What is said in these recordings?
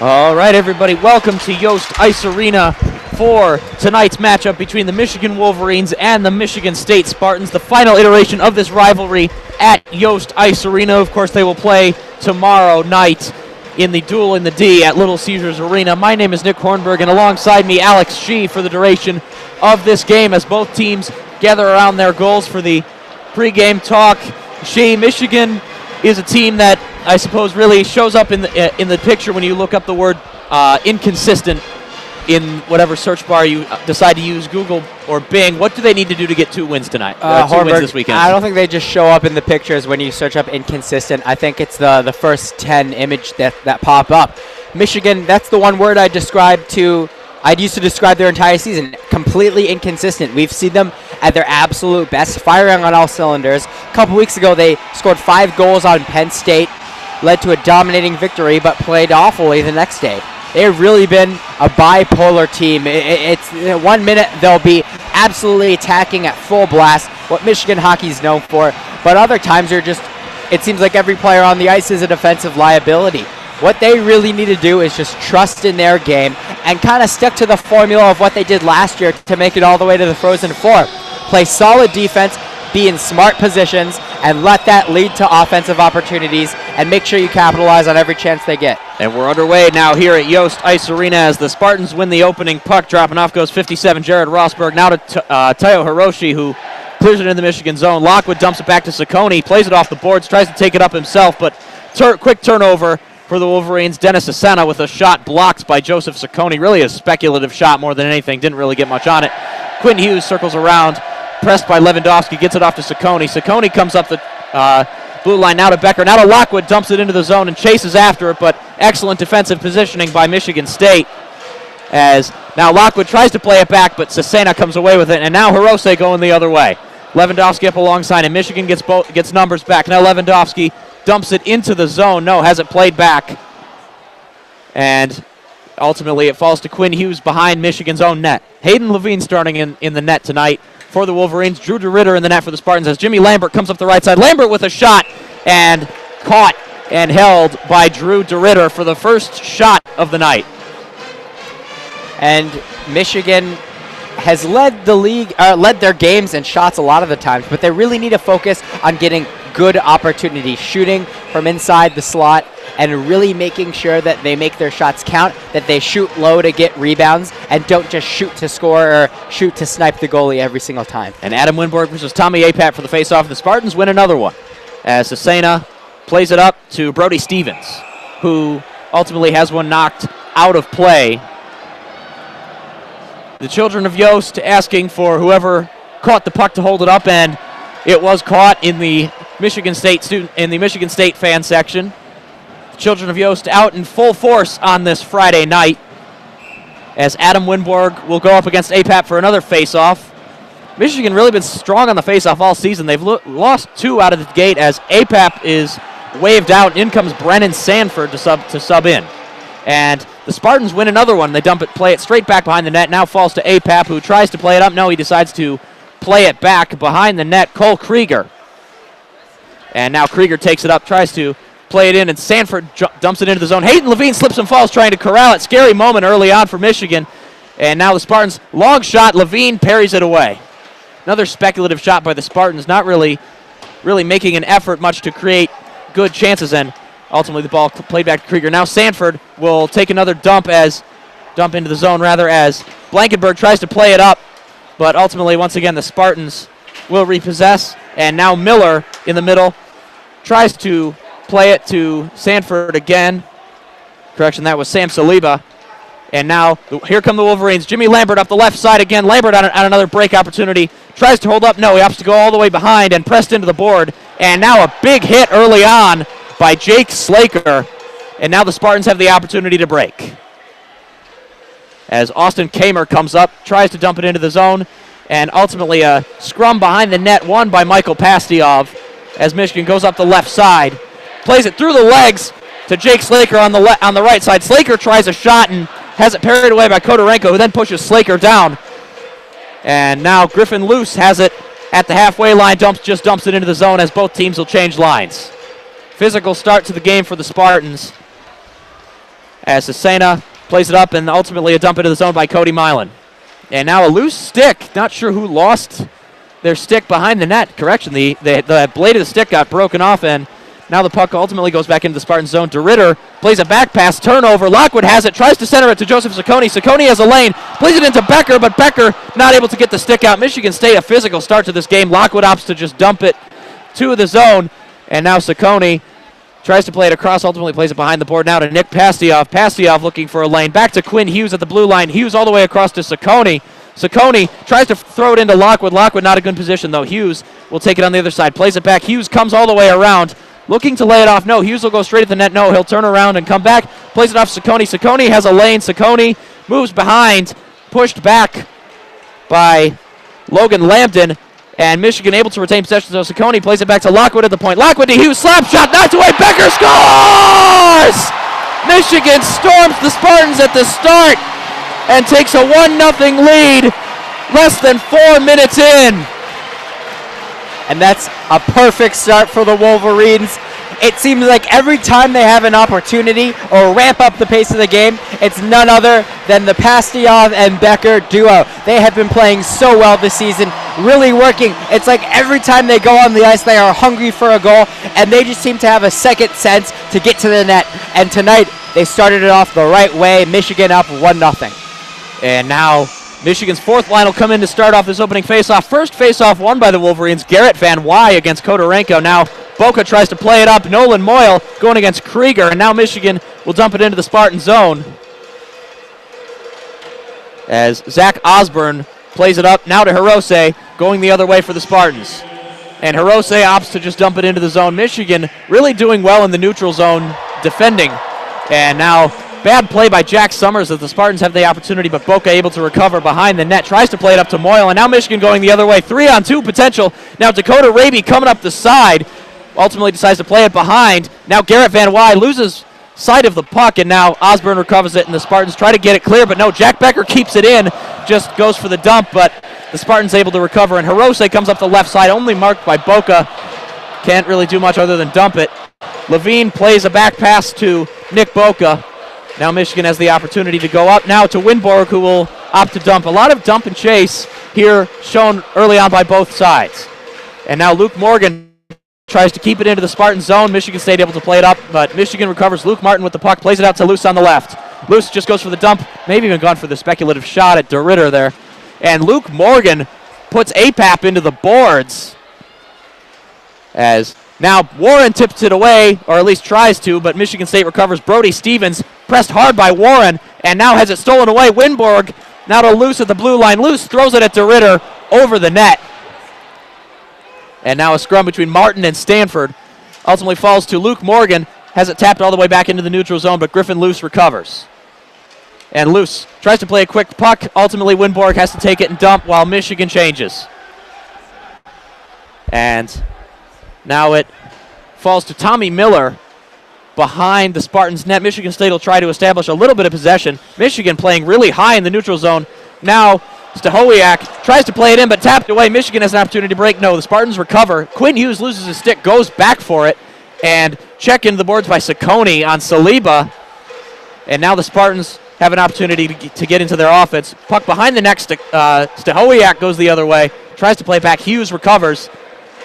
All right, everybody, welcome to Yost Ice Arena for tonight's matchup between the Michigan Wolverines and the Michigan State Spartans, the final iteration of this rivalry at Yost Ice Arena. Of course, they will play tomorrow night in the Duel in the D at Little Caesars Arena. My name is Nick Hornberg, and alongside me, Alex Shee, for the duration of this game as both teams gather around their goals for the pregame talk. Shee, Michigan is a team that I suppose really shows up in the picture when you look up the word inconsistent in whatever search bar you decide to use, Google or Bing. What do they need to do to get 2 wins tonight? 2 wins this weekend. I don't think they just show up in the pictures when you search up inconsistent. I think it's the first 10 image that pop up. Michigan, that's the one word I'd used to describe their entire season. Completely inconsistent. We've seen them at their absolute best, firing on all cylinders. A couple weeks ago, they scored 5 goals on Penn State, led to a dominating victory, but played awfully the next day. They've really been a bipolar team. It's 1 minute they'll be absolutely attacking at full blast, what Michigan hockey is known for, but other times it seems like every player on the ice is a defensive liability. What they really need to do is just trust in their game and kind of stick to the formula of what they did last year to make it all the way to the Frozen Four. Play solid defense, be in smart positions, and let that lead to offensive opportunities, and make sure you capitalize on every chance they get. And we're underway now here at Yost Ice Arena as the Spartans win the opening puck. Dropping off goes 57, Jared Rosberg. Now to Taiyo Hiroshi, who clears it into the Michigan zone. Lockwood dumps it back to Saccone, plays it off the boards, tries to take it up himself, but quick turnover for the Wolverines. Dennis Asena with a shot blocked by Joseph Saccone. Really a speculative shot more than anything. Didn't really get much on it. Quinn Hughes circles around, pressed by Lewandowski, gets it off to Saccone. Saccone comes up the blue line now to Becker. Now to Lockwood, dumps it into the zone and chases after it, but excellent defensive positioning by Michigan State. As now Lockwood tries to play it back, but Asena comes away with it, and now Hirose going the other way. Lewandowski up alongside him. Michigan gets numbers back. Now Lewandowski dumps it into the zone. No, has it played back. And ultimately it falls to Quinn Hughes behind Michigan's own net. Hayden Levine starting in the net tonight for the Wolverines. Drew DeRitter in the net for the Spartans as Jimmy Lambert comes up the right side. Lambert with a shot and caught and held by Drew DeRitter for the first shot of the night. And Michigan has led the league, led their games and shots a lot of the times, but they really need to focus on getting good opportunities, shooting from inside the slot, and really making sure that they make their shots count, that they shoot low to get rebounds, and don't just shoot to score or shoot to snipe the goalie every single time. And Adam Winborg versus Tommy Apat for the faceoff. The Spartans win another one as Asena plays it up to Brody Stevens, who ultimately has one knocked out of play. The children of Yost asking for whoever caught the puck to hold it up, and it was caught in the Michigan State fan section. The children of Yost out in full force on this Friday night as Adam Winborg will go up against APAP for another face-off. Michigan really been strong on the face-off all season. They've lost 2 out of the gate as APAP is waved out. In comes Brennan Sanford to sub in. And the Spartans win another one. They play it straight back behind the net. Now falls to APAP, who tries to play it up. No, he decides to play it back behind the net. Cole Krieger. And now Krieger takes it up, tries to play it in, and Sanford dumps it into the zone. Hayden Levine slips and falls trying to corral it. Scary moment early on for Michigan. And now the Spartans, long shot. Levine parries it away. Another speculative shot by the Spartans, not really making an effort much to create good chances, and ultimately the ball played back to Krieger. Now Sanford will take another dump into the zone as Blankenberg tries to play it up, but ultimately once again the Spartans will repossess, and now Miller in the middle tries to play it to Sanford again. Correction, that was Sam Saliba. And now here come the Wolverines. Jimmy Lambert up the left side again. Lambert on another break opportunity. Tries to hold up. No, he opts to go all the way behind and pressed into the board. And now a big hit early on by Jake Slaker. And now the Spartans have the opportunity to break. As Austin Kamer comes up, tries to dump it into the zone. And ultimately a scrum behind the net won by Michael Pastiov as Michigan goes up the left side. Plays it through the legs to Jake Slaker on the right side. Slaker tries a shot and has it parried away by Kodorenko, who then pushes Slaker down. And now Griffin Luce has it at the halfway line, just dumps it into the zone as both teams will change lines. Physical start to the game for the Spartans. as Cesena plays it up and ultimately a dump into the zone by Cody Milan. And now a loose stick. Not sure who lost their stick behind the net. Correction, the blade of the stick got broken off, and now the puck ultimately goes back into the Spartan zone. DeRitter plays a back pass, turnover. Lockwood has it, tries to center it to Joseph Ciccone. Ciccone has a lane, plays it into Becker, but Becker not able to get the stick out. Michigan State, a physical start to this game. Lockwood opts to just dump it to the zone, and now Ciccone tries to play it across, ultimately plays it behind the board now to Nick Pastioff. Pastioff looking for a lane. Back to Quinn Hughes at the blue line. Hughes all the way across to Ciccone. Ciccone tries to throw it into Lockwood. Lockwood not a good position, though. Hughes will take it on the other side. Plays it back. Hughes comes all the way around. Looking to lay it off. No, Hughes will go straight at the net. No, he'll turn around and come back. Plays it off Ciccone. Ciccone has a lane. Ciccone moves behind. Pushed back by Logan Lambton. And Michigan able to retain possession. So Ciccone plays it back to Lockwood at the point. Lockwood to Hughes. Slap shot. Knocked away. Becker scores! Michigan storms the Spartans at the start and takes a 1-0 lead less than 4 minutes in. And that's a perfect start for the Wolverines. It seems like every time they have an opportunity or ramp up the pace of the game, it's none other than the Pastioff and Becker duo. They have been playing so well this season, really working. It's like every time they go on the ice, they are hungry for a goal, and they just seem to have a second sense to get to the net. And tonight, they started it off the right way. Michigan up 1-0. And now Michigan's fourth line will come in to start off this opening faceoff. First faceoff won by the Wolverines. Garrett Van Wy against Kodorenko. Now Boca tries to play it up. Nolan Moyle going against Krieger. And now Michigan will dump it into the Spartan zone as Zach Osborne plays it up. Now to Hirose going the other way for the Spartans. And Hirose opts to just dump it into the zone. Michigan really doing well in the neutral zone defending. And now bad play by Jack Summers as the Spartans have the opportunity, but Boca able to recover behind the net. Tries to play it up to Moyle, and now Michigan going the other way. 3-on-2 potential. Now Dakota Raby coming up the side. Ultimately decides to play it behind. Now Garrett Van Wy loses sight of the puck, and now Osborne recovers it, and the Spartans try to get it clear, but no, Jack Becker keeps it in. Just goes for the dump, but the Spartans able to recover, and Hirose comes up the left side, only marked by Boca. Can't really do much other than dump it. Levine plays a back pass to Nick Boca. Now Michigan has the opportunity to go up now to Winborg, who will opt to dump. A lot of dump and chase here shown early on by both sides. And now Luke Morgan tries to keep it into the Spartan zone. Michigan State able to play it up, but Michigan recovers. Luke Martin with the puck, plays it out to Luce on the left. Luce just goes for the dump, maybe even gone for the speculative shot at DeRitter there. And Luke Morgan puts APAP into the boards as now Warren tips it away, or at least tries to, but Michigan State recovers. Brody Stevens pressed hard by Warren, and now has it stolen away. Winborg now to Luce at the blue line. Luce throws it at DeRitter over the net. And now a scrum between Martin and Stanford. Ultimately falls to Luke Morgan. Has it tapped all the way back into the neutral zone, but Griffin Luce recovers. And Luce tries to play a quick puck. Ultimately Winborg has to take it and dump while Michigan changes. And now it falls to Tommy Miller behind the Spartans net. Michigan State will try to establish a little bit of possession. Michigan playing really high in the neutral zone. Now Stahowiak tries to play it in, but tapped away. Michigan has an opportunity to break. No, the Spartans recover. Quinn Hughes loses his stick, goes back for it, and check into the boards by Ciccone on Saliba. And now the Spartans have an opportunity to get into their offense. Puck behind the net. Stahowiak goes the other way, tries to play back. Hughes recovers.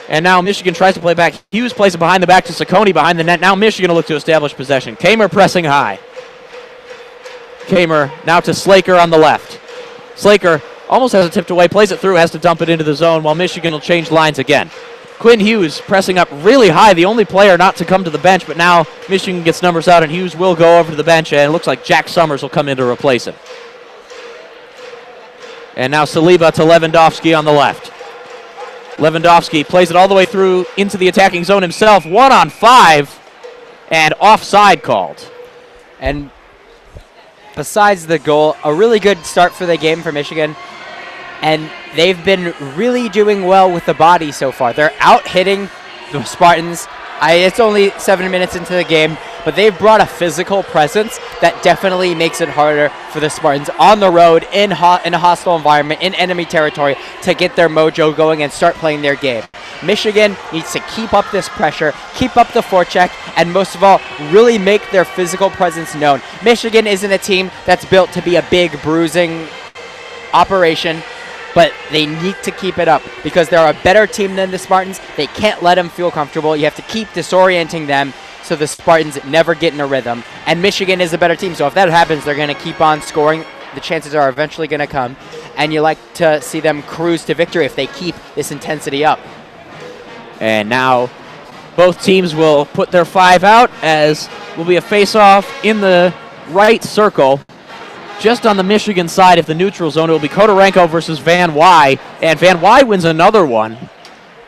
And now Michigan tries to play back. Hughes plays it behind the back to Ciccone behind the net. Now Michigan will look to establish possession. Kamer pressing high. Kamer now to Slaker on the left. Slaker almost has it tipped away, plays it through, has to dump it into the zone while Michigan will change lines again. Quinn Hughes pressing up really high, the only player not to come to the bench, but now Michigan gets numbers out and Hughes will go over to the bench, and it looks like Jack Summers will come in to replace him. And now Saliba to Lewandowski on the left. Lewandowski plays it all the way through into the attacking zone himself. 1-on-5 and offside called. And besides the goal, a really good start for the game for Michigan. And they've been really doing well with the body so far. They're out hitting the Spartans. It's only 7 minutes into the game, but they've brought a physical presence that definitely makes it harder for the Spartans on the road, in a hostile environment, in enemy territory, to get their mojo going and start playing their game. Michigan needs to keep up this pressure, keep up the forecheck, and most of all, really make their physical presence known. Michigan isn't a team that's built to be a big bruising operation, but they need to keep it up because they're a better team than the Spartans. They can't let them feel comfortable. You have to keep disorienting them so the Spartans never get in a rhythm. And Michigan is a better team, so if that happens, they're going to keep on scoring. The chances are eventually going to come, and you like to see them cruise to victory if they keep this intensity up. And now both teams will put their 5 out, as will be a face-off in the right circle. Just on the Michigan side, if the neutral zone, it will be Kodorenko versus Van Wy, and Van Wy wins another one,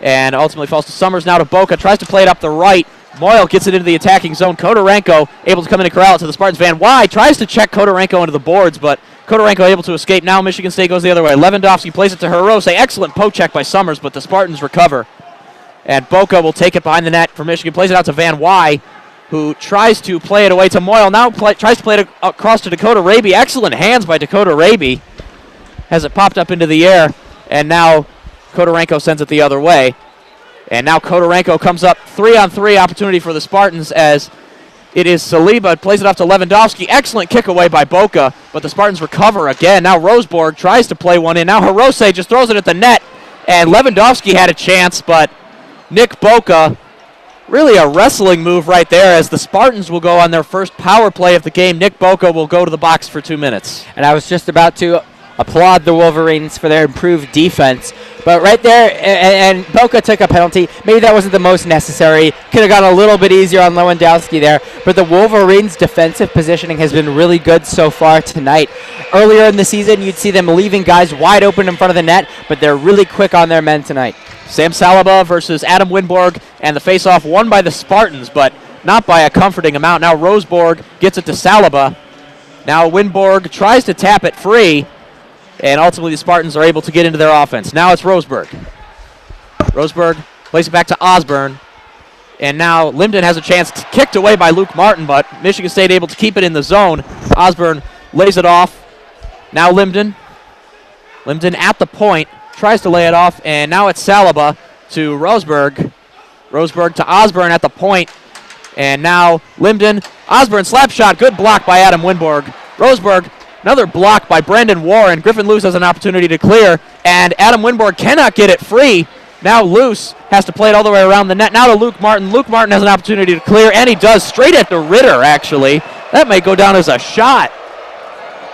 and ultimately falls to Summers. Now to Boca, tries to play it up the right. Moyle gets it into the attacking zone. Kodorenko able to come in and corral it to the Spartans. Van Wy tries to check Kodorenko into the boards, but Kodorenko able to escape. Now Michigan State goes the other way. Lewandowski plays it to Hirose. Excellent poke check by Summers, but the Spartans recover. And Boca will take it behind the net for Michigan. Plays it out to Van Wy, who tries to play it away to Moyle. Now tries to play it across to Dakota Raby. Excellent hands by Dakota Raby. Has it popped up into the air, and now Kodorenko sends it the other way. And now Kodorenko comes up 3-on-3 opportunity for the Spartans, as it is Saliba. Plays it off to Lewandowski. Excellent kick away by Boca, but the Spartans recover again. Now Roseborg tries to play one in. Now Hirose just throws it at the net, and Lewandowski had a chance, but Nick Boca, really a wrestling move right there, as the Spartans will go on their first power play of the game. Nick Boca will go to the box for 2 minutes. And I was just about to applaud the Wolverines for their improved defense, but right there, and Boca took a penalty. Maybe that wasn't the most necessary. Could have gone a little bit easier on Lewandowski there, but the Wolverines' defensive positioning has been really good so far tonight. Earlier in the season, you'd see them leaving guys wide open in front of the net, but they're really quick on their men tonight. Sam Saliba versus Adam Winborg, and the face-off won by the Spartans, but not by a comforting amount. Now Roseborg gets it to Saliba. Now Winborg tries to tap it free, and ultimately the Spartans are able to get into their offense. Now it's Roseborg. Roseborg plays it back to Osborne, and now Limden has a chance, kicked away by Luke Martin, but Michigan State able to keep it in the zone. Osborne lays it off. Now Limden. Limden at the point. Tries to lay it off, and now it's Saliba to Roseborg. Roseborg to Osborne at the point, and now Limden. Osborne slap shot, good block by Adam Winborg. Roseborg, another block by Brendan Warren. Griffin Luce has an opportunity to clear, and Adam Winborg cannot get it free. Now Luce has to play it all the way around the net. Now to Luke Martin. Luke Martin has an opportunity to clear, and he does, straight at the Ritter, actually. That may go down as a shot,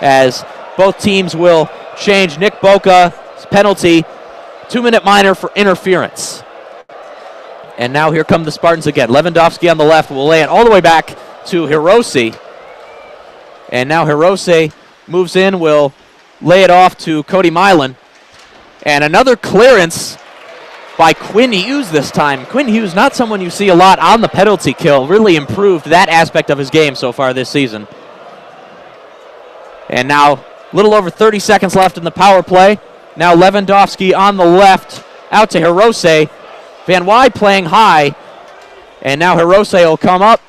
as both teams will change. Nick Boca penalty, 2-minute minor for interference. And now here come the Spartans again. Lewandowski on the left will lay it all the way back to Hirose. And now Hirose moves in, will lay it off to Cody Milan. And another clearance by Quinn Hughes this time. Quinn Hughes, not someone you see a lot on the penalty kill, really improved that aspect of his game so far this season. And now a little over 30 seconds left in the power play. Now Lewandowski on the left, out to Hirose. Van Wy playing high, and now Hirose will come up.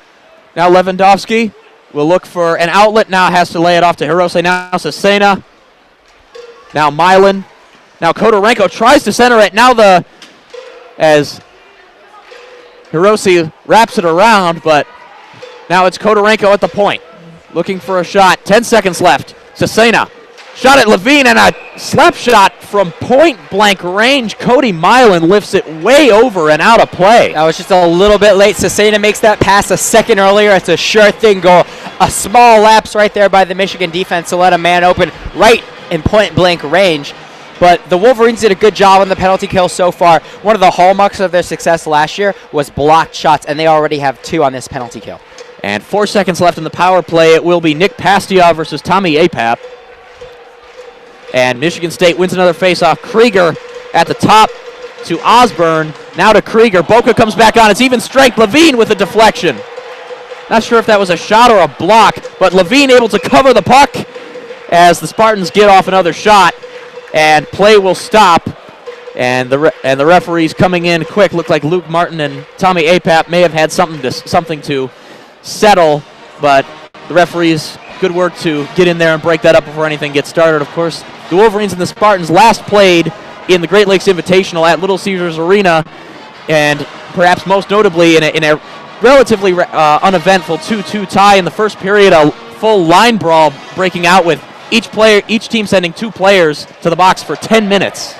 Now Lewandowski will look for an outlet, now has to lay it off to Hirose. Now Cesena. Now Milan. Now Kodorenko tries to center it. Now as Hirose wraps it around, but now it's Kodorenko at the point, looking for a shot. 10 seconds left. Cesena. Shot at Levine, and a slap shot from point-blank range. Cody Milan lifts it way over and out of play. That was just a little bit late. Cesena makes that pass a second earlier. It's a sure thing goal. A small lapse right there by the Michigan defense to let a man open right in point-blank range. But the Wolverines did a good job on the penalty kill so far. One of the hallmarks of their success last year was blocked shots, and they already have 2 on this penalty kill. And 4 seconds left in the power play. It will be Nick Pastia versus Tommy Apap. And Michigan State wins another faceoff. Krieger at the top to Osborne. Now to Krieger. Boca comes back on. It's even strength. Levine with a deflection. Not sure if that was a shot or a block, but Levine able to cover the puck as the Spartans get off another shot. And play will stop. And the referees coming in quick. Look like Luke Martin and Tommy Apap may have had something to settle, but the referees, good work to get in there and break that up before anything gets started. Of course, the Wolverines and the Spartans last played in the Great Lakes Invitational at Little Caesars Arena, and perhaps most notably in a relatively uneventful 2-2 tie in the first period, a full line brawl breaking out with each team sending 2 players to the box for 10 minutes.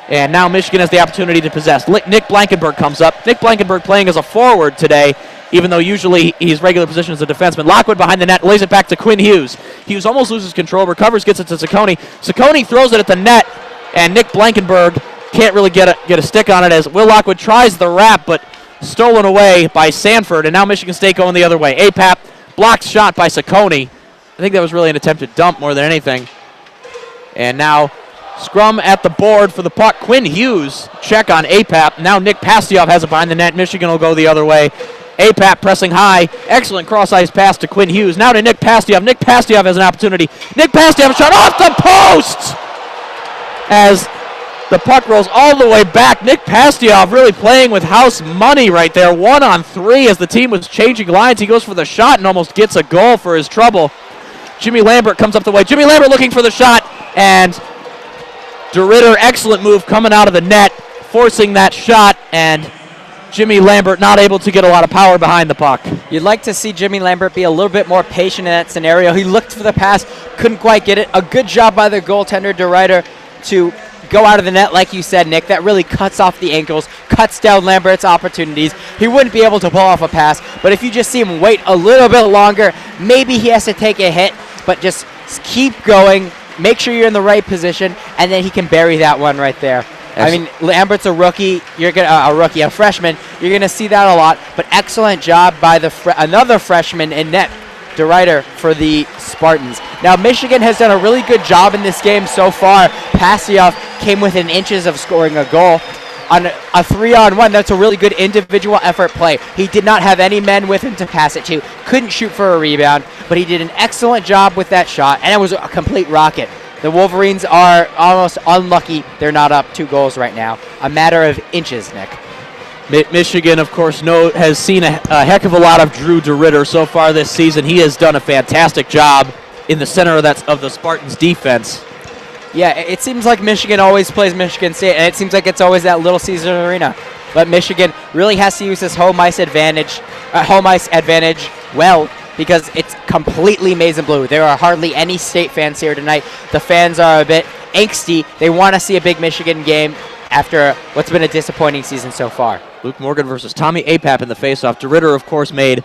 And now Michigan has the opportunity to possess. Nick Blankenberg comes up. Nick Blankenberg playing as a forward today, even though usually his regular position is a defenseman. Lockwood behind the net, lays it back to Quinn Hughes. Hughes almost loses control, recovers, gets it to Ciccone. Ciccone throws it at the net, and Nick Blankenberg can't really get a stick on it as Will Lockwood tries the wrap, but stolen away by Sanford. And now Michigan State going the other way. APAP blocked shot by Ciccone. I think that was really an attempted dump more than anything. And now scrum at the board for the puck. Quinn Hughes check on APAP. Now Nick Pastioff has it behind the net. Michigan will go the other way. APAP pressing high. Excellent cross-ice pass to Quinn Hughes. Now to Nick Pastioff. Nick Pastioff has an opportunity. Nick Pastioff shot off the post as the puck rolls all the way back. Nick Pastioff really playing with house money right there. 1-on-3 as the team was changing lines. He goes for the shot and almost gets a goal for his trouble. Jimmy Lambert comes up the way. Jimmy Lambert looking for the shot, and DeRitter, excellent move coming out of the net, forcing that shot, and Jimmy Lambert not able to get a lot of power behind the puck. You'd like to see Jimmy Lambert be a little bit more patient in that scenario. He looked for the pass, couldn't quite get it. A good job by the goaltender, DeRitter, to go out of the net, like you said, Nick. That really cuts off the ankles, cuts down Lambert's opportunities. He wouldn't be able to pull off a pass, but if you just see him wait a little bit longer, maybe he has to take a hit, but just keep going, make sure you're in the right position, and then he can bury that one right there. I mean, Lambert's a rookie. You're gonna a freshman. You're gonna see that a lot. But excellent job by another freshman in net, DeRitter, for the Spartans. Now Michigan has done a really good job in this game so far. Pastioff came within inches of scoring a goal. On a 3-on-1, that's a really good individual effort play. He did not have any men with him to pass it to. Couldn't shoot for a rebound, but he did an excellent job with that shot, and it was a complete rocket. The Wolverines are almost unlucky they're not up 2 goals right now. A matter of inches, Nick. Michigan, of course, has seen a heck of a lot of Drew DeRitter so far this season. He has done a fantastic job in the center of the Spartans' defense. Yeah, it seems like Michigan always plays Michigan State, and it seems like it's always at Little Caesars Arena. But Michigan really has to use this home ice advantage well, because it's completely maize and blue. There are hardly any state fans here tonight. The fans are a bit angsty. They want to see a big Michigan game after what's been a disappointing season so far. Luke Morgan versus Tommy APAP in the faceoff. DeRitter, of course, made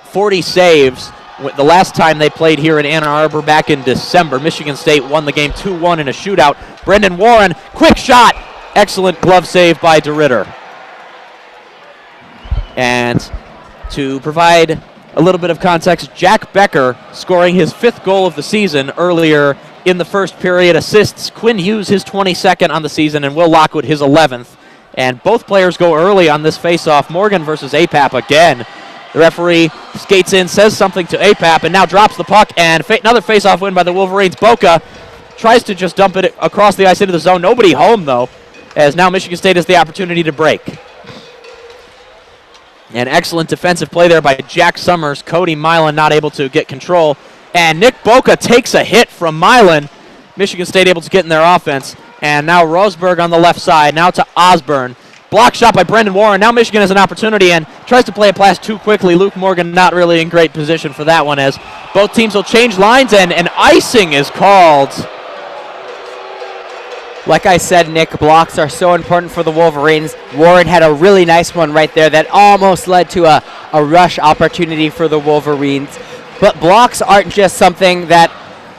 40 saves the last time they played here in Ann Arbor back in December. Michigan State won the game 2-1 in a shootout. Brendan Warren, quick shot. Excellent glove save by DeRitter. And to provide a little bit of context, Jack Becker scoring his 5th goal of the season earlier in the first period, assists Quinn Hughes his 22nd on the season, and Will Lockwood his 11th. And both players go early on this faceoff. Morgan versus APAP again. The referee skates in, says something to APAP, and now drops the puck, and another faceoff win by the Wolverines. Boca tries to just dump it across the ice into the zone. Nobody home, though, as now Michigan State has the opportunity to break. An excellent defensive play there by Jack Summers. Cody Milan not able to get control. And Nick Boca takes a hit from Milan. Michigan State able to get in their offense. And now Rosberg on the left side. Now to Osborne. Block shot by Brendan Warren. Now Michigan has an opportunity and tries to play a pass too quickly. Luke Morgan not really in great position for that one, as both teams will change lines, and icing is called. Like I said, Nick, blocks are so important for the Wolverines. Warren had a really nice one right there that almost led to a rush opportunity for the Wolverines. But blocks aren't just something that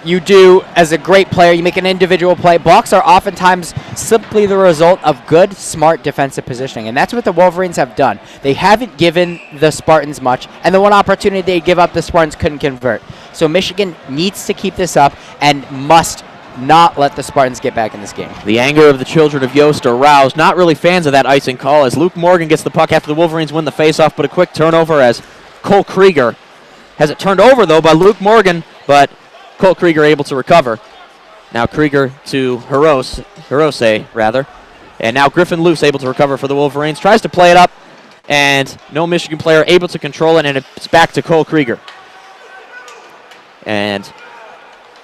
you do as a great player. You make an individual play. Blocks are oftentimes simply the result of good, smart defensive positioning, and that's what the Wolverines have done. They haven't given the Spartans much, and the one opportunity they give up, the Spartans couldn't convert. So Michigan needs to keep this up and must not let the Spartans get back in this game. The anger of the children of Yost are roused. Not really fans of that icing call, as Luke Morgan gets the puck after the Wolverines win the faceoff, but a quick turnover as Cole Krieger has it turned over, though, by Luke Morgan, but Cole Krieger able to recover. Now Krieger to Hirose, and now Griffin Luce able to recover for the Wolverines. Tries to play it up, and no Michigan player able to control it, and it's back to Cole Krieger. And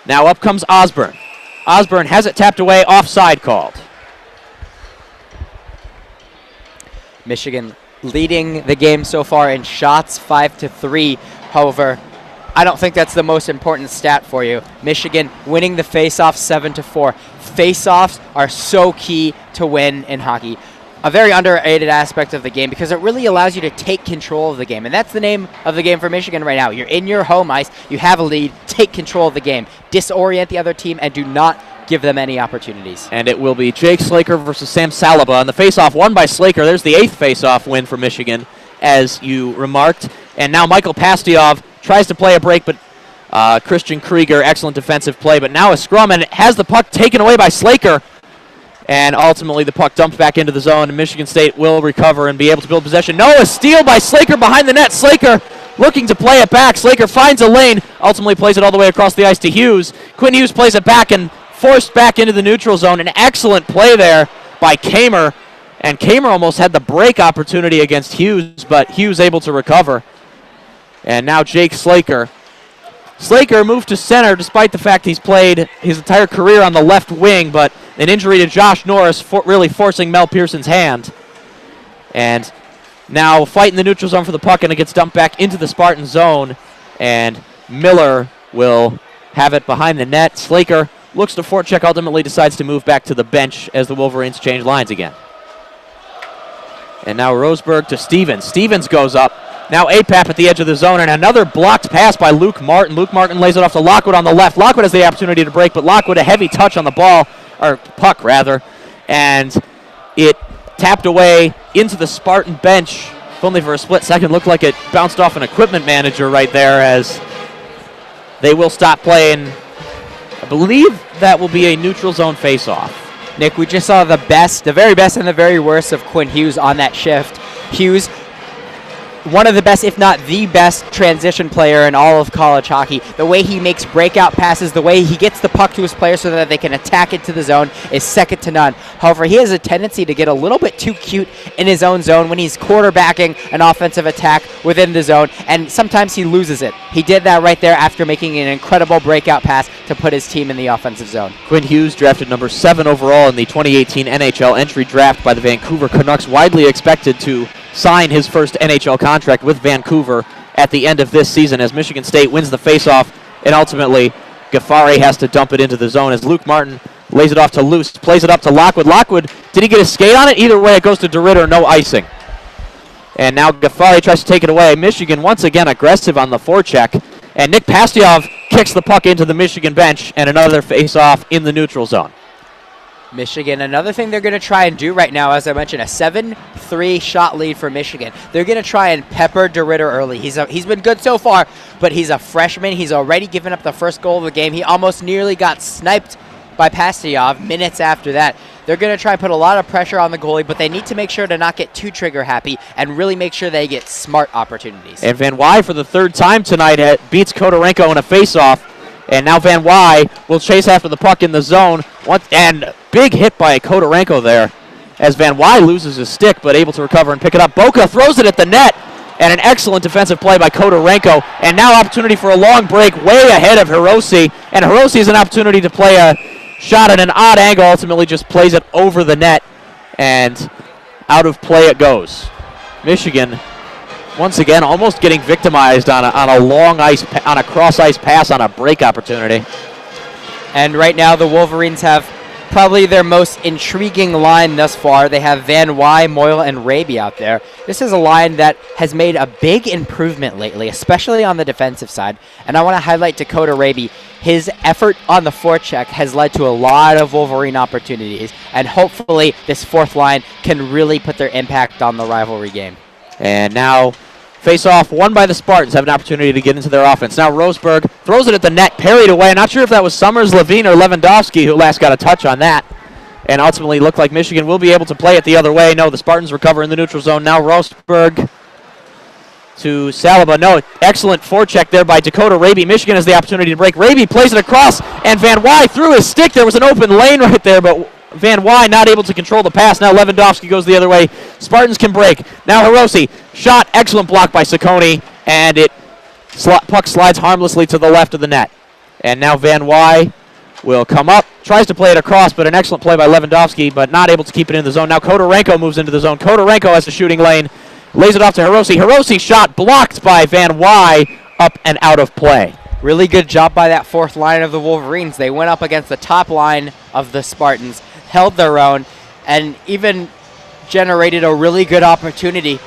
now up comes Osborne. Osborne has it tapped away, offside called. Michigan leading the game so far in shots 5-3. However, I don't think that's the most important stat for you. Michigan winning the face-off 7-4. Face-offs are so key to win in hockey. A very underrated aspect of the game because it really allows you to take control of the game. And that's the name of the game for Michigan right now. You're in your home ice. You have a lead. Take control of the game. Disorient the other team and do not give them any opportunities. And it will be Jake Slaker versus Sam Salaba. And the faceoff won by Slaker. There's the 8th faceoff win for Michigan, as you remarked. And now Michael Pastyov tries to play a break, but Christian Krieger, excellent defensive play. But now a scrum, and it has the puck taken away by Slaker. And ultimately the puck dumped back into the zone, and Michigan State will recover and be able to build possession. No, a steal by Slaker behind the net. Slaker looking to play it back. Slaker finds a lane, ultimately plays it all the way across the ice to Hughes. Quinn Hughes plays it back and forced back into the neutral zone. An excellent play there by Kamer. And Kamer almost had the break opportunity against Hughes, but Hughes able to recover. And now Jake Slaker. Slaker moved to center despite the fact he's played his entire career on the left wing, but an injury to Josh Norris really forcing Mel Pearson's hand. And now fighting the neutral zone for the puck, and it gets dumped back into the Spartan zone. And Miller will have it behind the net. Slaker looks to forecheck, ultimately decides to move back to the bench as the Wolverines change lines again. And now Roseberg to Stevens. Stevens goes up. Now APAP at the edge of the zone, and another blocked pass by Luke Martin. Luke Martin lays it off to Lockwood on the left. Lockwood has the opportunity to break, but Lockwood a heavy touch on the ball, or puck rather, and it tapped away into the Spartan bench. If only for a split second, looked like it bounced off an equipment manager right there, as they will stop playing. I believe that will be a neutral zone face-off. Nick, we just saw the very best and the very worst of Quinn Hughes on that shift. Hughes, one of the best, if not the best, transition player in all of college hockey. The way he makes breakout passes, the way he gets the puck to his players so that they can attack it to the zone is second to none. However, he has a tendency to get a little bit too cute in his own zone when he's quarterbacking an offensive attack within the zone, and sometimes he loses it. He did that right there after making an incredible breakout pass to put his team in the offensive zone. Quinn Hughes, drafted number 7 overall in the 2018 NHL entry draft by the Vancouver Canucks, widely expected to sign his first NHL contract with Vancouver at the end of this season as Michigan State wins the faceoff, and ultimately Gaffari has to dump it into the zone as Luke Martin lays it off to Luce, plays it up to Lockwood. Lockwood, did he get a skate on it? Either way, it goes to DeRitter, no icing. And now Gaffari tries to take it away. Michigan once again aggressive on the forecheck, and Nick Pastyov kicks the puck into the Michigan bench, and another faceoff in the neutral zone. Michigan, another thing they're going to try and do right now, as I mentioned, a 7-3 shot lead for Michigan. They're going to try and pepper DeRitter early. He's been good so far, but he's a freshman. He's already given up the first goal of the game. He almost nearly got sniped by Pastyov minutes after that. They're going to try and put a lot of pressure on the goalie, but they need to make sure to not get too trigger happy and really make sure they get smart opportunities. And Van Wy, for the third time tonight, beats Kodorenko in a faceoff. And now Van Wy will chase after the puck in the zone. And big hit by Kodorenko there as Van Wy loses his stick, but able to recover and pick it up. Boca throws it at the net, and an excellent defensive play by Kodorenko. And now opportunity for a long break way ahead of Hiroshi. And Hiroshi has an opportunity to play a shot at an odd angle, ultimately just plays it over the net, and out of play it goes. Michigan once again almost getting victimized on a long ice, on a cross ice pass on a break opportunity. And right now the Wolverines have probably their most intriguing line thus far. They have Van Wy, Moyle, and Raby out there. This is a line that has made a big improvement lately, especially on the defensive side. And I want to highlight Dakota Raby. His effort on the forecheck has led to a lot of Wolverine opportunities, and hopefully this fourth line can really put their impact on the rivalry game. And now face-off won by the Spartans, have an opportunity to get into their offense. Now Roseberg throws it at the net, parried away. I'm not sure if that was Summers, Levine, or Lewandowski who last got a touch on that. And ultimately looked like Michigan will be able to play it the other way. No, the Spartans recover in the neutral zone. Now Roseberg to Salaba. No, excellent forecheck there by Dakota Raby. Michigan has the opportunity to break. Raby plays it across, and Van Wy threw his stick. There was an open lane right there, but Van Wy not able to control the pass. Now Lewandowski goes the other way. Spartans can break. Now Hiroshi, shot, excellent block by Saccone, and puck slides harmlessly to the left of the net. And now Van Wy will come up, tries to play it across, but an excellent play by Lewandowski, but not able to keep it in the zone. Now Kodorenko moves into the zone. Kodorenko has the shooting lane, lays it off to Hiroshi. Hiroshi shot blocked by Van Wy, up and out of play. Really good job by that fourth line of the Wolverines. They went up against the top line of the Spartans, held their own, and even generated a really good opportunity.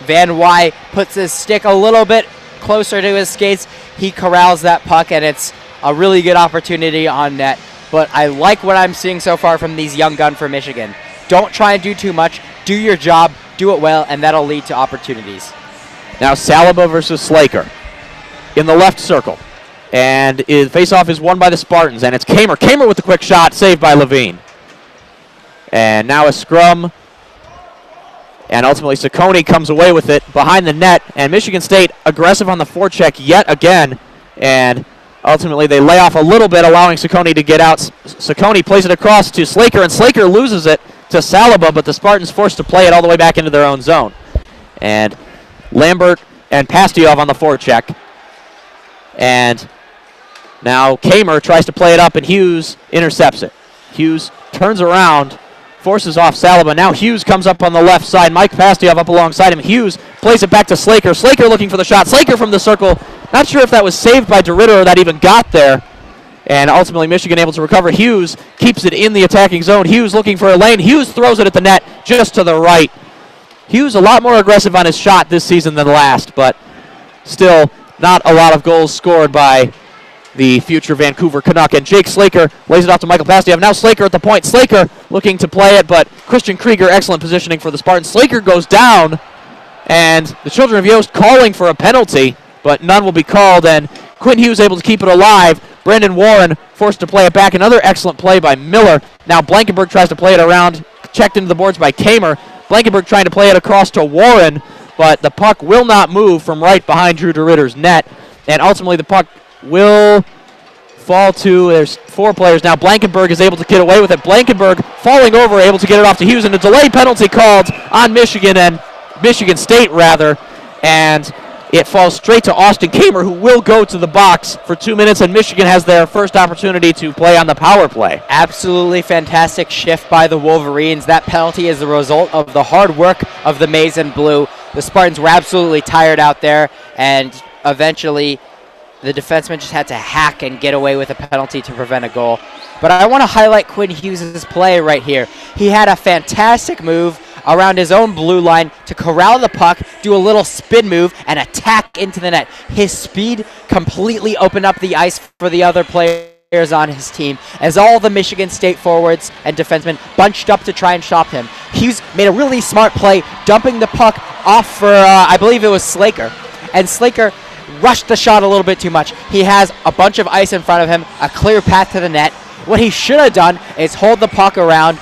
Van Wy puts his stick a little bit closer to his skates. He corrals that puck, and it's a really good opportunity on net. But I like what I'm seeing so far from these young guns for Michigan. Don't try and do too much. Do your job, do it well, and that'll lead to opportunities. Now Saliba versus Slaker in the left circle. And the face-off is won by the Spartans, and it's Kamer. Kamer with the quick shot, saved by Levine. And now a scrum, and ultimately Saccone comes away with it behind the net, and Michigan State aggressive on the forecheck yet again, and ultimately they lay off a little bit, allowing Saccone to get out. Saccone plays it across to Slaker, and Slaker loses it to Saliba, but the Spartans forced to play it all the way back into their own zone. And Lambert and Pastiov on the forecheck. And now Kamer tries to play it up, and Hughes intercepts it. Hughes turns around, forces off Saliba. Now Hughes comes up on the left side. Mike Pastiov up alongside him. Hughes plays it back to Slaker. Slaker looking for the shot. Slaker from the circle. Not sure if that was saved by DeRitter or that even got there. And ultimately Michigan able to recover. Hughes keeps it in the attacking zone. Hughes looking for a lane. Hughes throws it at the net just to the right. Hughes a lot more aggressive on his shot this season than last, but still not a lot of goals scored by the future Vancouver Canuck. And Jake Slaker lays it off to Michael Pastiov. Now Slaker at the point. Slaker looking to play it, but Christian Krieger, excellent positioning for the Spartans. Slaker goes down, and the Children of Yost calling for a penalty, but none will be called, and Quinn Hughes able to keep it alive. Brandon Warren forced to play it back. Another excellent play by Miller. Now Blankenberg tries to play it around, checked into the boards by Kamer. Blankenberg trying to play it across to Warren, but the puck will not move from right behind Drew DeRitter's net, and ultimately the puck will fall to, there's four players now. Blankenberg is able to get away with it. Blankenberg falling over, able to get it off to Hughes, and a delay penalty called on Michigan, and Michigan State rather, and it falls straight to Austin Kamer, who will go to the box for 2 minutes, and Michigan has their first opportunity to play on the power play. Absolutely fantastic shift by the Wolverines. That penalty is the result of the hard work of the Maize and Blue. The Spartans were absolutely tired out there, and eventually the defenseman just had to hack and get away with a penalty to prevent a goal. But I want to highlight Quinn Hughes' play right here. He had a fantastic move around his own blue line to corral the puck, do a little spin move, and attack into the net. His speed completely opened up the ice for the other players on his team, as all the Michigan State forwards and defensemen bunched up to try and stop him. Hughes made a really smart play, dumping the puck off for, I believe it was Slaker. And Slaker rushed the shot a little bit too much. He has a bunch of ice in front of him, a clear path to the net. What he should have done is hold the puck around,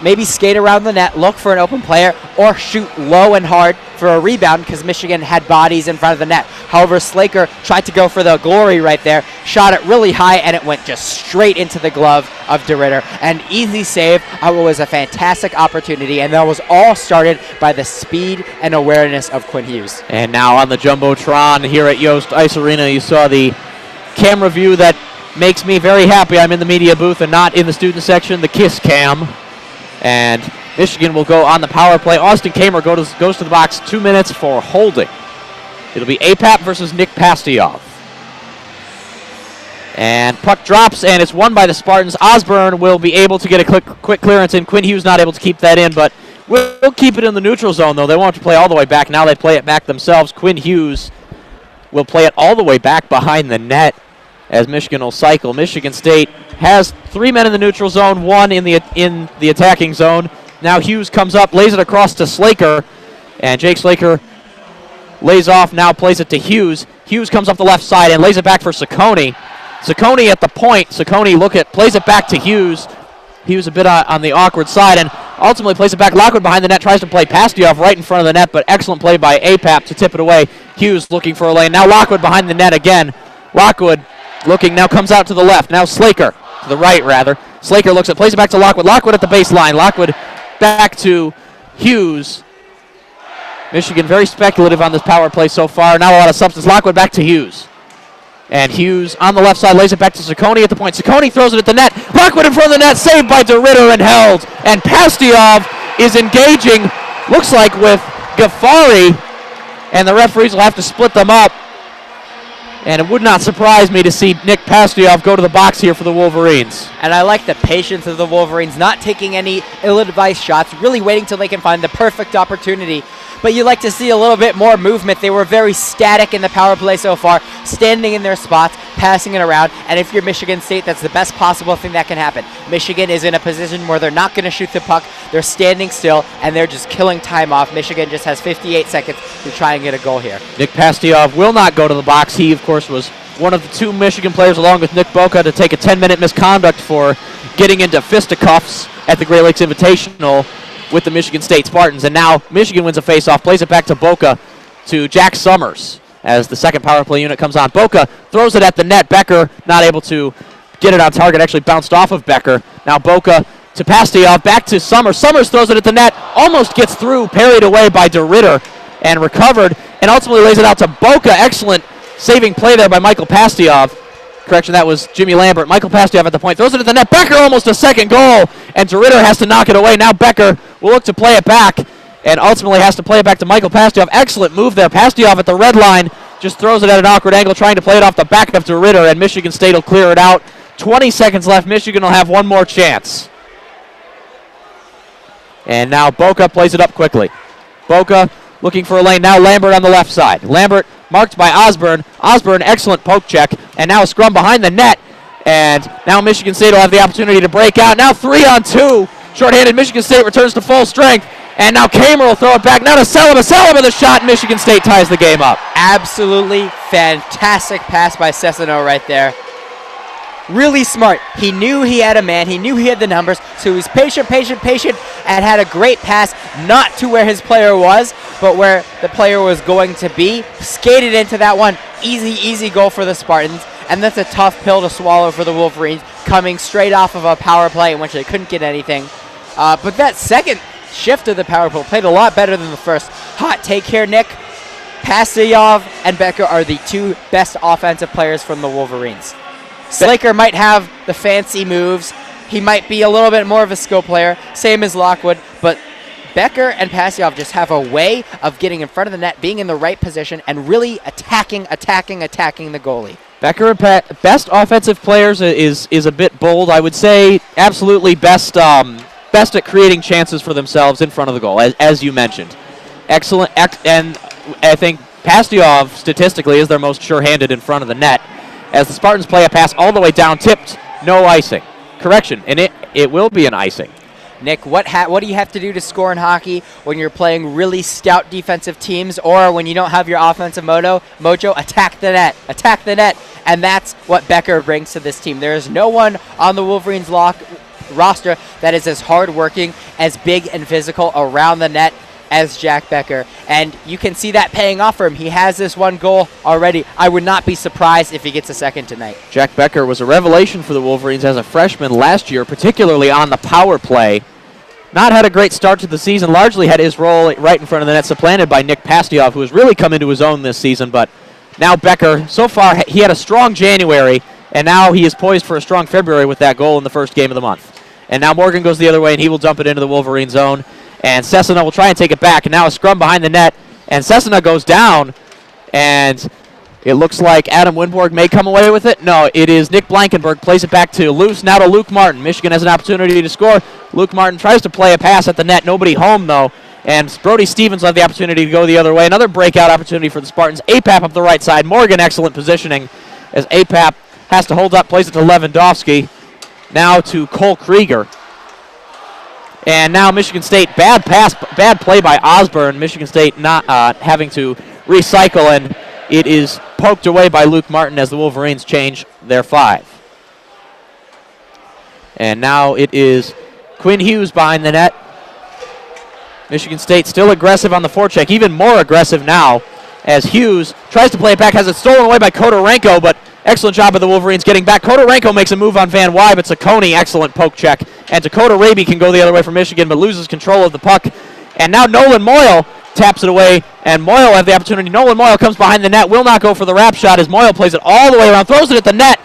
maybe skate around the net, look for an open player, or shoot low and hard for a rebound, because Michigan had bodies in front of the net. However, Slaker tried to go for the glory right there, shot it really high, and it went just straight into the glove of DeRitter. An easy save. It was a fantastic opportunity, and that was all started by the speed and awareness of Quinn Hughes. And now on the Jumbotron here at Yost Ice Arena, you saw the camera view that makes me very happy. I'm in the media booth and not in the student section, the KISS cam. And Michigan will go on the power play. Austin Kamer goes to the box, 2 minutes for holding. It'll be APAP versus Nick Pastiov. And puck drops, and it's won by the Spartans. Osborne will be able to get a quick clearance in. Quinn Hughes not able to keep that in, but will keep it in the neutral zone, though. They won't have to play all the way back. Now they play it back themselves. Quinn Hughes will play it all the way back behind the net as Michigan will cycle. Michigan State has 3 men in the neutral zone, 1 in the attacking zone. Now Hughes comes up, lays it across to Slaker, and Jake Slaker lays off, now plays it to Hughes. Hughes comes up the left side and lays it back for Saccone. Saccone at the point. Saccone plays it back to Hughes. Hughes a bit on the awkward side, and ultimately plays it back. Lockwood behind the net, tries to play Pastiov right in front of the net, but excellent play by APAP to tip it away. Hughes looking for a lane. Now Lockwood behind the net again. Lockwood looking, now comes out to the left. Now Slaker, to the right rather. Slaker looks at, plays it back to Lockwood. Lockwood at the baseline. Lockwood back to Hughes. Michigan very speculative on this power play so far. Not a lot of substance. Lockwood back to Hughes. And Hughes on the left side lays it back to Ciccone at the point. Ciccone throws it at the net. Lockwood in front of the net, saved by DeRitter and held. And Pastiov is engaging, looks like, with Ghaffari. And the referees will have to split them up. And it would not surprise me to see Nick Pastiov go to the box here for the Wolverines. And I like the patience of the Wolverines, not taking any ill-advised shots, really waiting till they can find the perfect opportunity. But you like to see a little bit more movement. They were very static in the power play so far, standing in their spots, passing it around. And if you're Michigan State, that's the best possible thing that can happen. Michigan is in a position where they're not going to shoot the puck. They're standing still, and they're just killing time off. Michigan just has 58 seconds to try and get a goal here. Nick Pastiov will not go to the box. He, of course, was one of the two Michigan players, along with Nick Boca, to take a 10-minute misconduct for getting into fisticuffs at the Great Lakes Invitational with the Michigan State Spartans. And now Michigan wins a faceoff, plays it back to Boca, to Jack Summers as the second power play unit comes on. Boca throws it at the net. Becker not able to get it on target, actually bounced off of Becker. Now Boca to Pastiov, back to Summers. Summers throws it at the net, almost gets through, parried away by DeRitter and recovered, and ultimately lays it out to Boca. Excellent saving play there by Michael Pastiov. Correction, that was Jimmy Lambert. Michael Pastiov at the point, throws it at the net. Becker almost a second goal, and DeRitter has to knock it away. Now Becker will look to play it back, and ultimately has to play it back to Michael Pastiov. Excellent move there. Pastiov at the red line, just throws it at an awkward angle, trying to play it off the back of DeRitter, and Michigan State will clear it out. 20 seconds left. Michigan will have one more chance. And now Boca plays it up quickly. Boca looking for a lane. Now Lambert on the left side. Lambert marked by Osborne. Osborne, excellent poke check. And now a scrum behind the net. And now Michigan State will have the opportunity to break out. Now 3-on-2. Shorthanded Michigan State returns to full strength. And now Kamer will throw it back. Now to Selma. Selma with a shot. Michigan State ties the game up. Absolutely fantastic pass by Cessino right there. Really smart. He knew he had a man. He knew he had the numbers. So he was patient, and had a great pass, not to where his player was, but where the player was going to be. Skated into that one. Easy goal for the Spartans. And that's a tough pill to swallow for the Wolverines, coming straight off of a power play in which they couldn't get anything. But that second shift of the power play played a lot better than the first. Hot take here, Nick. Pastiov and Becker are the two best offensive players from the Wolverines. Slaker might have the fancy moves. He might be a little bit more of a skill player, same as Lockwood, but Becker and Pastiov just have a way of getting in front of the net, being in the right position, and really attacking the goalie. Becker and best offensive players is a bit bold. I would say absolutely best at creating chances for themselves in front of the goal, as you mentioned. Excellent, and I think Pastiov statistically is their most sure-handed in front of the net. As the Spartans play a pass all the way down, tipped, no icing. Correction, and it will be an icing. Nick, what do you have to do to score in hockey when you're playing really stout defensive teams, or when you don't have your offensive mojo? Attack the net, and that's what Becker brings to this team. There is no one on the Wolverines roster that is as hard-working, as big and physical around the net as Jack Becker, and you can see that paying off for him. He has this one goal already. I would not be surprised if he gets a second tonight. Jack Becker was a revelation for the Wolverines as a freshman last year, particularly on the power play. Not had a great start to the season, largely had his role right in front of the net supplanted by Nick Pastiov, who has really come into his own this season, but now Becker, so far, he had a strong January, and now he is poised for a strong February with that goal in the first game of the month. And now Morgan goes the other way, and he will dump it into the Wolverine zone. And Cessna will try and take it back. And now a scrum behind the net. And Cessna goes down. And it looks like Adam Winborg may come away with it. No, it is Nick Blankenberg. Plays it back to Luce. Now to Luke Martin. Michigan has an opportunity to score. Luke Martin tries to play a pass at the net. Nobody home, though. And Brody Stevens will have the opportunity to go the other way. Another breakout opportunity for the Spartans. Apap up the right side. Morgan, excellent positioning as Apap has to hold up. Plays it to Lewandowski. Now to Cole Krieger. And now Michigan State, bad play by Osborne. Michigan State not having to recycle, and it is poked away by Luke Martin as the Wolverines change their 5. And now it is Quinn Hughes behind the net. Michigan State still aggressive on the forecheck, even more aggressive now as Hughes tries to play it back, has it stolen away by Kodorenko, but Excellent job of the Wolverines getting back. Kodorenko makes a move on Van Wy, but Saccone, excellent poke check. And Dakota Raby can go the other way for Michigan, but loses control of the puck. And now Nolan Moyle taps it away, and Moyle have the opportunity. Nolan Moyle comes behind the net, will not go for the wrap shot as Moyle plays it all the way around, throws it at the net.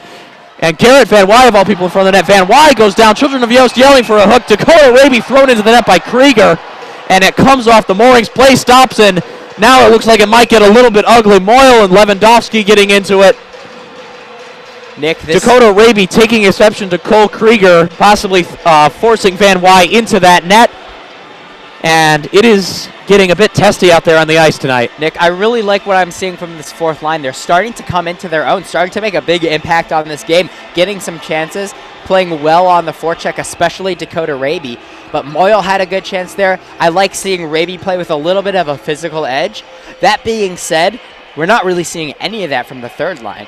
And Garrett Van Wy, of all people, in front of the net. Van Wy goes down. Children of Yost yelling for a hook. Dakota Raby thrown into the net by Krieger, and it comes off the moorings. Play stops, and now it looks like it might get a little bit ugly. Moyle and Lewandowski getting into it. Nick, Dakota Raby taking exception to Cole Krieger, possibly forcing Van Wy into that net. And it is getting a bit testy out there on the ice tonight. Nick, I really like what I'm seeing from this fourth line. They're starting to come into their own, starting to make a big impact on this game, getting some chances, playing well on the forecheck, especially Dakota Raby. But Moyle had a good chance there. I like seeing Raby play with a little bit of a physical edge. That being said, we're not really seeing any of that from the third line.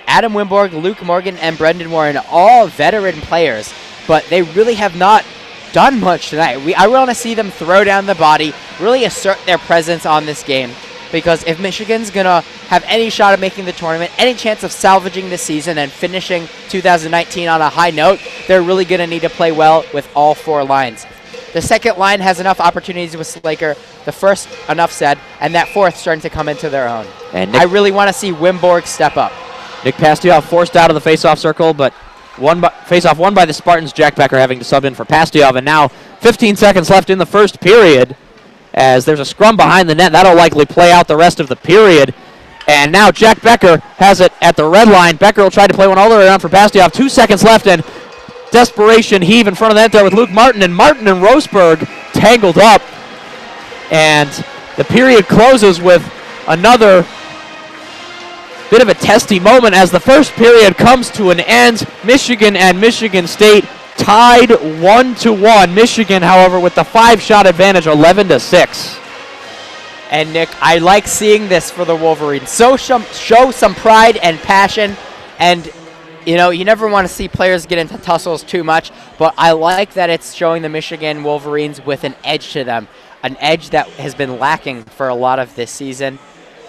Adam Wimborg, Luke Morgan, and Brendan Warren, all veteran players, but they really have not done much tonight. I want to see them throw down the body, really assert their presence on this game, because if Michigan's going to have any shot of making the tournament, any chance of salvaging the season and finishing 2019 on a high note, they're really going to need to play well with all four lines. The second line has enough opportunities with Slaker. The first, enough said, and that fourth starting to come into their own. And I really want to see Wimborg step up. Nick Pastioff forced out of the face-off circle, but face-off won by the Spartans. Jack Becker having to sub in for Pastioff, and now 15 seconds left in the first period as there's a scrum behind the net. That'll likely play out the rest of the period. And now Jack Becker has it at the red line. Becker will try to play one all the way around for Pastioff. 2 seconds left, and desperation heave in front of the net there with Luke Martin, and Roseberg tangled up. And the period closes with another bit of a testy moment as the first period comes to an end. Michigan and Michigan State tied 1-1. Michigan, however, with the 5-shot advantage, 11-6. And Nick, I like seeing this for the Wolverines. So show some pride and passion, and you know, you never want to see players get into tussles too much, but I like that it's showing the Michigan Wolverines with an edge to them, an edge that has been lacking for a lot of this season.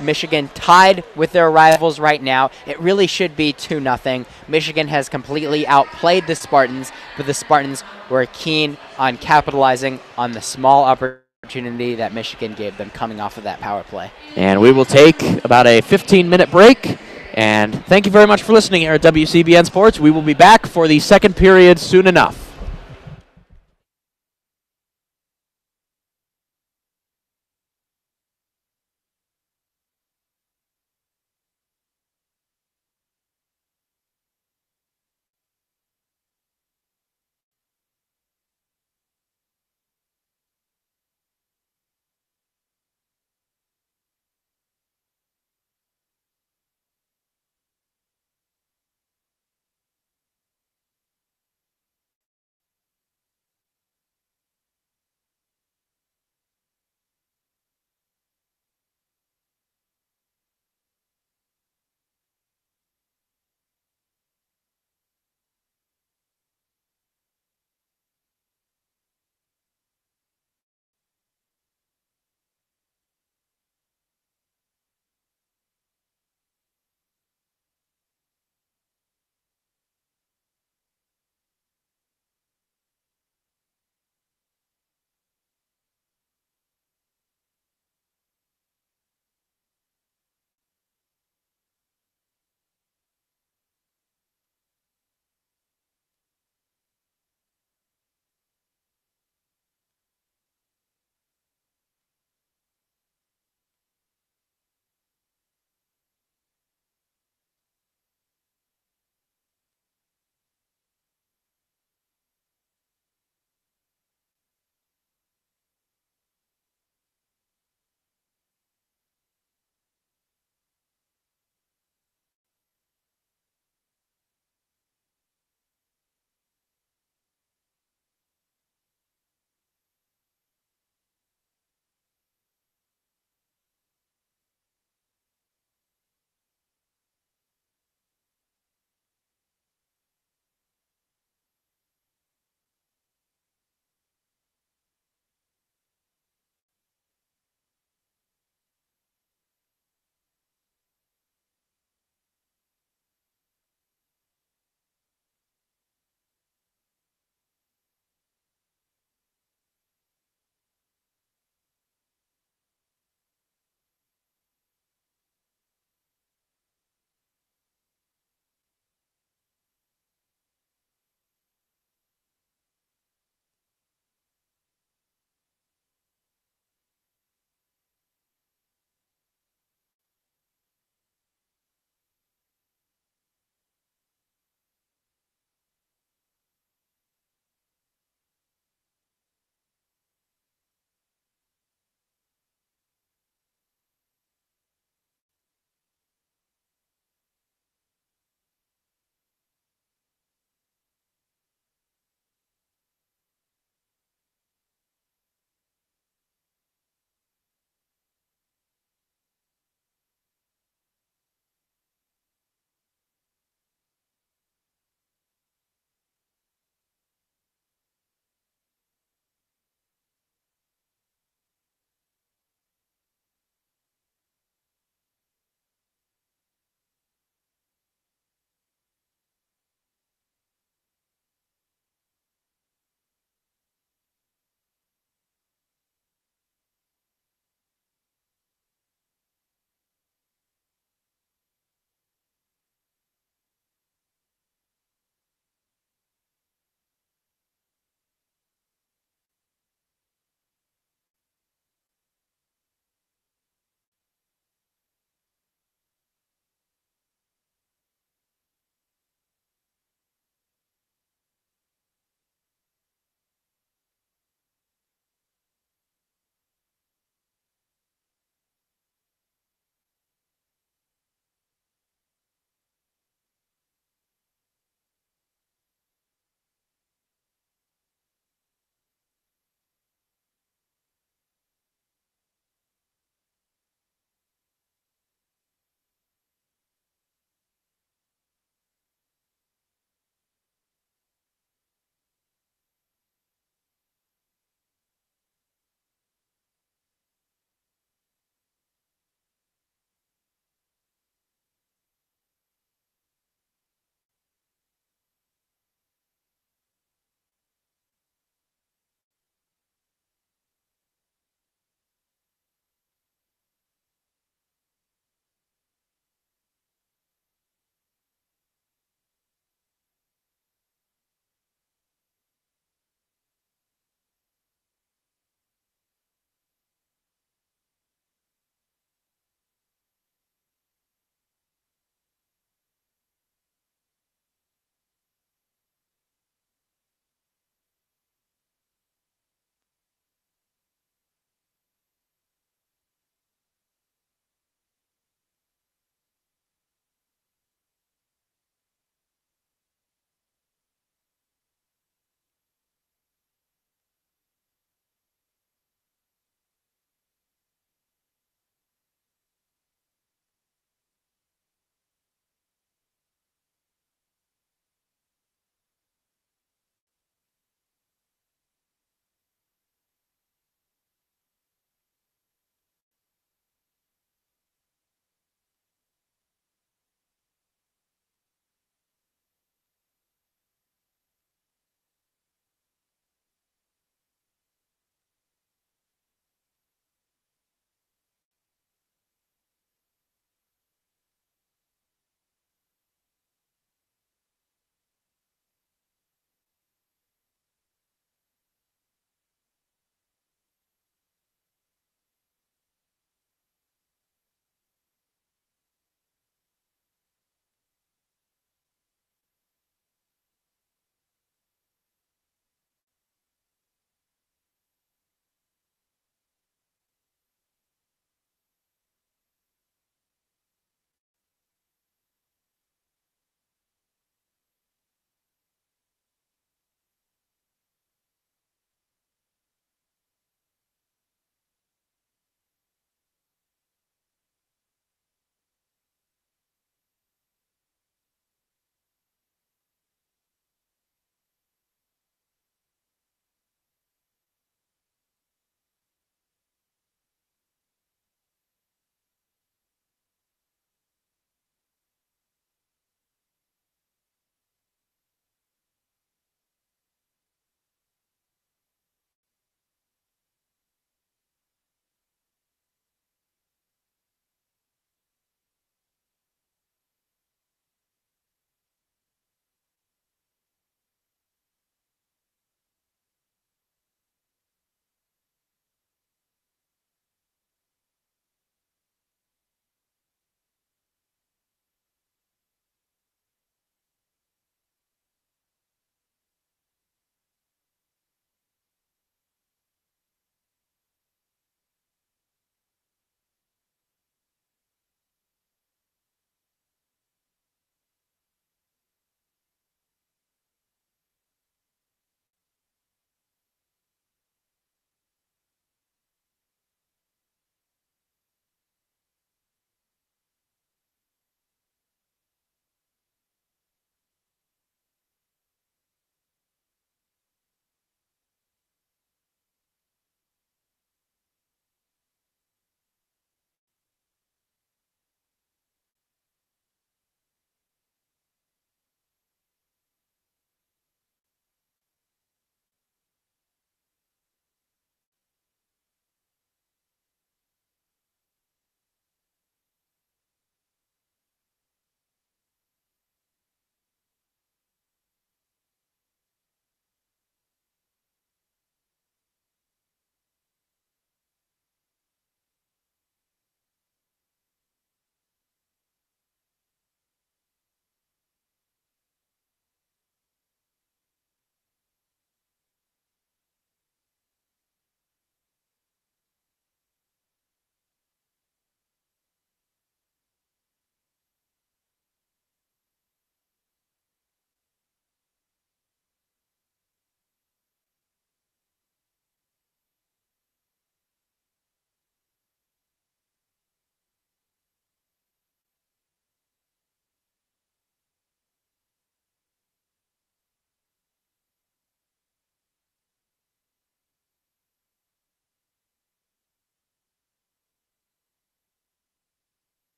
Michigan tied with their rivals right now. It really should be 2-0. Michigan has completely outplayed the Spartans, but the Spartans were keen on capitalizing on the small opportunity that Michigan gave them coming off of that power play. And we will take about a 15-minute break. And thank you very much for listening here at WCBN Sports. We will be back for the second period soon enough.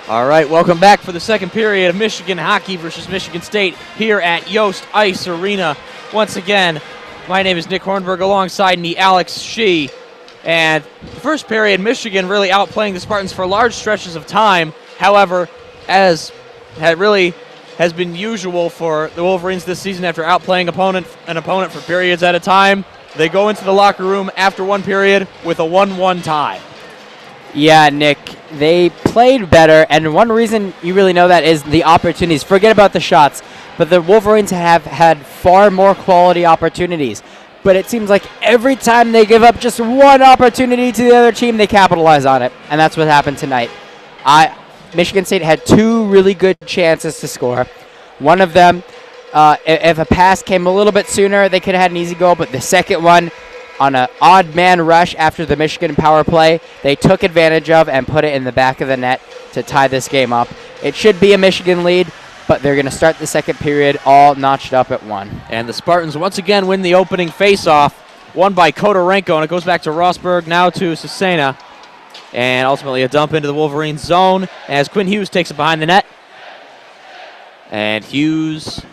All right, welcome back for the second period of Michigan hockey versus Michigan State here at Yost Ice Arena. Once again, my name is Nick Hornberg alongside me, Alex Shee. And the first period, Michigan really outplaying the Spartans for large stretches of time. However, as really has been usual for the Wolverines this season, after outplaying an opponent for periods at a time, they go into the locker room after one period with a 1-1 tie. Yeah, Nick, they played better, and one reason you really know that is the opportunities. Forget about the shots, but the Wolverines have had far more quality opportunities. But it seems like every time they give up just one opportunity to the other team, they capitalize on it, and that's what happened tonight. Michigan State had two really good chances to score. One of them, if a pass came a little bit sooner, they could have had an easy goal, but the second one, on an odd man rush after the Michigan power play, they took advantage of and put it in the back of the net to tie this game up. It should be a Michigan lead, but they're going to start the second period all notched up at 1. And the Spartans once again win the opening faceoff, won by Kodorenko, and it goes back to Rosberg, now to Cesena. And ultimately a dump into the Wolverines zone as Quinn Hughes takes it behind the net. And Hughes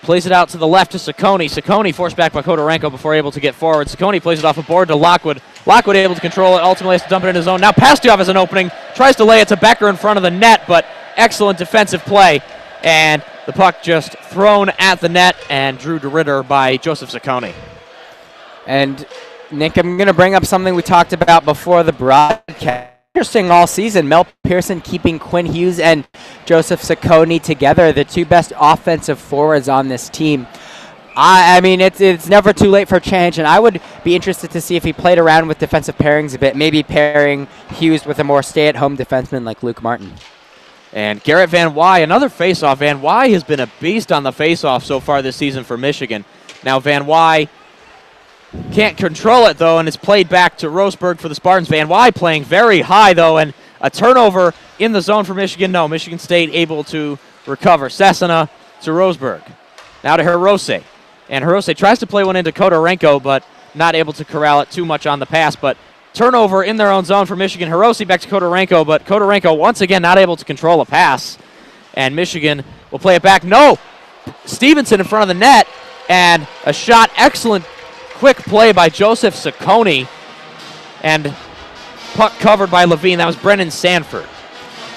plays it out to the left to Ciccone. Ciccone forced back by Kodorenko before able to get forward. Ciccone plays it off a board to Lockwood. Lockwood able to control it, ultimately has to dump it into his zone. Now Pastujov has an opening, tries to lay it to Becker in front of the net, but excellent defensive play. And the puck just thrown at the net and drew to Ritter by Joseph Ciccone. And Nick, I'm going to bring up something we talked about before the broadcast. Interesting all season, Mel Pearson keeping Quinn Hughes and Joseph Ciccone together, the two best offensive forwards on this team. I mean, it's never too late for change, and I would be interested to see if he played around with defensive pairings a bit, maybe pairing Hughes with a more stay-at-home defenseman like Luke Martin. And Garrett Van Wy, another faceoff. Van Wy has been a beast on the faceoff so far this season for Michigan. Now Van Wy can't control it, though, and it's played back to Rosberg for the Spartans. Van Wy playing very high, though, and a turnover in the zone for Michigan. No, Michigan State able to recover. Cesena to Rosberg. Now to Hirose. And Hirose tries to play one into Kodorenko, but not able to corral it too much on the pass. But turnover in their own zone for Michigan. Hirose back to Kodorenko, but Kodorenko once again not able to control a pass. And Michigan will play it back. No! Stevenson in front of the net, and a shot. Excellent quick play by Joseph Ciccone, and puck covered by Levine. That was Brennan Sanford.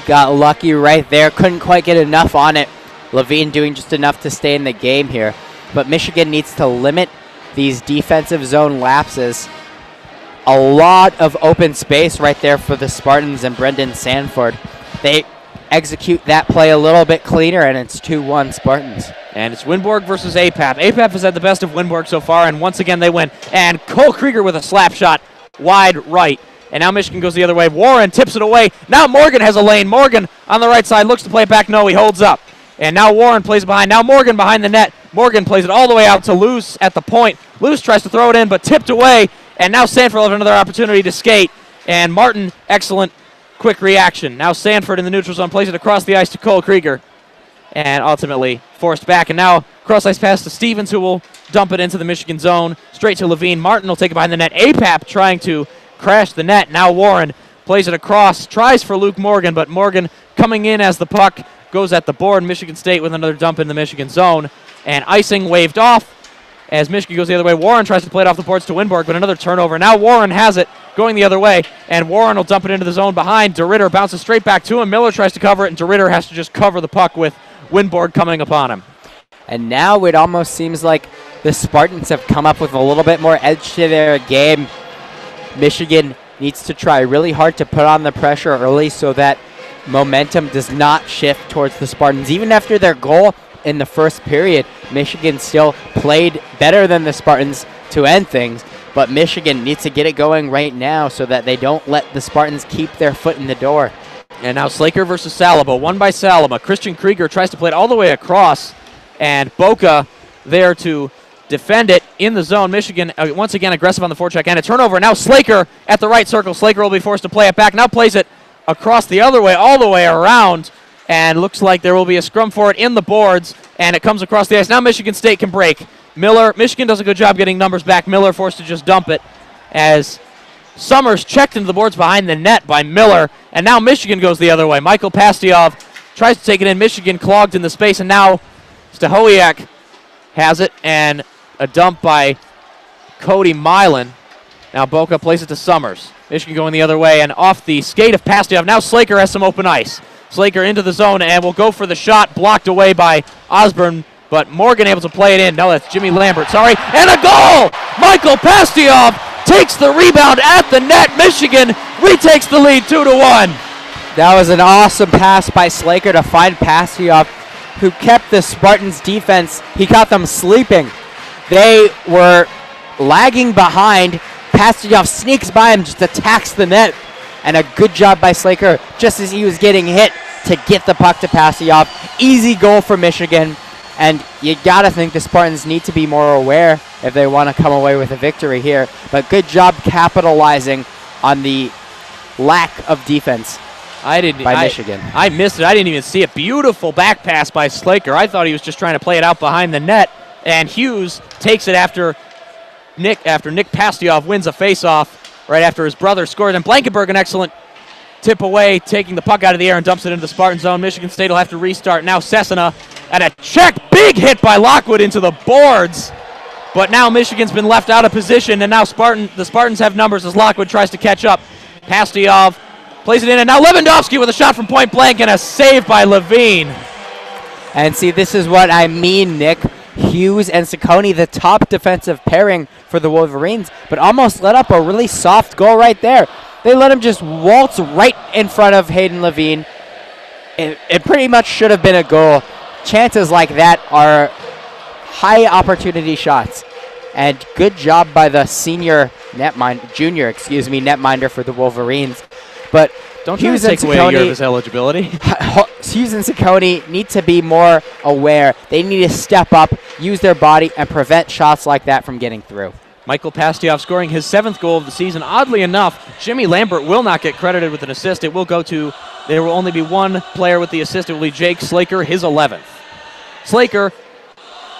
Got lucky right there. Couldn't quite get enough on it. Levine doing just enough to stay in the game here. But Michigan needs to limit these defensive zone lapses. A lot of open space right there for the Spartans and Brendan Sanford. They execute that play a little bit cleaner, and it's 2-1 Spartans. And it's Winborg versus APAP. APAP has had the best of Winborg so far, and once again they win. And Cole Krieger with a slap shot wide right. And now Michigan goes the other way. Warren tips it away. Now Morgan has a lane. Morgan on the right side looks to play it back. No, he holds up. And now Warren plays behind. Now Morgan behind the net. Morgan plays it all the way out to Luce at the point. Luce tries to throw it in, but tipped away. And now Sanford will have another opportunity to skate. And Martin, excellent quick reaction. Now Sanford in the neutral zone plays it across the ice to Cole Krieger. And ultimately forced back. And now cross-ice pass to Stevens, who will dump it into the Michigan zone. Straight to Levine. Martin will take it behind the net. APAP trying to crash the net. Now Warren plays it across. Tries for Luke Morgan, but Morgan coming in as the puck goes at the board. Michigan State with another dump in the Michigan zone. And icing waved off as Michigan goes the other way. Warren tries to play it off the boards to Winborg, but another turnover. Now Warren has it going the other way, and Warren will dump it into the zone behind. DeRitter bounces straight back to him. Miller tries to cover it, and DeRitter has to just cover the puck with Winborg coming upon him. And now it almost seems like the Spartans have come up with a little bit more edge to their game. Michigan needs to try really hard to put on the pressure early so that momentum does not shift towards the Spartans. Even after their goal in the first period, Michigan still played better than the Spartans to end things, but Michigan needs to get it going right now so that they don't let the Spartans keep their foot in the door. And now Slaker versus Salama, won by Salama. Christian Krieger tries to play it all the way across, and Boca there to defend it in the zone. Michigan once again aggressive on the forecheck, and a turnover. Now Slaker at the right circle. Slaker will be forced to play it back. Now plays it across the other way, all the way around, and looks like there will be a scrum for it in the boards, and it comes across the ice. Now Michigan State can break. Michigan does a good job getting numbers back. Miller forced to just dump it as Summers checked into the boards behind the net by Miller, and now Michigan goes the other way. Michael Pastujov tries to take it in. Michigan clogged in the space, and now Stahowiak has it, and a dump by Cody Milan. Now Boca plays it to Summers. Michigan going the other way, and off the skate of Pastujov. Now Slaker has some open ice. Slaker into the zone and will go for the shot, blocked away by Osborne, but Morgan able to play it in. No, that's Jimmy Lambert, sorry. And a goal! Michael Pastujov takes the rebound at the net. Michigan retakes the lead 2-1. That was an awesome pass by Slaker to find Pastujov, who kept the Spartans' defense. He caught them sleeping. They were lagging behind. Pastujov sneaks by him, just attacks the net. And a good job by Slaker just as he was getting hit to get the puck to Pastujov. Easy goal for Michigan. And you got to think the Spartans need to be more aware if they want to come away with a victory here. But good job capitalizing on the lack of defense by Michigan. I missed it. I didn't even see it. Beautiful back pass by Slaker. I thought he was just trying to play it out behind the net. And Hughes takes it after Nick Pastujov wins a faceoff right after his brother scores. And Blankenberg, an excellent tip away, taking the puck out of the air and dumps it into the Spartan zone. Michigan State will have to restart. Now Cessna and a check. Big hit by Lockwood into the boards. But now Michigan's been left out of position, and now the Spartans have numbers as Lockwood tries to catch up. Pastujov plays it in, and now Lewandowski with a shot from point blank and a save by Levine. And see, this is what I mean, Nick. Hughes and Ciccone, the top defensive pairing for the Wolverines, but almost let up a really soft goal right there. They let him just waltz right in front of Hayden Levine. It pretty much should have been a goal. Chances like that are high opportunity shots. And good job by the junior netminder for the Wolverines. But don't try to take away a year of his eligibility. Hughes and Ciccone need to be more aware. They need to step up, use their body, and prevent shots like that from getting through. Michael Pastujov scoring his 7th goal of the season. Oddly enough, Jimmy Lambert will not get credited with an assist. There will only be one player with the assist. It will be Jake Slaker, his 11th. Slaker,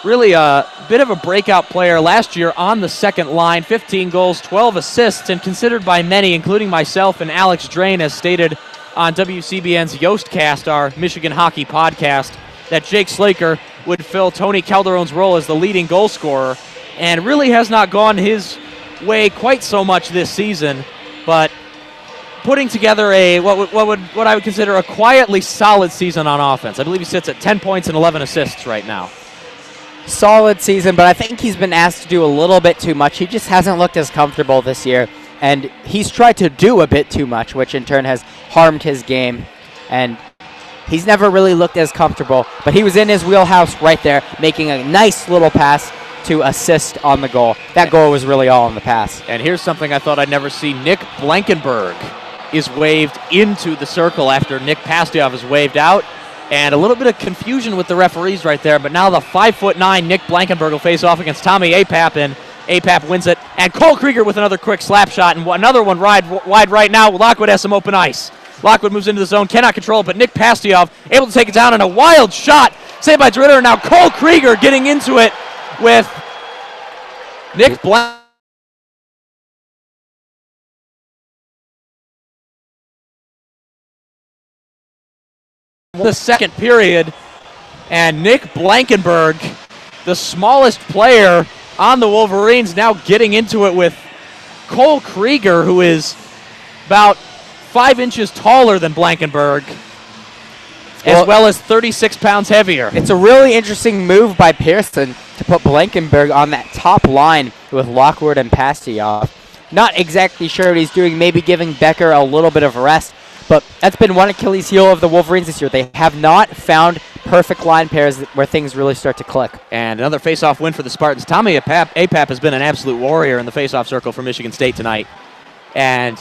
really a bit of a breakout player last year on the second line. 15 goals, 12 assists, and considered by many, including myself and Alex Drain, as stated on WCBN's Yostcast, our Michigan hockey podcast, that Jake Slaker would fill Tony Calderon's role as the leading goal scorer, and really has not gone his way quite so much this season, but putting together what I would consider a quietly solid season on offense. I believe he sits at 10 points and 11 assists right now. Solid season, but I think he's been asked to do a little bit too much. He just hasn't looked as comfortable this year, and he's tried to do a bit too much, which in turn has harmed his game, and he's never really looked as comfortable, but he was in his wheelhouse right there, making a nice little pass to assist on the goal. That goal was really all on the pass. And here's something I thought I'd never see. Nick Blankenberg is waved into the circle after Nick Pastujov is waved out. And a little bit of confusion with the referees right there, but now the 5'9" Nick Blankenberg will face off against Tommy Apap, and Apap wins it. And Cole Krieger with another quick slap shot, and another one wide right now. Lockwood has some open ice. Lockwood moves into the zone, cannot control it, but Nick Pastujov able to take it down, and a wild shot saved by Dritter. Now Cole Krieger getting into it with Nick Blankenberg. The second period, and Nick Blankenberg, the smallest player on the Wolverines, now getting into it with Cole Krieger, who is about 5 inches taller than Blankenberg, as well as 36 pounds heavier. It's a really interesting move by Pearson to put Blankenberg on that top line with Lockwood and Pastujov. Not exactly sure what he's doing, maybe giving Becker a little bit of rest. But that's been one Achilles heel of the Wolverines this year. They have not found perfect line pairs where things really start to click. And another face-off win for the Spartans. Tommy Apap has been an absolute warrior in the face-off circle for Michigan State tonight. And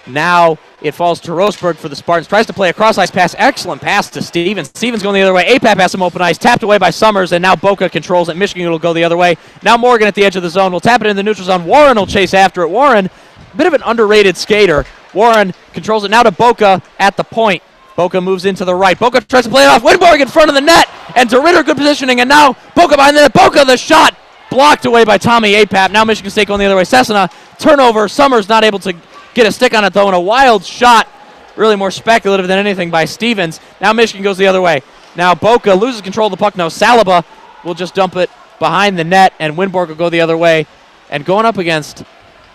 now it falls to Rosberg for the Spartans. Tries to play a cross-ice pass. Excellent pass to Stevens. Stevens going the other way. Apap has some open ice. Tapped away by Summers, and now Boca controls it. Michigan will go the other way. Now Morgan at the edge of the zone will tap it in the neutral zone. Warren will chase after it. Warren, a bit of an underrated skater. Warren controls it now to Boca at the point. Boca moves into the right. Boca tries to play it off. Winborg in front of the net. And DeRitter, good positioning. And now Boca behind the net. Boca, the shot blocked away by Tommy Apap. Now Michigan State going the other way. Cessna, turnover. Summers not able to get a stick on it, though, and a wild shot, really more speculative than anything by Stevens. Now Michigan goes the other way. Now Boca loses control of the puck. No, Saliba will just dump it behind the net, and Winborg will go the other way. And going up against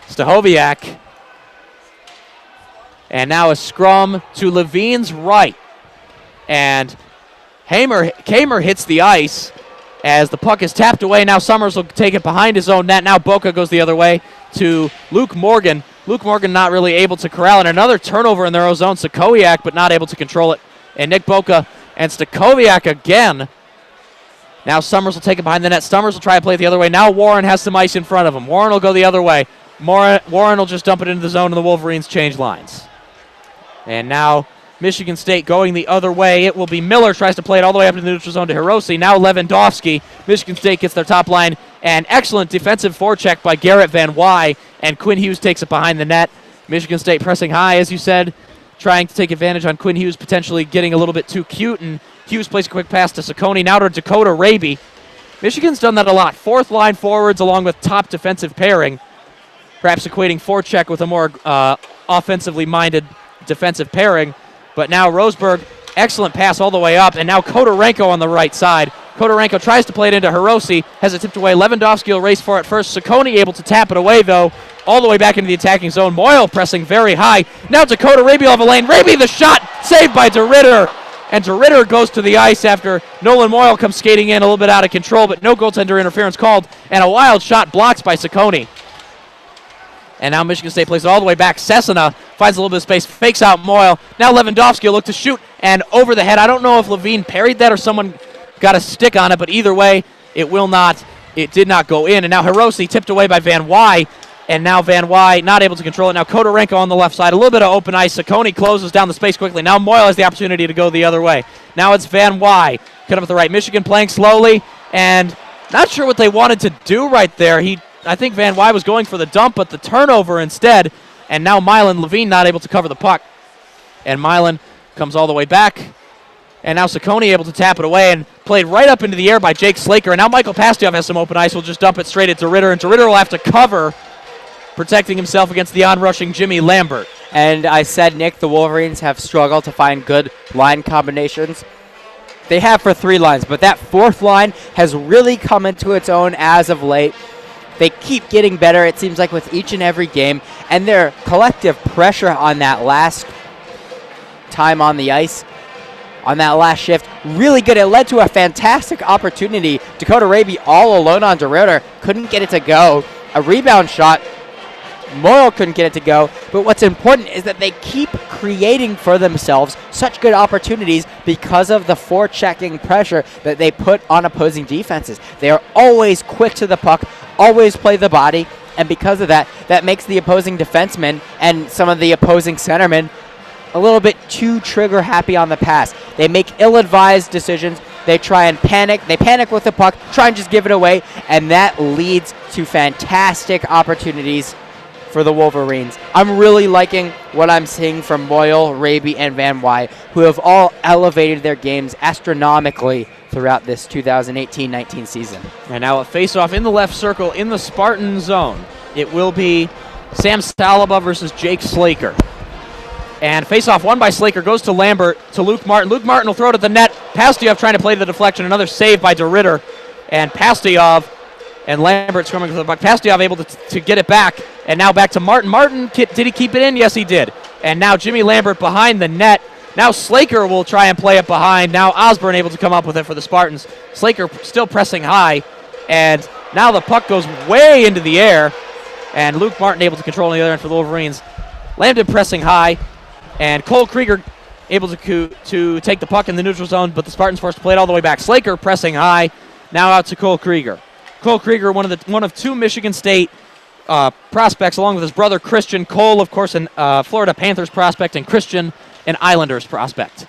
Stahoviak. And now a scrum to Levine's right. And Kamer hits the ice as the puck is tapped away. Now Summers will take it behind his own net. Now Boca goes the other way to Luke Morgan. Luke Morgan not really able to corral it. Another turnover in their own zone. Stahoviak, but not able to control it. And Nick Boca and Stahoviak again. Now Summers will take it behind the net. Summers will try to play it the other way. Now Warren has some ice in front of him. Warren will go the other way. Warren will just dump it into the zone, and the Wolverines change lines. And now Michigan State going the other way. It will be Miller, tries to play it all the way up to the neutral zone to Hiroshi. Now Lewandowski. Michigan State gets their top line. And excellent defensive forecheck by Garrett Van Wy. And Quinn Hughes takes it behind the net. Michigan State pressing high, as you said, trying to take advantage on Quinn Hughes potentially getting a little bit too cute. And Hughes plays a quick pass to Saccone. Now to Dakota Raby. Michigan's done that a lot. Fourth line forwards along with top defensive pairing. Perhaps equating forecheck with a more offensively minded defensive pairing. But now Roseburg, excellent pass all the way up. And now Kodorenko on the right side. Kodorenko tries to play it into Hiroshi, has it tipped away. Lewandowski will race for it first. Saccone able to tap it away, though, all the way back into the attacking zone. Moyle pressing very high. Now Dakota Raby off a lane. Raby the shot, saved by DeRitter. And DeRitter goes to the ice after Nolan Moyle comes skating in a little bit out of control, but no goaltender interference called. And a wild shot blocked by Saccone. And now Michigan State plays it all the way back. Cessna finds a little bit of space, fakes out Moyle. Now Lewandowski will look to shoot, and over the head. I don't know if Levine parried that or someone got a stick on it, but either way, it did not go in. And now Hiroshi tipped away by Van Wy, and now Van Wy not able to control it. Now Kodorenko on the left side, a little bit of open ice. Saccone closes down the space quickly. Now Moyle has the opportunity to go the other way. Now it's Van Wy, cut up at the right. Michigan playing slowly, and not sure what they wanted to do right there. I think Van Wy was going for the dump, but the turnover instead. And now Milan Levine not able to cover the puck. And Milan comes all the way back. And now Saccone able to tap it away and played right up into the air by Jake Slaker. And now Michael Pastiev has some open ice. We'll just dump it straight at DeRitter. And DeRitter will have to cover, protecting himself against the on-rushing Jimmy Lambert. And I said, Nick, the Wolverines have struggled to find good line combinations. They have for three lines, but that fourth line has really come into its own as of late. They keep getting better, it seems like, with each and every game. And their collective pressure on that last time on the ice, on that last shift, really good. It led to a fantastic opportunity. Dakota Raby all alone on DeRitter, couldn't get it to go. A rebound shot. Moyle couldn't get it to go. But what's important is that they keep creating for themselves such good opportunities because of the forechecking pressure that they put on opposing defenses. They are always quick to the puck, always play the body, and because of that, that makes the opposing defensemen and some of the opposing centermen a little bit too trigger happy on the pass. They make ill-advised decisions. They try and panic. They panic with the puck, try and just give it away, and that leads to fantastic opportunities for the Wolverines. I'm really liking what I'm seeing from Moyle, Raby, and Van Wy, who have all elevated their games astronomically throughout this 2018-19 season. And now a face-off in the left circle in the Spartan zone. It will be Sam Saliba versus Jake Slaker. And face-off won by Slaker goes to Lambert, to Luke Martin. Luke Martin will throw it at the net. Pastiev trying to play the deflection. Another save by DeRitter. And Pastiev and Lambert scrumming for the puck. Pastiev able to get it back. And now back to Martin. Martin, did he keep it in? Yes, he did. And now Jimmy Lambert behind the net. Now Slaker will try and play it behind. Now Osborne able to come up with it for the Spartans. Slaker still pressing high. And now the puck goes way into the air. And Luke Martin able to control on the other end for the Wolverines. Lambton pressing high. And Cole Krieger able to take the puck in the neutral zone, but the Spartans forced to play it all the way back. Slaker pressing high. Now out to Cole Krieger. Cole Krieger, one of two Michigan State prospects, along with his brother Christian. Cole, of course, an Florida Panthers prospect, and Christian, an Islanders prospect.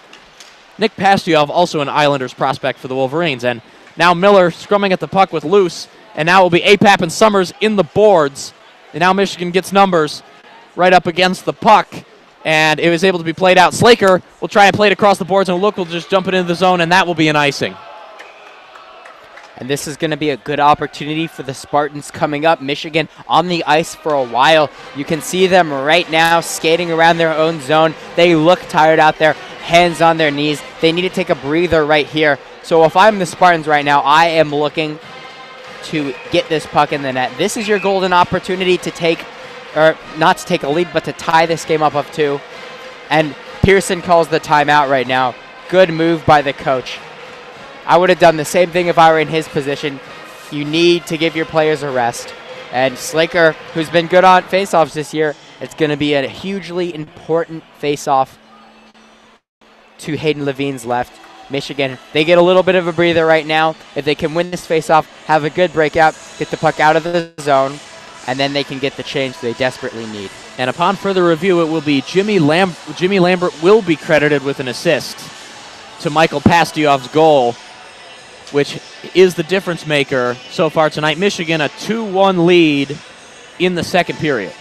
Nick Pastiev, also an Islanders prospect for the Wolverines. And now Miller scrumming at the puck with Luce. And now it will be Apap and Summers in the boards. And now Michigan gets numbers right up against the puck. And it was able to be played out. Slaker will try and play it across the boards, and Luke will just jump it into the zone, and that will be an icing. And this is going to be a good opportunity for the Spartans coming up. Michigan on the ice for a while. You can see them right now skating around their own zone. They look tired out there, hands on their knees. They need to take a breather right here. So if I'm the Spartans right now, I am looking to get this puck in the net. This is your golden opportunity to take, or not to take a lead, but to tie this game up of 2. And Pearson calls the timeout right now. Good move by the coach. I would have done the same thing if I were in his position. You need to give your players a rest. And Slaker, who's been good on faceoffs this year, it's going to be a hugely important faceoff to Hayden Levine's left. Michigan, they get a little bit of a breather right now. If they can win this faceoff, have a good breakout, get the puck out of the zone, and then they can get the change they desperately need. And upon further review, it will be Jimmy Lambert will be credited with an assist to Michael Pastyov's goal, which is the difference maker so far tonight. Michigan a 2-1 lead in the second period.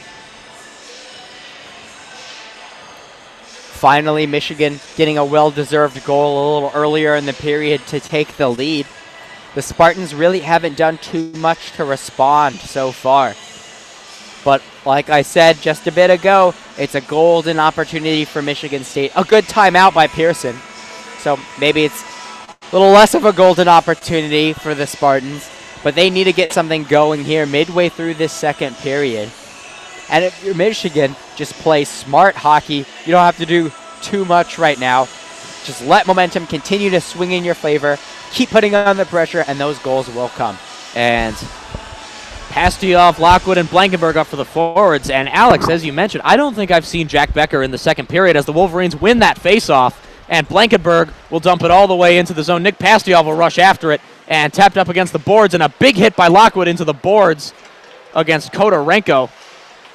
Finally, Michigan getting a well-deserved goal a little earlier in the period to take the lead. The Spartans really haven't done too much to respond so far. But like I said just a bit ago, it's a golden opportunity for Michigan State. A good timeout by Pearson. So maybe it's a little less of a golden opportunity for the Spartans, but they need to get something going here midway through this second period. And if you're Michigan, just play smart hockey. You don't have to do too much right now. Just let momentum continue to swing in your favor. Keep putting on the pressure, and those goals will come. And Pastyov, Lockwood, and Blankenberg up for the forwards. And Alex, as you mentioned, I don't think I've seen Jack Becker in the second period as the Wolverines win that faceoff. And Blankenberg will dump it all the way into the zone. Nick Pastyov will rush after it and tapped up against the boards, and a big hit by Lockwood into the boards against Kodorenko.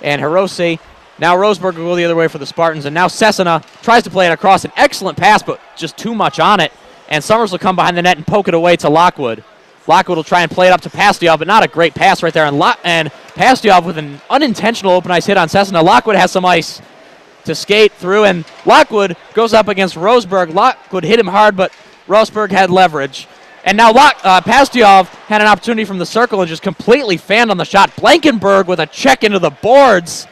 And Hirose, now Roseberg will go the other way for the Spartans, and now Cessna tries to play it across. An excellent pass, but just too much on it. And Summers will come behind the net and poke it away to Lockwood. Lockwood will try and play it up to Pastyov, but not a great pass right there. And Pastyov with an unintentional open ice hit on Cessna. Lockwood has some ice to skate through, and Lockwood goes up against Roseberg. Lockwood hit him hard, but Roseberg had leverage. And now Pastyov had an opportunity from the circle and just completely fanned on the shot. Blankenberg with a check into the boards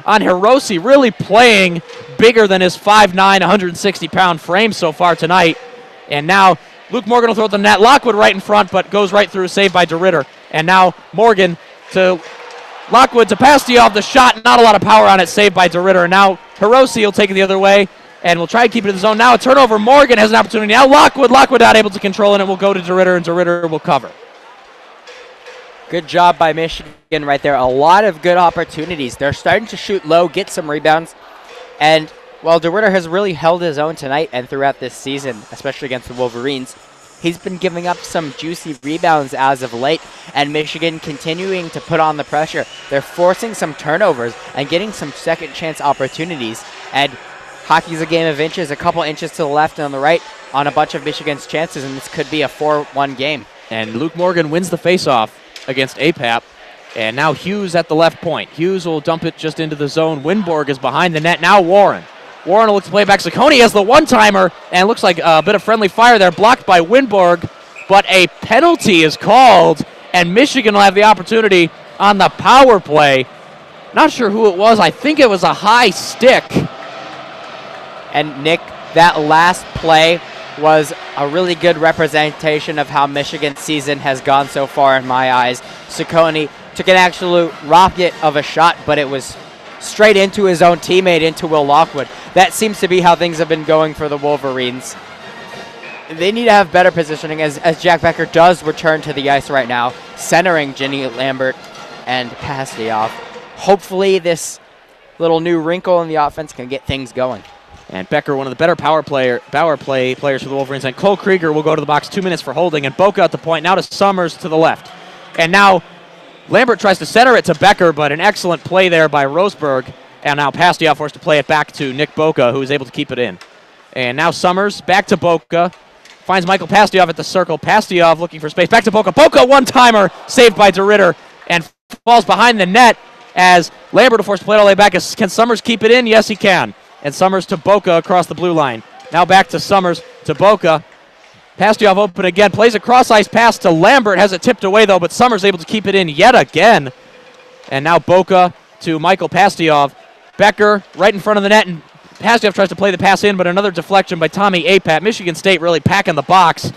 on Hirose, really playing bigger than his 5'9", 160-pound frame so far tonight. And now Luke Morgan will throw it to the net. Lockwood right in front, but goes right through, saved by DeRitter. And now Morgan to Lockwood to Pastyov. The shot, not a lot of power on it, saved by DeRitter. And now Hirose will take it the other way and will try to keep it in the zone. Now a turnover. Morgan has an opportunity. Now Lockwood not able to control it, and it will go to DeRitter, and DeRitter will cover. Good job by Michigan right there. A lot of good opportunities. They're starting to shoot low, get some rebounds. And while DeRitter has really held his own tonight and throughout this season, especially against the Wolverines, he's been giving up some juicy rebounds as of late, and Michigan continuing to put on the pressure. They're forcing some turnovers and getting some second chance opportunities. And hockey's a game of inches, a couple inches to the left and on the right on a bunch of Michigan's chances, and this could be a 4-1 game. And Luke Morgan wins the faceoff against APAP. And now Hughes at the left point. Hughes will dump it just into the zone. Winborg is behind the net. Now Warren. Warren will look to play back. Saccone has the one-timer, and it looks like a bit of friendly fire there, blocked by Winborg. But a penalty is called, and Michigan will have the opportunity on the power play. Not sure who it was. I think it was a high stick. And Nick, that last play was a really good representation of how Michigan's season has gone so far in my eyes. Saccone took an absolute rocket of a shot, but it was straight into his own teammate, into Will Lockwood. That seems to be how things have been going for the Wolverines. They need to have better positioning as Jack Becker does return to the ice right now, centering Jimmy Lambert and Pastyov. Hopefully this little new wrinkle in the offense can get things going. And Becker, one of the better power play players for the Wolverines. And Cole Krieger will go to the box, 2 minutes for holding. And Boca at the point, now to Summers to the left. And now Lambert tries to center it to Becker, but an excellent play there by Roseberg. And now Pastyov forced to play it back to Nick Boca, who is able to keep it in. And now Summers back to Boca. Finds Michael Pastyov at the circle. Pastyov looking for space. Back to Boca. Boca one-timer saved by DeRitter and falls behind the net as Lambert will force to play it all the way back. Can Summers keep it in? Yes, he can. And Summers to Boca across the blue line. Now back to Summers to Boca. Pastujov open again, plays a cross-ice pass to Lambert, has it tipped away though, but Summers able to keep it in yet again. And now Boca to Michael Pastujov. Becker right in front of the net, and Pastujov tries to play the pass in, but another deflection by Tommy Apap. Michigan State really packing the box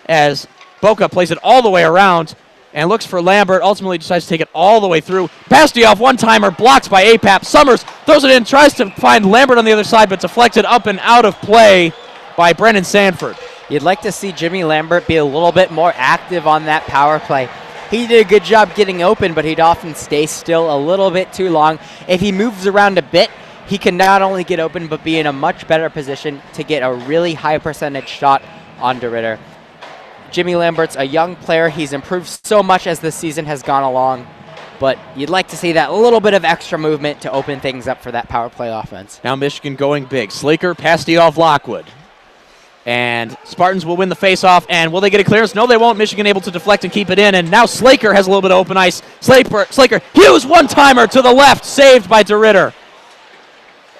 as Boca plays it all the way around and looks for Lambert, ultimately decides to take it all the way through. Pastujov, one-timer, blocks by Apap. Summers throws it in, tries to find Lambert on the other side, but deflected up and out of play by Brennan Sanford. You'd like to see Jimmy Lambert be a little bit more active on that power play. He did a good job getting open, but he'd often stay still a little bit too long. If he moves around a bit, he can not only get open, but be in a much better position to get a really high percentage shot on DeRitter. Jimmy Lambert's a young player. He's improved so much as the season has gone along, but you'd like to see that little bit of extra movement to open things up for that power play offense. Now Michigan going big. Slaker, Pastujov, Lockwood. And Spartans will win the faceoff, and will they get a clearance? No, they won't. Michigan able to deflect and keep it in, and now Slaker has a little bit of open ice. Slaker, Hughes, one-timer to the left, saved by DeRitter.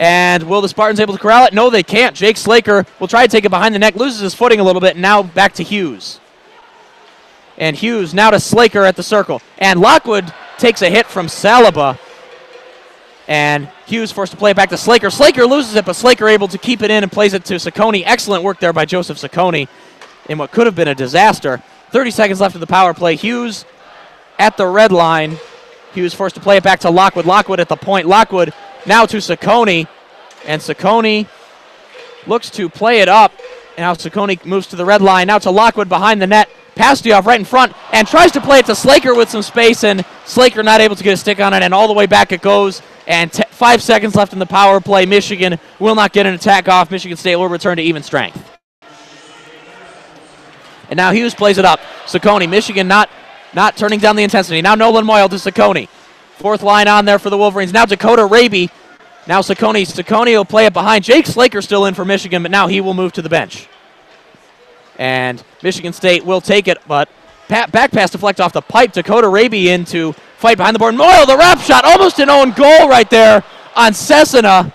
And will the Spartans able to corral it? No, they can't. Jake Slaker will try to take it behind the neck, loses his footing a little bit, and now back to Hughes. And Hughes now to Slaker at the circle. And Lockwood takes a hit from Saliba. And Hughes forced to play it back to Slaker. Slaker loses it, but Slaker able to keep it in and plays it to Saccone. Excellent work there by Joseph Saccone in what could have been a disaster. 30 seconds left of the power play. Hughes at the red line. Hughes forced to play it back to Lockwood. Lockwood at the point. Lockwood now to Saccone. And Saccone looks to play it up. And now Saccone moves to the red line. Now to Lockwood behind the net. Pastujov right in front and tries to play it to Slaker with some space, and Slaker not able to get a stick on it, and all the way back it goes. And 5 seconds left in the power play. Michigan will not get an attack off. Michigan State will return to even strength. And now Hughes plays it up. Saccone, Michigan not turning down the intensity. Now Nolan Moyle to Saccone. Fourth line on there for the Wolverines. Now Dakota Raby. Now Saccone will play it behind. Jake Slaker still in for Michigan, but now he will move to the bench. And Michigan State will take it, but back pass deflect off the pipe. Dakota Raby in to fight behind the board. Moyle, the wrap shot, almost an own goal right there on Cessna.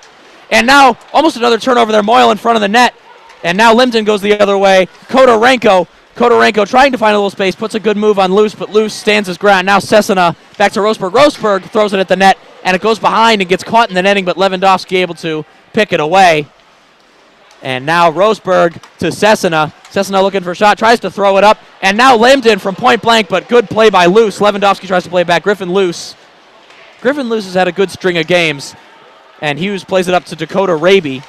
And now almost another turnover there. Moyle in front of the net. And now Linden goes the other way. Kodorenko trying to find a little space, puts a good move on Luce, but Luce stands his ground. Now Cessna back to Roseberg. Roseberg throws it at the net, and it goes behind and gets caught in the netting, but Lewandowski able to pick it away. And now Roseberg to Cessna. Cessna looking for a shot, tries to throw it up. And now Linden from point blank, but good play by Luce. Lewandowski tries to play it back. Griffin Luce has had a good string of games. And Hughes plays it up to Dakota Raby.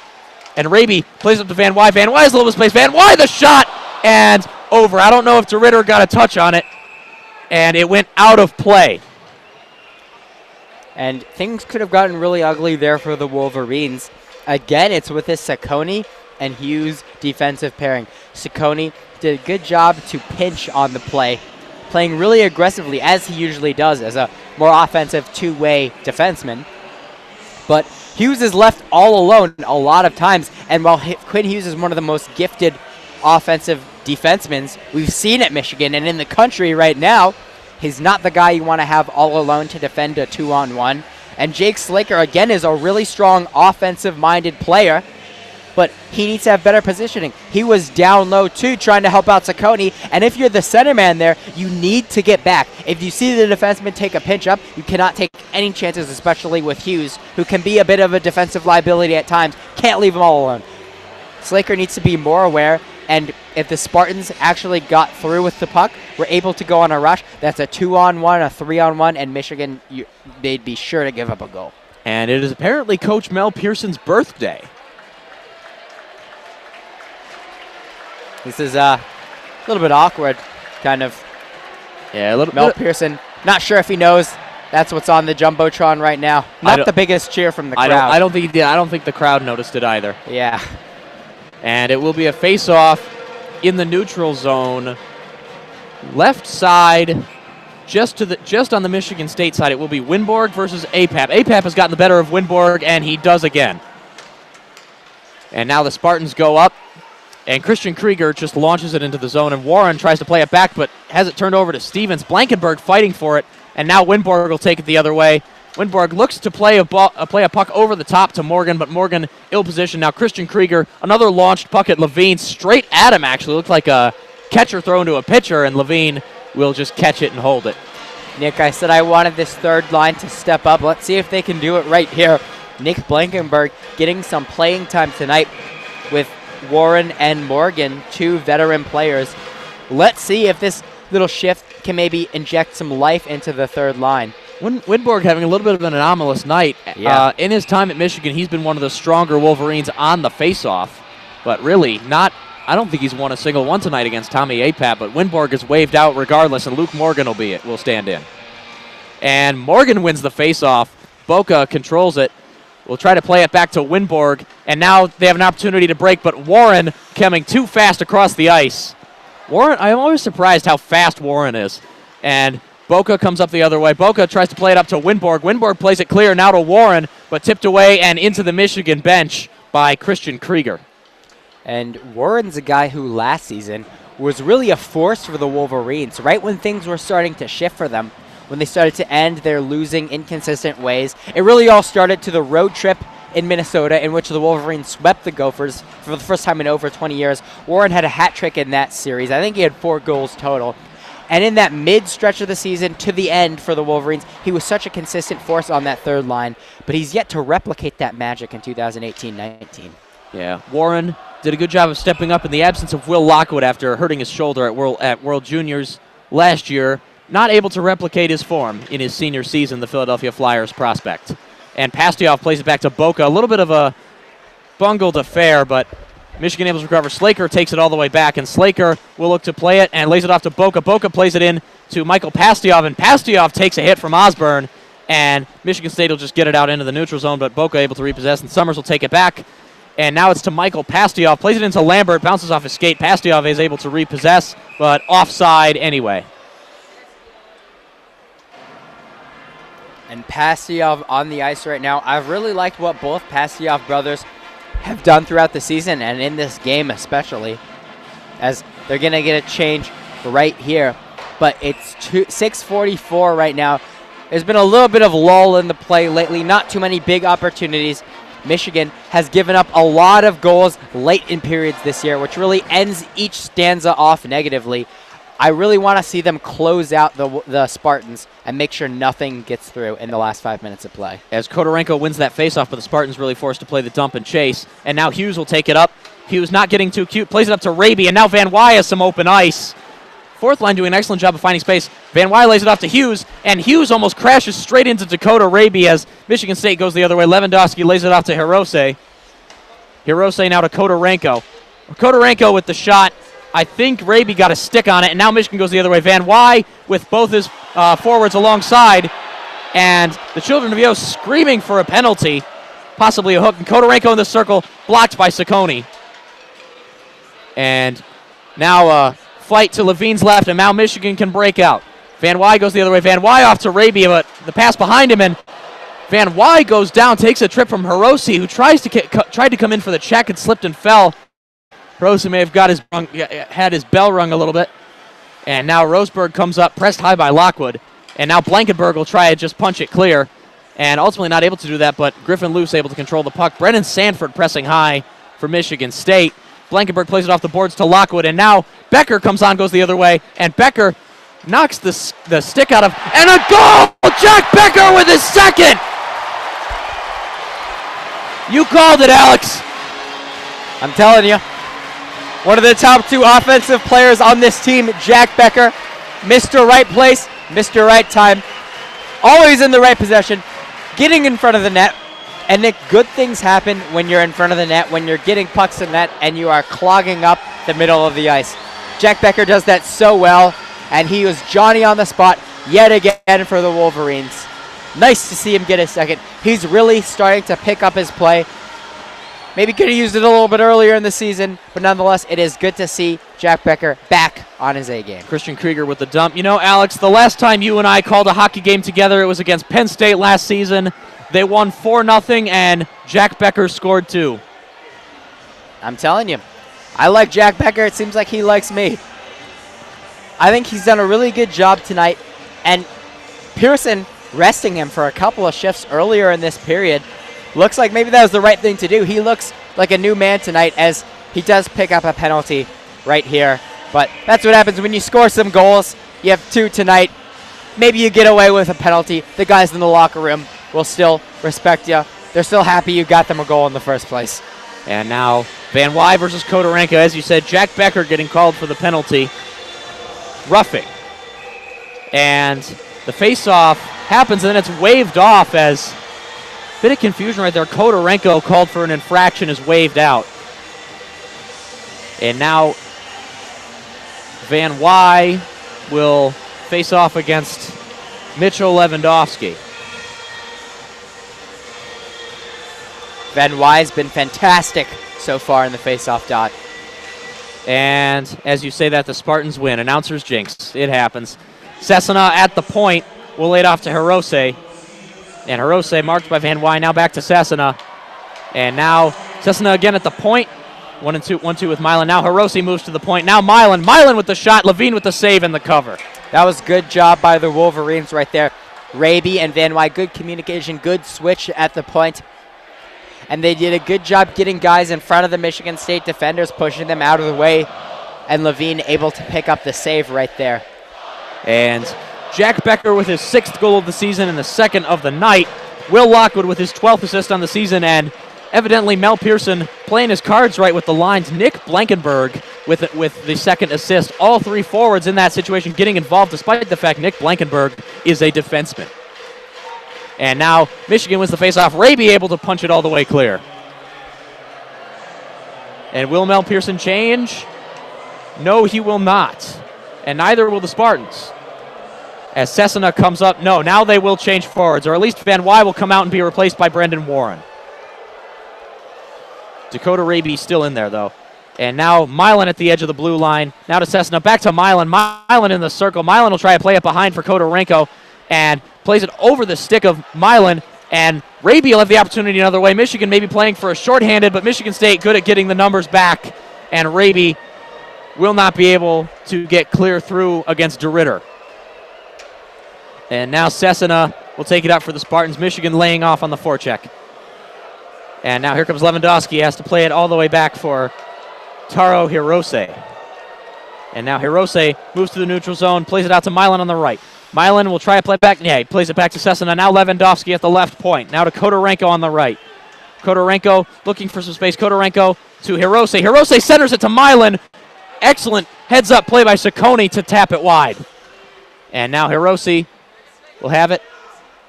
And Raby plays it up to Van Wy. Van Wy's a little bit of space. Van Wy the shot! And over. I don't know if DeRitter got a touch on it. And it went out of play. And things could have gotten really ugly there for the Wolverines. Again, it's with this Saccone and Hughes defensive pairing. Saccone did a good job to pinch on the play, playing really aggressively as he usually does as a more offensive two-way defenseman. But Hughes is left all alone a lot of times, and while Quinn Hughes is one of the most gifted offensive defensemen we've seen at Michigan and in the country right now, he's not the guy you want to have all alone to defend a 2-on-1. And Jake Slaker, again, is a really strong offensive-minded player, but he needs to have better positioning. He was down low, too, trying to help out Saccone, and if you're the center man there, you need to get back. If you see the defenseman take a pinch up, you cannot take any chances, especially with Hughes, who can be a bit of a defensive liability at times. Can't leave him all alone. Slaker needs to be more aware, and if the Spartans actually got through with the puck, were able to go on a rush, that's a 2-on-1, a 3-on-1, and Michigan, they'd be sure to give up a goal. And it is apparently Coach Mel Pearson's birthday. This is a little bit awkward, kind of. Yeah, a little Mel Pearson, not sure if he knows that's what's on the Jumbotron right now. Not the biggest cheer from the crowd. I don't think he did. I don't think the crowd noticed it either. Yeah. And it will be a face-off in the neutral zone. Left side, just on the Michigan State side, it will be Winborg versus Apap. Apap has gotten the better of Winborg, and he does again. And now the Spartans go up, and Christian Krieger just launches it into the zone, and Warren tries to play it back, but has it turned over to Stevens. Blankenberg fighting for it, and now Winborg will take it the other way. Winborg looks to play a puck over the top to Morgan, but Morgan ill-positioned. Now Christian Krieger, another launched puck at Levine, straight at him actually. Looked like a catcher thrown to a pitcher, and Levine will just catch it and hold it. Nick, I said I wanted this third line to step up. Let's see if they can do it right here. Nick Blankenberg getting some playing time tonight with Warren and Morgan, 2 veteran players. Let's see if this little shift can maybe inject some life into the third line. Winborg having a little bit of an anomalous night. Yeah. In his time at Michigan, he's been one of the stronger Wolverines on the faceoff, but really not. I don't think he's won a single one tonight against Tommy Apap, but Winborg is waved out regardless, and Luke Morgan will stand in. And Morgan wins the faceoff. Boca controls it. Will try to play it back to Winborg, and now they have an opportunity to break, but Warren coming too fast across the ice. Warren, I'm always surprised how fast Warren is. And Boca comes up the other way. Boca tries to play it up to Winborg. Winborg plays it clear now to Warren, but tipped away and into the Michigan bench by Christian Krieger. And Warren's a guy who last season was really a force for the Wolverines, right when things were starting to shift for them, when they started to end their losing inconsistent ways. It really all started to the road trip in Minnesota in which the Wolverines swept the Gophers for the first time in over 20 years. Warren had a hat trick in that series. I think he had 4 goals total. And in that mid-stretch of the season to the end for the Wolverines, he was such a consistent force on that third line, but he's yet to replicate that magic in 2018-19. Yeah, Warren did a good job of stepping up in the absence of Will Lockwood after hurting his shoulder at World Juniors last year. Not able to replicate his form in his senior season, the Philadelphia Flyers prospect. And Pastioff plays it back to Boca. A little bit of a bungled affair, but Michigan able to recover. Slaker takes it all the way back, and Slaker will look to play it and lays it off to Boca. Boca plays it in to Michael Pastioff, and Pastioff takes a hit from Osborne, and Michigan State will just get it out into the neutral zone, but Boca able to repossess, and Summers will take it back. And now it's to Michael Pastioff. Plays it into Lambert, bounces off his skate. Pastioff is able to repossess, but offside anyway. And Pastioff on the ice right now. I've really liked what both Pastioff brothers have done throughout the season, and in this game especially, as they're going to get a change right here. But it's 6:44 right now. There's been a little bit of lull in the play lately, not too many big opportunities. Michigan has given up a lot of goals late in periods this year, which really ends each stanza off negatively. I really want to see them close out the Spartans and make sure nothing gets through in the last 5 minutes of play. As Kodorenko wins that faceoff, but the Spartans really forced to play the dump and chase. And now Hughes will take it up. Hughes not getting too cute, plays it up to Raby, and now Van Wy has some open ice. Fourth line doing an excellent job of finding space. Van Wy lays it off to Hughes, and Hughes almost crashes straight into Dakota Raby as Michigan State goes the other way. Lewandowski lays it off to Hirose. Hirose now to Kodorenko. Kodorenko with the shot. I think Raby got a stick on it, and now Michigan goes the other way. Van Wy with both his forwards alongside, and the Children of Yost screaming for a penalty, possibly a hook. And Kodorenko in the circle, blocked by Saccone. And now fight to Levine's left, and now Michigan can break out. Van Wy goes the other way. Van Wy off to Raby, but the pass behind him, and Van Wy goes down, takes a trip from Hirose, who tried to come in for the check and slipped and fell. Hirose may have got had his bell rung a little bit. And now Roseberg comes up, pressed high by Lockwood. And now Blankenberg will try to just punch it clear. And ultimately not able to do that, but Griffin Luce able to control the puck. Brennan Sanford pressing high for Michigan State. Blankenberg plays it off the boards to Lockwood, and now Becker comes on, goes the other way, and Becker knocks the stick out of, and a goal! Jack Becker with his second! You called it, Alex. I'm telling you, one of the top 2 offensive players on this team, Jack Becker, Mr. Right place, Mr. Right time, always in the right possession, getting in front of the net. And Nick, good things happen when you're in front of the net, when you're getting pucks in net and you are clogging up the middle of the ice. Jack Becker does that so well, and he was Johnny on the spot yet again for the Wolverines. Nice to see him get a second. He's really starting to pick up his play. Maybe could have used it a little bit earlier in the season, but nonetheless, it is good to see Jack Becker back on his A game. Christian Krieger with the dump. You know, Alex, the last time you and I called a hockey game together, it was against Penn State last season. They won 4-0, and Jack Becker scored 2. I'm telling you, I like Jack Becker. It seems like he likes me. I think he's done a really good job tonight. And Pearson resting him for a couple of shifts earlier in this period. Looks like maybe that was the right thing to do. He looks like a new man tonight as he does pick up a penalty right here. But that's what happens when you score some goals. You have 2 tonight. Maybe you get away with a penalty. The guys in the locker room will still respect you. They're still happy you got them a goal in the first place. And now Van Wy versus Kodorenko. As you said, Jack Becker getting called for the penalty. Roughing. And the face-off happens, and then it's waved off as a bit of confusion right there. Kodorenko called for an infraction, is waved out. And now Van Wy will face off against Mitchell Lewandowski. Van Wy's been fantastic so far in the face-off dot. And as you say that, the Spartans win. Announcer's jinx. It happens. Cessna at the point will lay it off to Hirose. And Hirose marked by Van Wy. Now back to Cessna. And now Cessna again at the point. 1-2 with Milan. Now Hirose moves to the point. Now Milan. Milan with the shot. Levine with the save and the cover. That was good job by the Wolverines right there. Raby and Van Wy, good communication, good switch at the point. And they did a good job getting guys in front of the Michigan State defenders, pushing them out of the way. And Levine able to pick up the save right there. And Jack Becker with his 6th goal of the season and the 2nd of the night. Will Lockwood with his 12th assist on the season. And evidently Mel Pearson playing his cards right with the lines. Nick Blankenberg with the 2nd assist. All 3 forwards in that situation getting involved, despite the fact Nick Blankenberg is a defenseman. And now Michigan wins the faceoff. Raby able to punch it all the way clear. And will Mel Pearson change? No, he will not. And neither will the Spartans. As Cessna comes up, no, now they will change forwards, or at least Van Wy will come out and be replaced by Brendan Warren. Dakota Raby still in there, though. And now Milan at the edge of the blue line. Now to Cessna, back to Milan. Milan in the circle. Milan will try to play it behind for Kodorenko and plays it over the stick of Milan. And Raby will have the opportunity another way. Michigan maybe playing for a shorthanded, but Michigan State good at getting the numbers back. And Raby will not be able to get clear through against DeRitter. And now Cessna will take it up for the Spartans. Michigan laying off on the forecheck. And now here comes Lewandowski. He has to play it all the way back for Taro Hirose. And now Hirose moves to the neutral zone, plays it out to Milan on the right. Milan will try to play back. Yeah, he plays it back to Cessna. Now Lewandowski at the left point. Now to Kodorenko on the right. Kodorenko looking for some space. Kodorenko to Hirose. Hirose centers it to Milan. Excellent heads-up play by Ciccone to tap it wide. And now Hirose will have it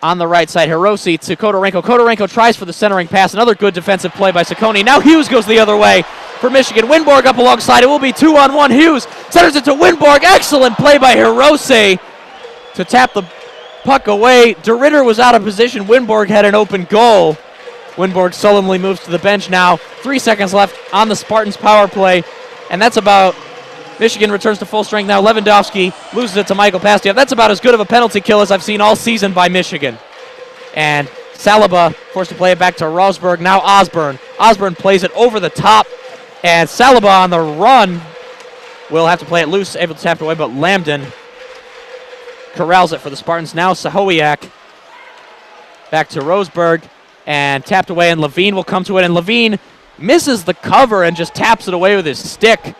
on the right side. Hirose to Kodorenko. Kodorenko tries for the centering pass. Another good defensive play by Ciccone. Now Hughes goes the other way for Michigan. Winborg up alongside. It will be 2-on-1. Hughes centers it to Winborg. Excellent play by Hirose to tap the puck away. DeRitter was out of position. Winborg had an open goal. Winborg sullenly moves to the bench now. 3 seconds left on the Spartans power play. And that's about... Michigan returns to full strength now. Lewandowski loses it to Michael Pastiev. That's about as good of a penalty kill as I've seen all season by Michigan. And Saliba forced to play it back to Rosberg. Now Osborne. Osborne plays it over the top. And Saliba on the run will have to play it loose, able to tap it away, but Lambden corrals it for the Spartans. Now Sahowiak back to Rosberg and tapped away, and Levine will come to it, and Levine misses the cover and just taps it away with his stick.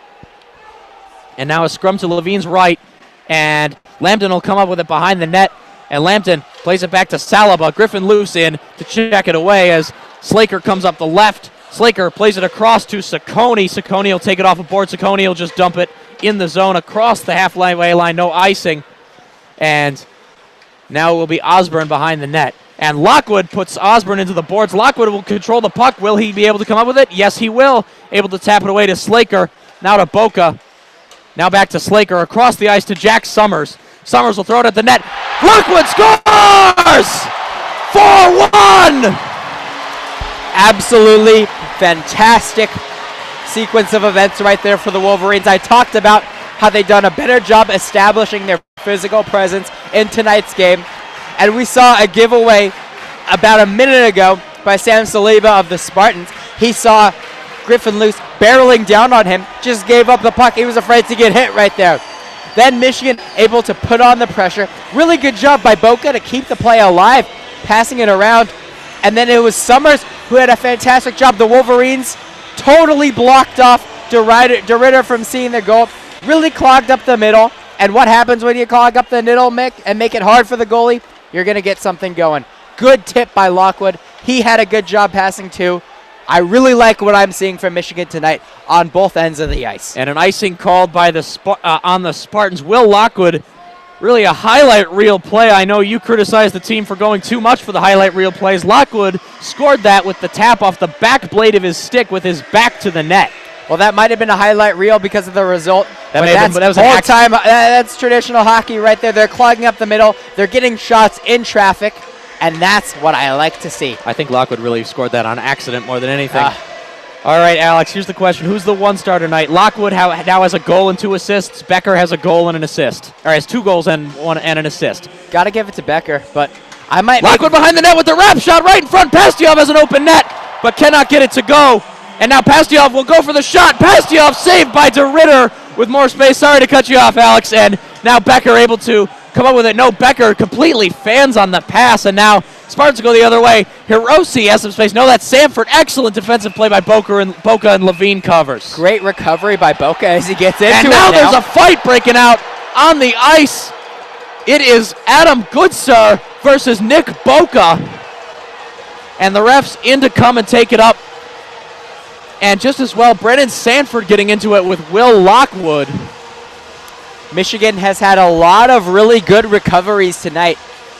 And now a scrum to Levine's right, and Lambden will come up with it behind the net, and Lambden plays it back to Saliba. Griffin loose in to check it away as Slaker comes up the left. Slaker plays it across to Ciccone. Ciccone will take it off a board. Ciccone will just dump it in the zone across the halfway line, no icing. And now it will be Osborne behind the net. And Lockwood puts Osborne into the boards. Lockwood will control the puck. Will he be able to come up with it? Yes, he will. Able to tap it away to Slaker. Now to Boca. Now back to Slaker. Across the ice to Jack Summers. Summers will throw it at the net. Lockwood scores! 4-1! Absolutely fantastic sequence of events right there for the Wolverines. I talked about how they've done a better job establishing their physical presence in tonight's game. And we saw a giveaway about a minute ago by Sam Saliba of the Spartans. He saw Griffin Luce barreling down on him, just gave up the puck. He was afraid to get hit right there. Then Michigan able to put on the pressure. Really good job by Boca to keep the play alive, passing it around. And then it was Summers who had a fantastic job. The Wolverines totally blocked off DeRitter from seeing the goal. Really clogged up the middle. And what happens when you clog up the middle, Mick, and make it hard for the goalie? You're going to get something going. Good tip by Lockwood. He had a good job passing too. I really like what I'm seeing from Michigan tonight on both ends of the ice. And an icing called by on the Spartans. Will Lockwood, really a highlight reel play. I know you criticized the team for going too much for the highlight reel plays. Lockwood scored that with the tap off the back blade of his stick with his back to the net. Well, that might have been a highlight reel because of the result. That that's traditional hockey right there. They're clogging up the middle. They're getting shots in traffic, and that's what I like to see. I think Lockwood really scored that on accident more than anything. All right, Alex, here's the question. Who's the one-star tonight? Lockwood now has a goal and 2 assists. Becker has a goal and an assist. Or has 2 goals and an assist. Got to give it to Becker, but I might... Lockwood behind the net with the wrap shot right in front. Pastiev has an open net, but cannot get it to go. And now Pastiev will go for the shot. Pastiev saved by DeRitter with more space. Sorry to cut you off, Alex. And now Becker able to come up with it. No, Becker completely fans on the pass. And now Spartans go the other way. Hiroshi has some space. No, that's Sanford. Excellent defensive play by Boca and Levine covers. Great recovery by Boca as he gets into it. And now there's a fight breaking out on the ice. It is Adam Goodsir versus Nick Boca. And the refs in to come and take it up. And just as well, Brennan Sanford getting into it with Will Lockwood. Michigan has had a lot of really good recoveries tonight.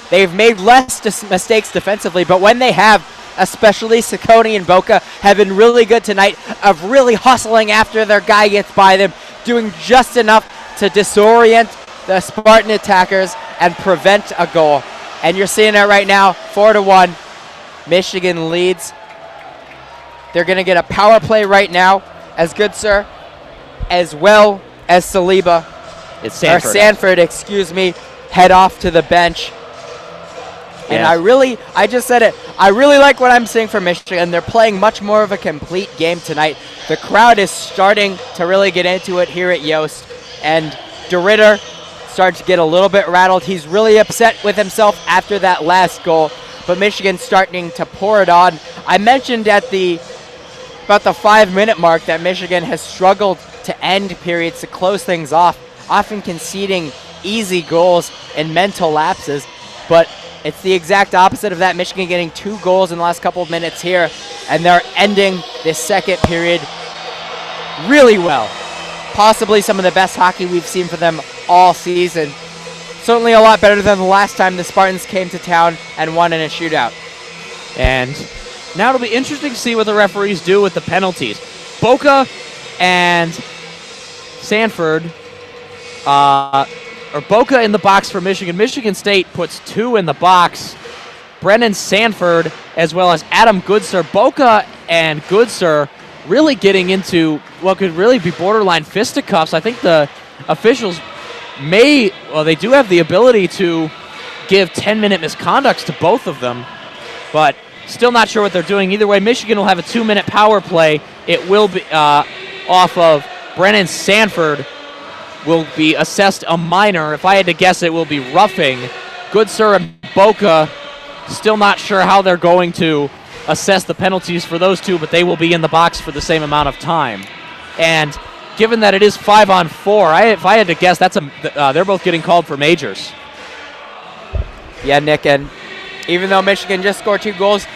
They've made less mistakes defensively, but when they have, especially Ciccone and Boca, have been really good tonight of really hustling after their guy gets by them, doing just enough to disorient the Spartan attackers and prevent a goal. And you're seeing it right now, 4-1. Michigan leads. They're going to get a power play right now as Goodsir, as well as Saliba. It's Sanford. Or Sanford, excuse me, head off to the bench. And I just said it, I really like what I'm seeing from Michigan. They're playing much more of a complete game tonight. The crowd is starting to really get into it here at Yost. And DeRitter starts to get a little bit rattled. He's really upset with himself after that last goal. But Michigan's starting to pour it on. I mentioned at about the 5-minute mark that Michigan has struggled to end periods to close things off, often conceding easy goals and mental lapses. But it's the exact opposite of that. Michigan getting 2 goals in the last couple of minutes here, and they're ending this second period really well. Possibly some of the best hockey we've seen for them all season. Certainly a lot better than the last time the Spartans came to town and won in a shootout. And now it'll be interesting to see what the referees do with the penalties. Boca and Sanford, or Boca in the box for Michigan. Michigan State puts 2 in the box. Brennan Sanford as well as Adam Goodsir. Boca and Goodsir really getting into what could really be borderline fisticuffs. I think the officials they do have the ability to give 10-minute misconducts to both of them, but still not sure what they're doing. Either way, Michigan will have a 2-minute power play. It will be off of Brennan Sanford, will be assessed a minor. If I had to guess, it will be roughing. Goodsir and Boca, still not sure how they're going to assess the penalties for those two, but they will be in the box for the same amount of time. And given that it is 5-on-4, if I had to guess, they're both getting called for majors. Yeah, Nick, and even though Michigan just scored 2 goals,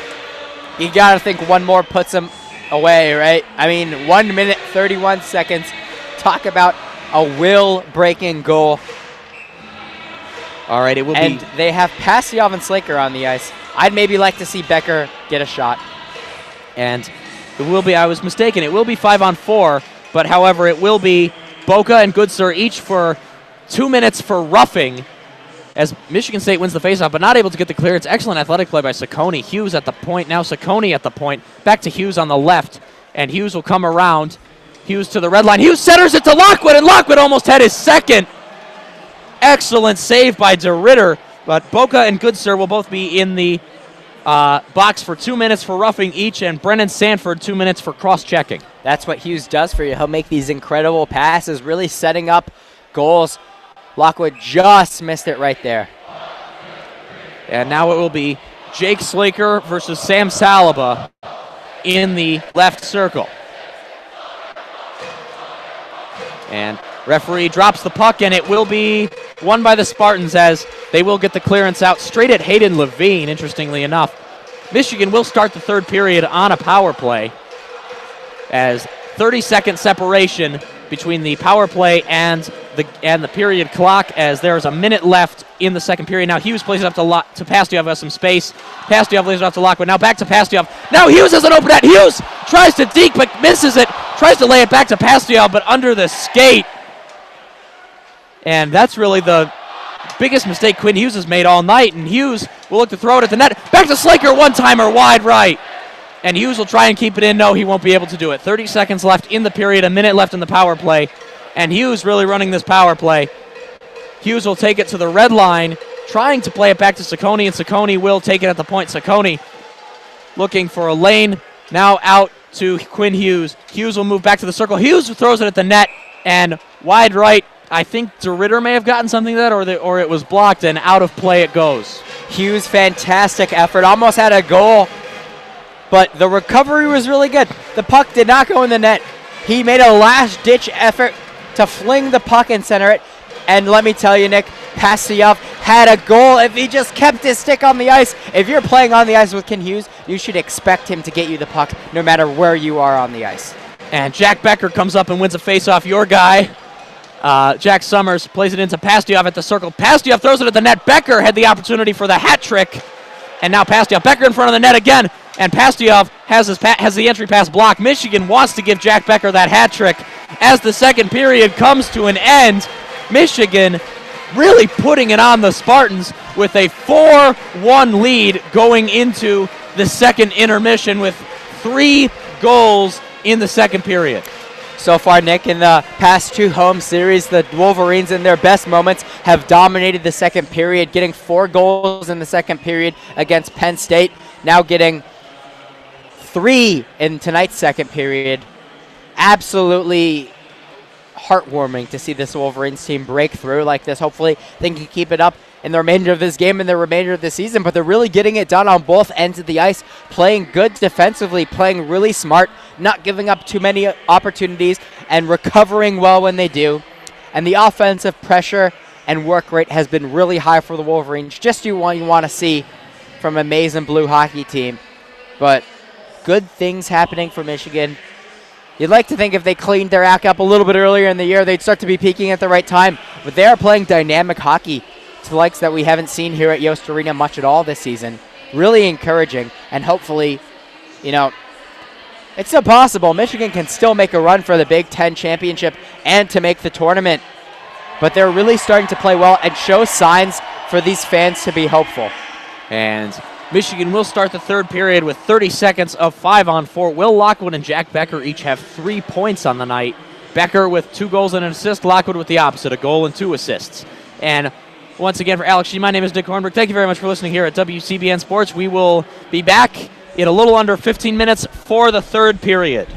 you got to think one more puts them away, right? I mean, 1 minute, 31 seconds. Talk about a will-breaking goal. All right, it will and they have Pastiev and Slaker on the ice. I'd maybe like to see Becker get a shot. And it will be, I was mistaken, it will be 5-on-4, but however, it will be Boca and Goodsir each for 2 minutes for roughing as Michigan State wins the faceoff, but not able to get the clearance. Excellent athletic play by Ciccone. Hughes at the point. Now Ciccone at the point. Back to Hughes on the left, and Hughes will come around. Hughes to the red line. Hughes centers it to Lockwood, and Lockwood almost had his second. Excellent save by DeRitter, but Boca and Goodsir will both be in the box for 2 minutes for roughing each, and Brennan Sanford 2 minutes for cross-checking. That's what Hughes does for you. He'll make these incredible passes, really setting up goals Lockwood just missed it right there. And now it will be Jake Slaker versus Sam Salaba in the left circle. And referee drops the puck, and it will be won by the Spartans as they will get the clearance out straight at Hayden Levine, interestingly enough. Michigan will start the third period on a power play as 30-second separation between the power play and the period clock, as there's a minute left in the second period. Now Hughes plays it up to Pastujov, has some space. Pastujov plays it up to Lockwood. Now back to Pastujov. Now Hughes has an open net. Hughes tries to deke but misses it. Tries to lay it back to Pastujov, but under the skate. And that's really the biggest mistake Quinn Hughes has made all night. And Hughes will look to throw it at the net. Back to Slaker, one-timer wide right. And Hughes will try and keep it in. No, he won't be able to do it. 30 seconds left in the period, a minute left in the power play. And Hughes really running this power play. Hughes will take it to the red line, trying to play it back to Ciccone, and Ciccone will take it at the point. Ciccone looking for a lane, now out to Quinn Hughes. Hughes will move back to the circle. Hughes throws it at the net, and wide right. I think DeRitter may have gotten something to that, or it was blocked, and out of play it goes. Hughes, fantastic effort. Almost had a goal, but the recovery was really good. The puck did not go in the net. He made a last-ditch effort to fling the puck and center it. And let me tell you, Nick, Pastujov had a goal if he just kept his stick on the ice. If you're playing on the ice with Ken Hughes, you should expect him to get you the puck no matter where you are on the ice. And Jack Becker comes up and wins a face-off. Your guy, Jack Summers, plays it into Pastujov at the circle. Pastujov throws it at the net. Becker had the opportunity for the hat trick. And now Pastujov. Becker in front of the net again. And Pastujov has the entry pass blocked. Michigan wants to give Jack Becker that hat trick. As the second period comes to an end, Michigan really putting it on the Spartans with a 4-1 lead going into the second intermission with 3 goals in the second period. So far, Nick, in the past 2 home series, the Wolverines in their best moments have dominated the second period, getting 4 goals in the second period against Penn State, now getting 3 in tonight's second period. Absolutely heartwarming to see this Wolverines team break through like this. Hopefully they can keep it up in the remainder of this game and the remainder of the season, but they're really getting it done on both ends of the ice, playing good defensively, playing really smart, not giving up too many opportunities, and recovering well when they do. And the offensive pressure and work rate has been really high for the Wolverines, just what you want to see from an amazing blue hockey team. But good things happening for Michigan. You'd like to think if they cleaned their act up a little bit earlier in the year, they'd start to be peaking at the right time. But they are playing dynamic hockey to the likes that we haven't seen here at Yost Arena much at all this season. Really encouraging, and hopefully, it's still possible. Michigan can still make a run for the Big Ten championship and to make the tournament. But they're really starting to play well and show signs for these fans to be hopeful. And Michigan will start the third period with 30 seconds of 5-on-4. Will Lockwood and Jack Becker each have 3 points on the night. Becker with 2 goals and an assist. Lockwood with the opposite, a goal and 2 assists. And once again, for Alex Shee, my name is Nick Hornberg. Thank you very much for listening here at WCBN Sports. We will be back in a little under 15 minutes for the third period.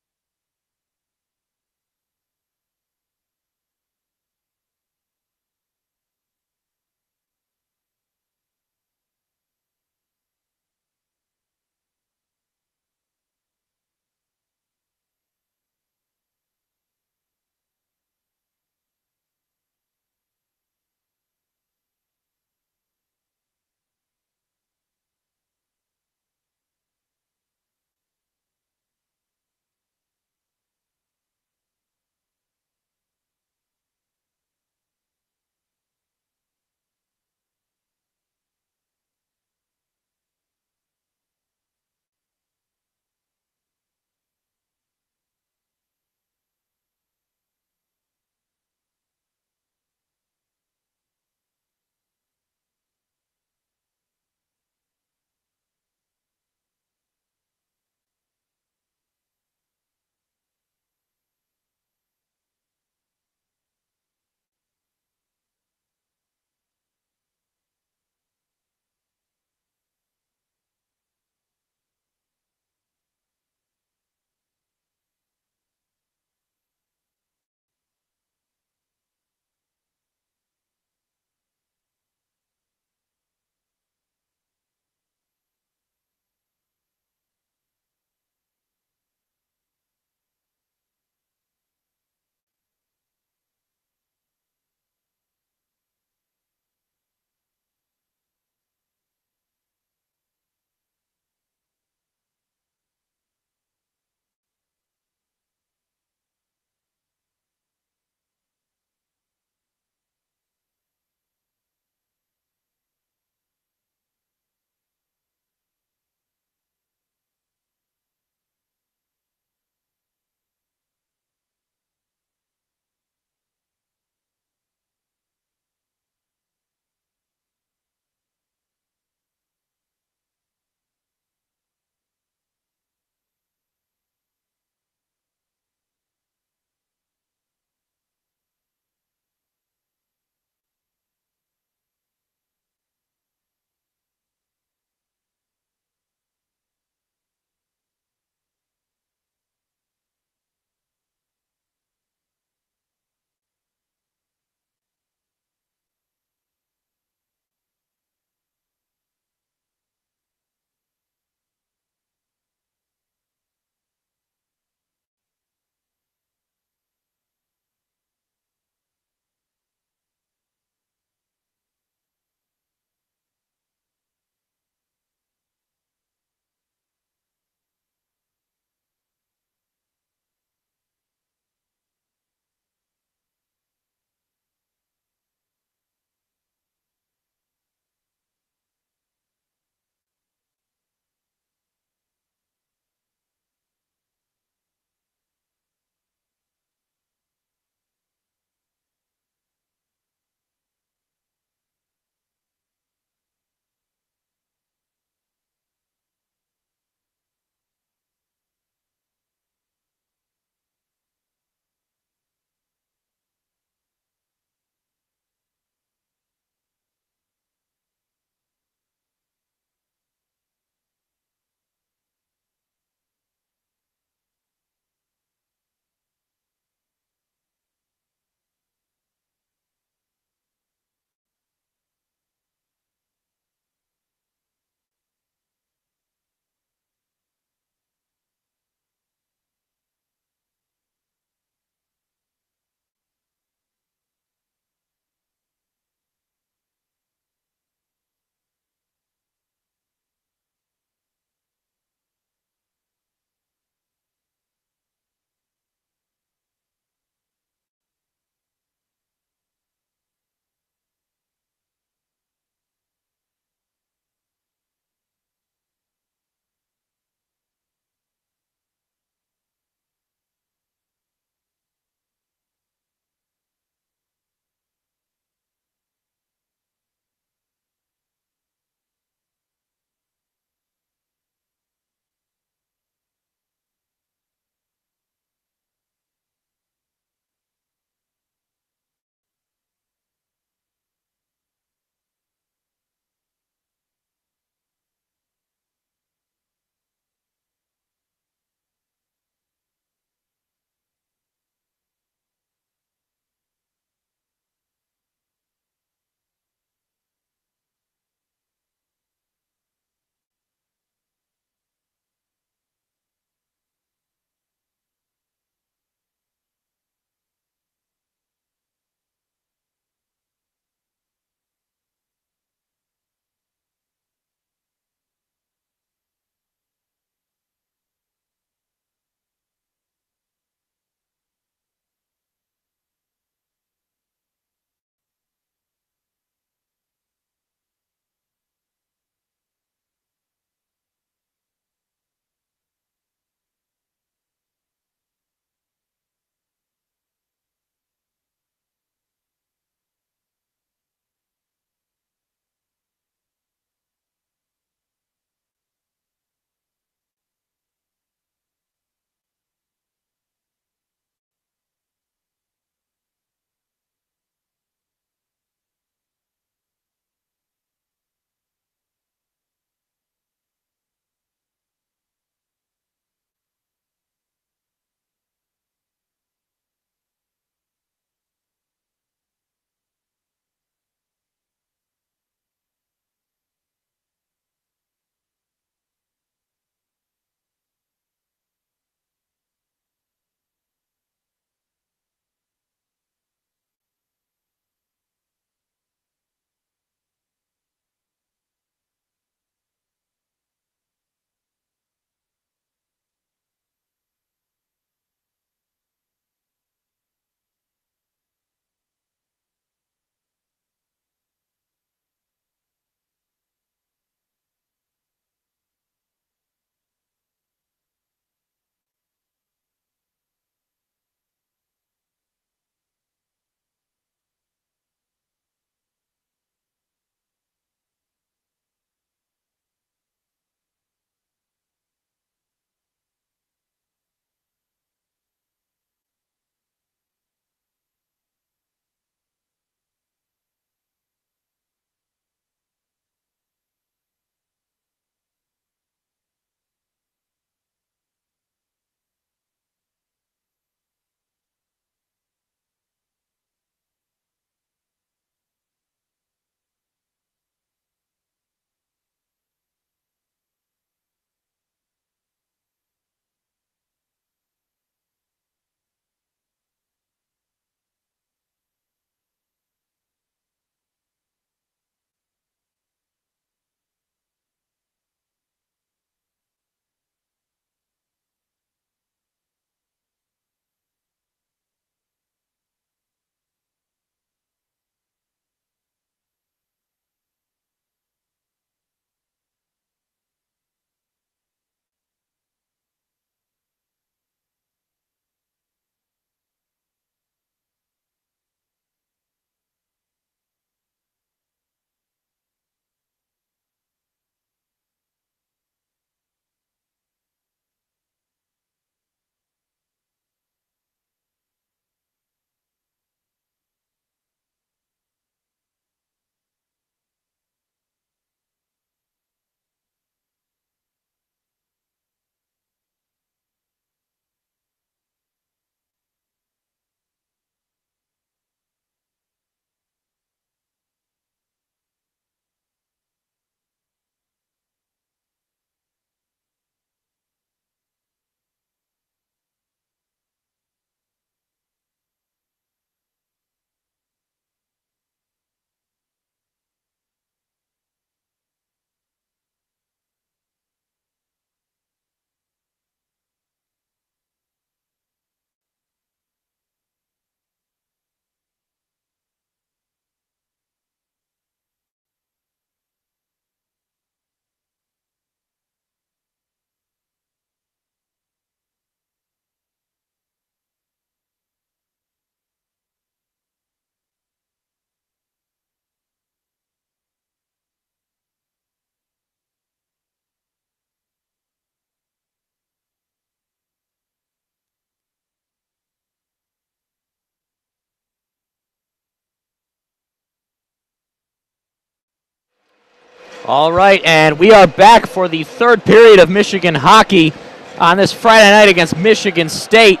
All right, and we are back for the third period of Michigan hockey on this Friday night against Michigan State.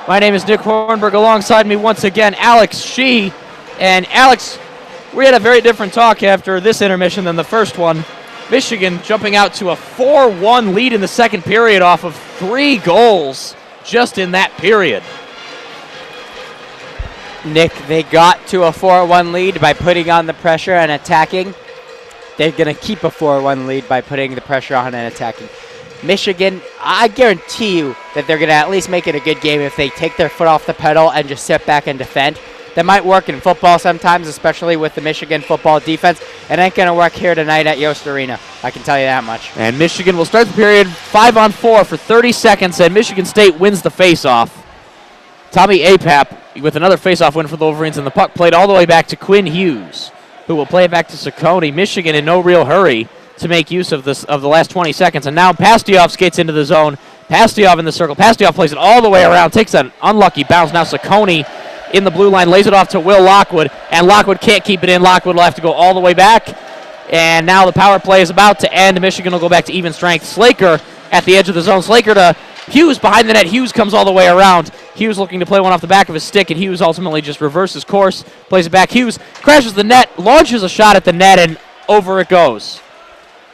My name is Nick Hornberg. Alongside me once again, Alex Shee. And Alex, we had a very different talk after this intermission than the first one. Michigan jumping out to a 4-1 lead in the second period off of 3 goals just in that period. Nick, they got to a 4-1 lead by putting on the pressure and attacking. They're going to keep a 4-1 lead by putting the pressure on and attacking. Michigan, I guarantee you that they're going to at least make it a good game if they take their foot off the pedal and just sit back and defend. That might work in football sometimes, especially with the Michigan football defense. It ain't going to work here tonight at Yost Arena. I can tell you that much. And Michigan will start the period 5-on-4 for 30 seconds, and Michigan State wins the faceoff. Tommy Apap with another faceoff win for the Wolverines, and the puck played all the way back to Quinn Hughes, who will play it back to Ciccone. Michigan in no real hurry to make use of the last 20 seconds. And now Pastujov skates into the zone. Pastujov in the circle. Pastujov plays it all the way around, takes an unlucky bounce. Now Ciccone in the blue line, lays it off to Will Lockwood, and Lockwood can't keep it in. Lockwood will have to go all the way back. And now the power play is about to end. Michigan will go back to even strength. Slaker at the edge of the zone. Slaker to Hughes behind the net. Hughes comes all the way around. Hughes looking to play one off the back of his stick, and Hughes ultimately just reverses course, plays it back. Hughes crashes the net, launches a shot at the net, and over it goes.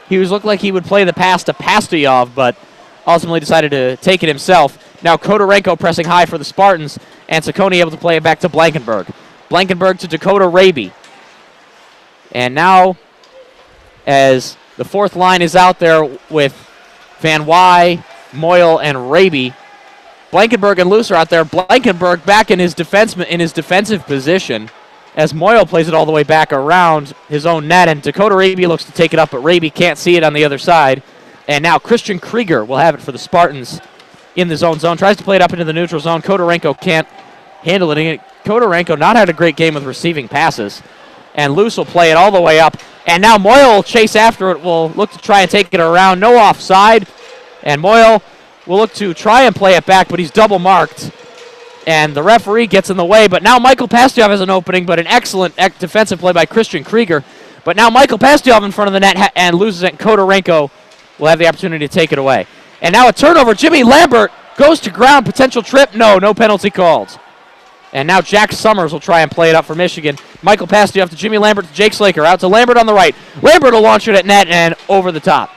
Hughes looked like he would play the pass to Pastujov, but ultimately decided to take it himself. Now Kodorenko pressing high for the Spartans, and Ciccone able to play it back to Blankenberg. Blankenberg to Dakota Raby. And now, as the fourth line is out there with Van Wy, Moyle, and Raby, Blankenberg and Luce are out there. Blankenberg back in his defensive position as Moyle plays it all the way back around his own net, and Dakota Raby looks to take it up, but Raby can't see it on the other side. And now Christian Krieger will have it for the Spartans in the zone. Tries to play it up into the neutral zone. Kodorenko can't handle it. Kodorenko not had a great game with receiving passes. And Luce will play it all the way up. And now Moyle will chase after it, will look to try and take it around. No offside. And Moyle will look to try and play it back, but he's double marked. And the referee gets in the way. But now Michael Pastujov has an opening, but an excellent defensive play by Christian Krieger. But now Michael Pastujov in front of the net and loses it. Kodorenko will have the opportunity to take it away. And now a turnover. Jimmy Lambert goes to ground. Potential trip. No penalty called. And now Jack Summers will try and play it up for Michigan. Michael Pastujov to Jimmy Lambert to Jake Slaker. Out to Lambert on the right. Lambert will launch it at net and over the top.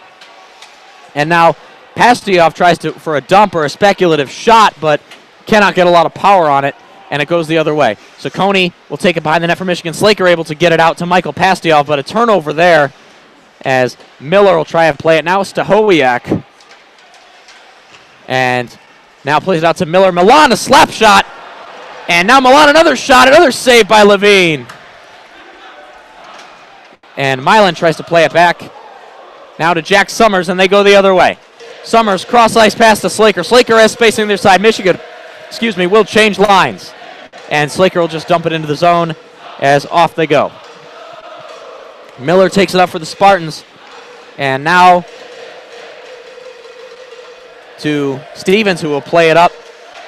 And now Pastujov tries for a dump or a speculative shot, but cannot get a lot of power on it, and it goes the other way. Ciccone will take it behind the net for Michigan. Slaker able to get it out to Michael Pastujov, but a turnover there as Miller will try and play it. Now it's to Howiak. And now plays it out to Miller. Milan, a slap shot. And now Milan, another shot, another save by Levine. And Milan tries to play it back. Now to Jack Summers, and they go the other way. Summers cross-ice pass to Slaker. Slaker has space on their side. Michigan, will change lines. And Slaker will just dump it into the zone as off they go. Miller takes it up for the Spartans. And now to Stevens, who will play it up.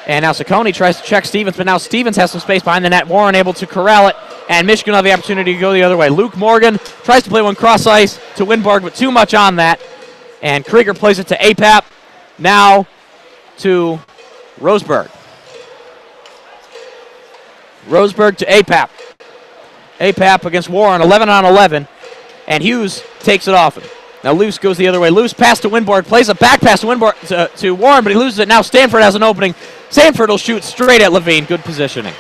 And now Ciccone tries to check Stevens, but now Stevens has some space behind the net. Warren able to corral it, and Michigan will have the opportunity to go the other way. Luke Morgan tries to play one cross-ice to Winberg, but too much on that. And Krieger plays it to Apap. Now to Roseberg. Roseberg to Apap. Apap against Warren, 11-on-11. And Hughes takes it off him. Now Luce goes the other way. Luce pass to Winborg, plays a back pass to Winborg to Warren, but he loses it. Now Stanford has an opening. Stanford will shoot straight at Levine. Good positioning.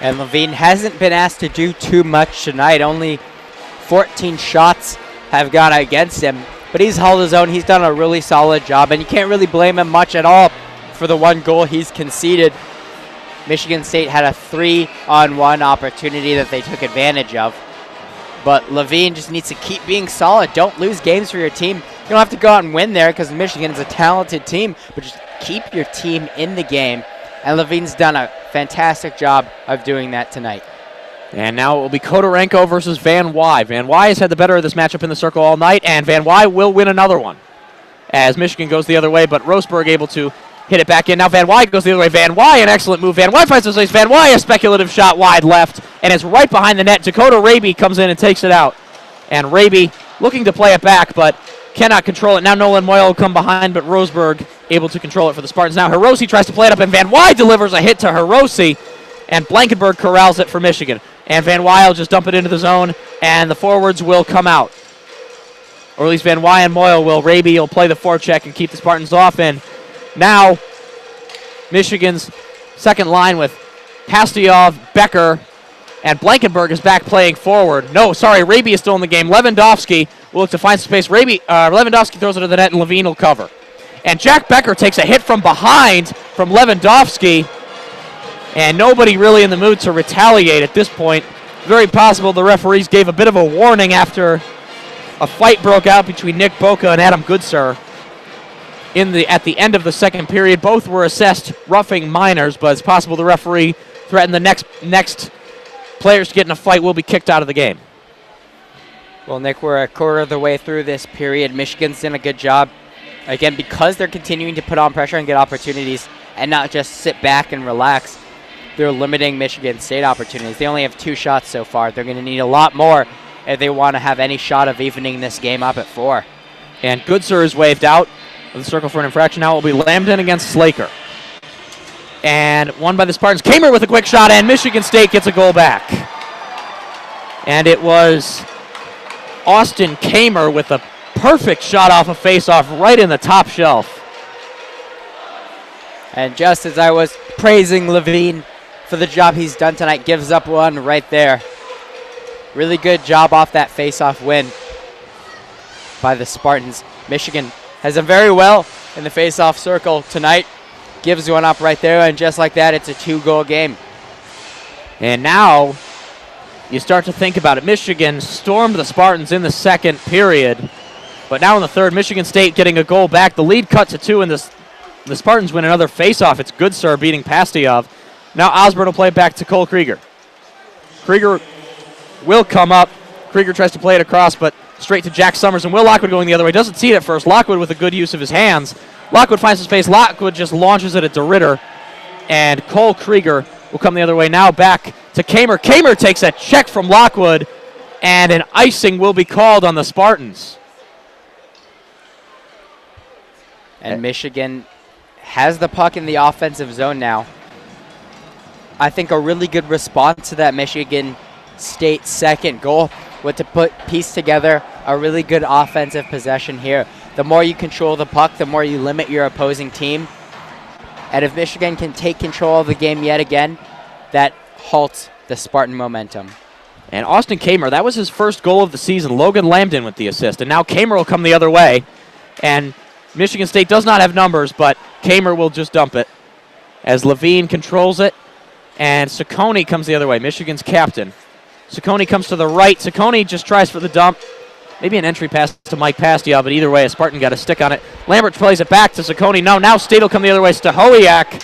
And Levine hasn't been asked to do too much tonight. Only 14 shots have gone against him, but he's held his own. He's done a really solid job, and you can't really blame him much at all for the one goal he's conceded. Michigan State had a 3-on-1 opportunity that they took advantage of. But Levine just needs to keep being solid. Don't lose games for your team. You don't have to go out and win there because Michigan is a talented team, but just keep your team in the game. And Levine's done a fantastic job of doing that tonight. And now it will be Kodorenko versus Van Wy. Van Wy has had the better of this matchup in the circle all night, and Van Wy will win another one as Michigan goes the other way, but Roseberg able to hit it back in. Now Van Wy goes the other way. Van Wy, an excellent move. Van Wy finds his place. Van Wy, a speculative shot wide left, and it's right behind the net. Dakota Raby comes in and takes it out. And Raby looking to play it back, but cannot control it. Now Nolan Moyle will come behind, but Roseburg able to control it for the Spartans. Now Hiroshi tries to play it up, and Van Wy delivers a hit to Hiroshi, and Blankenberg corrals it for Michigan. And Van Wy will just dump it into the zone, and the forwards will come out. Or at least Van Wy and Moyle will. Raby will play the forecheck and keep the Spartans off. And now Michigan's second line with Pastyov, Becker, and Blankenberg is back playing forward. No, sorry, Raby is still in the game. Lewandowski will look to find space. Lewandowski throws it to the net, and Levine will cover. And Jack Becker takes a hit from behind from Lewandowski, and nobody really in the mood to retaliate at this point. Very possible the referees gave a bit of a warning after a fight broke out between Nick Boca and Adam Goodsir at the end of the second period. Both were assessed roughing minors, but it's possible the referee threatened the next players to get in a fight will be kicked out of the game. Well, Nick, we're a quarter of the way through this period. Michigan's done a good job, again, because they're continuing to put on pressure and get opportunities and not just sit back and relax. They're limiting Michigan State opportunities. They only have 2 shots so far. They're going to need a lot more if they want to have any shot of evening this game up at 4. And Goodsir is waved out of the circle for an infraction. Now it will be Lambden against Slaker. And won by the Spartans. Kamer with a quick shot, and Michigan State gets a goal back. And it was Austin Kamer with a perfect shot off a face-off right in the top shelf. And just as I was praising Levine for the job he's done tonight, gives up one right there. Really good job off that face-off win by the Spartans. Michigan has done very well in the face-off circle tonight. Gives one up right there, and just like that, it's a 2-goal game. And now you start to think about it. Michigan stormed the Spartans in the second period, but now in the third, Michigan State getting a goal back. The lead cut to 2, and the Spartans win another face-off. It's Goodsir beating Pastyov. Now Osborne will play it back to Cole Krieger. Krieger will come up. Krieger tries to play it across, but straight to Jack Summers, and Will Lockwood going the other way. Doesn't see it at first. Lockwood with a good use of his hands. Lockwood finds some space. Lockwood just launches it at DeRitter, and Cole Krieger will come the other way. Now back to Kamer. Kamer takes a check from Lockwood, and an icing will be called on the Spartans. And Michigan has the puck in the offensive zone now. I think a really good response to that Michigan State second goal was to piece together a really good offensive possession here. The more you control the puck, the more you limit your opposing team. And if Michigan can take control of the game yet again, that halts the Spartan momentum. And Austin Kamer, that was his first goal of the season. Logan Lambden with the assist. And now Kamer will come the other way. And Michigan State does not have numbers, but Kamer will just dump it as Levine controls it. And Ciccone comes the other way, Michigan's captain. Ciccone comes to the right. Ciccone just tries for the dump. Maybe an entry pass to Mike Pastyov, but either way, a Spartan got a stick on it. Lambert plays it back to Ciccone. No, now State will come the other way. Stahowiak.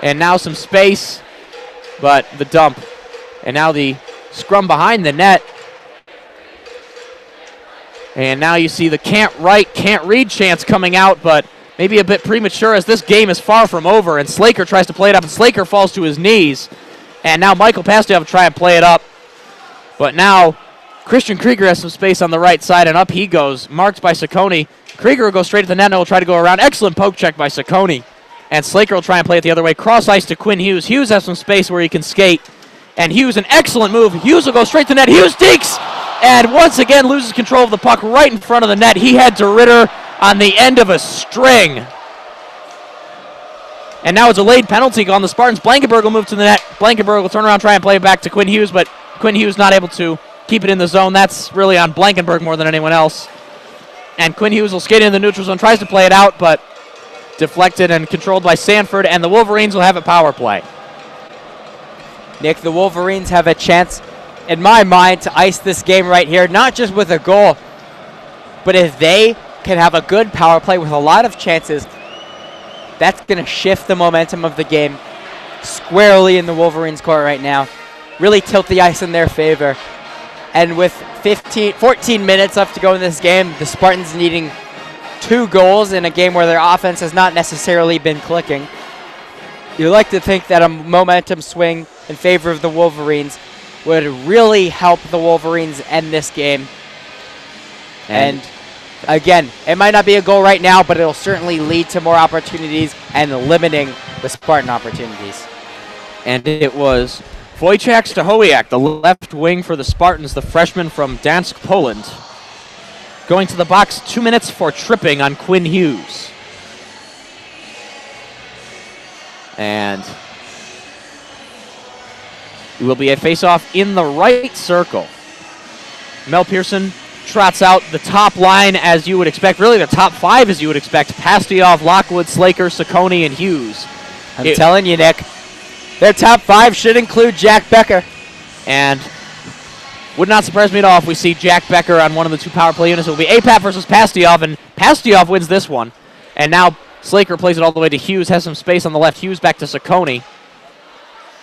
And now some space, but the dump. And now the scrum behind the net. And now you see the can't write, can't read chance coming out, but maybe a bit premature as this game is far from over. And Slaker tries to play it up, and Slaker falls to his knees. And now Michael Pastyov will try and play it up. But now Christian Krieger has some space on the right side, and up he goes, marked by Ciccone. Krieger will go straight to the net and will try to go around. Excellent poke check by Ciccone. And Slaker will try and play it the other way. Cross ice to Quinn Hughes. Hughes has some space where he can skate. And Hughes, an excellent move. Hughes will go straight to the net. Hughes dekes! And once again loses control of the puck right in front of the net. He had DeRitter on the end of a string. And now a delayed penalty on the Spartans. Blankenberg will move to the net. Blankenberg will turn around, try and play it back to Quinn Hughes, but Quinn Hughes not able to keep it in the zone. That's really on Blankenberg more than anyone else. And Quinn Hughes will skate in the neutral zone, tries to play it out, but deflected and controlled by Sanford, and the Wolverines will have a power play. Nick, the Wolverines have a chance, in my mind, to ice this game right here, not just with a goal, but if they can have a good power play with a lot of chances, that's going to shift the momentum of the game squarely in the Wolverines' court right now. Really tilt the ice in their favor. And with 14 minutes left to go in this game, the Spartans needing 2 goals in a game where their offense has not necessarily been clicking. You like to think that a momentum swing in favor of the Wolverines would really help the Wolverines end this game. And again, it might not be a goal right now, but it'll certainly lead to more opportunities and limiting the Spartan opportunities. And it was Wojciech Stachowiak, the left wing for the Spartans, the freshman from Dansk, Poland, going to the box 2 minutes for tripping on Quinn Hughes. And it will be a face-off in the right circle. Mel Pearson trots out the top line as you would expect, really the top five as you would expect. Pastioff, Lockwood, Slaker, Saccone, and Hughes. I'm telling you, Nick, their top five should include Jack Becker. And would not surprise me at all if we see Jack Becker on one of the two power play units. It will be APAP versus Pastioff, and Pastioff wins this one. And now Slaker plays it all the way to Hughes, has some space on the left. Hughes back to Saccone.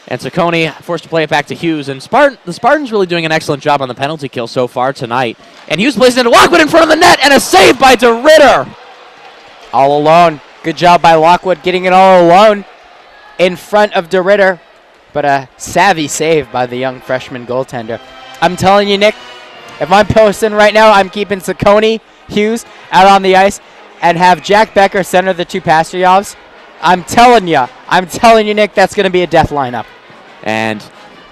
And Saccone forced to play it back to Hughes. And the Spartans really doing an excellent job on the penalty kill so far tonight. And Hughes plays it into Lockwood in front of the net, and a save by DeRitter. All alone. Good job by Lockwood getting it all alone in front of DeRitter. But a savvy save by the young freshman goaltender. I'm telling you, Nick, if I'm posting right now, I'm keeping Saccone, Hughes out on the ice and have Jack Becker center the two Pastriovs. I'm telling you, Nick, that's going to be a death lineup. And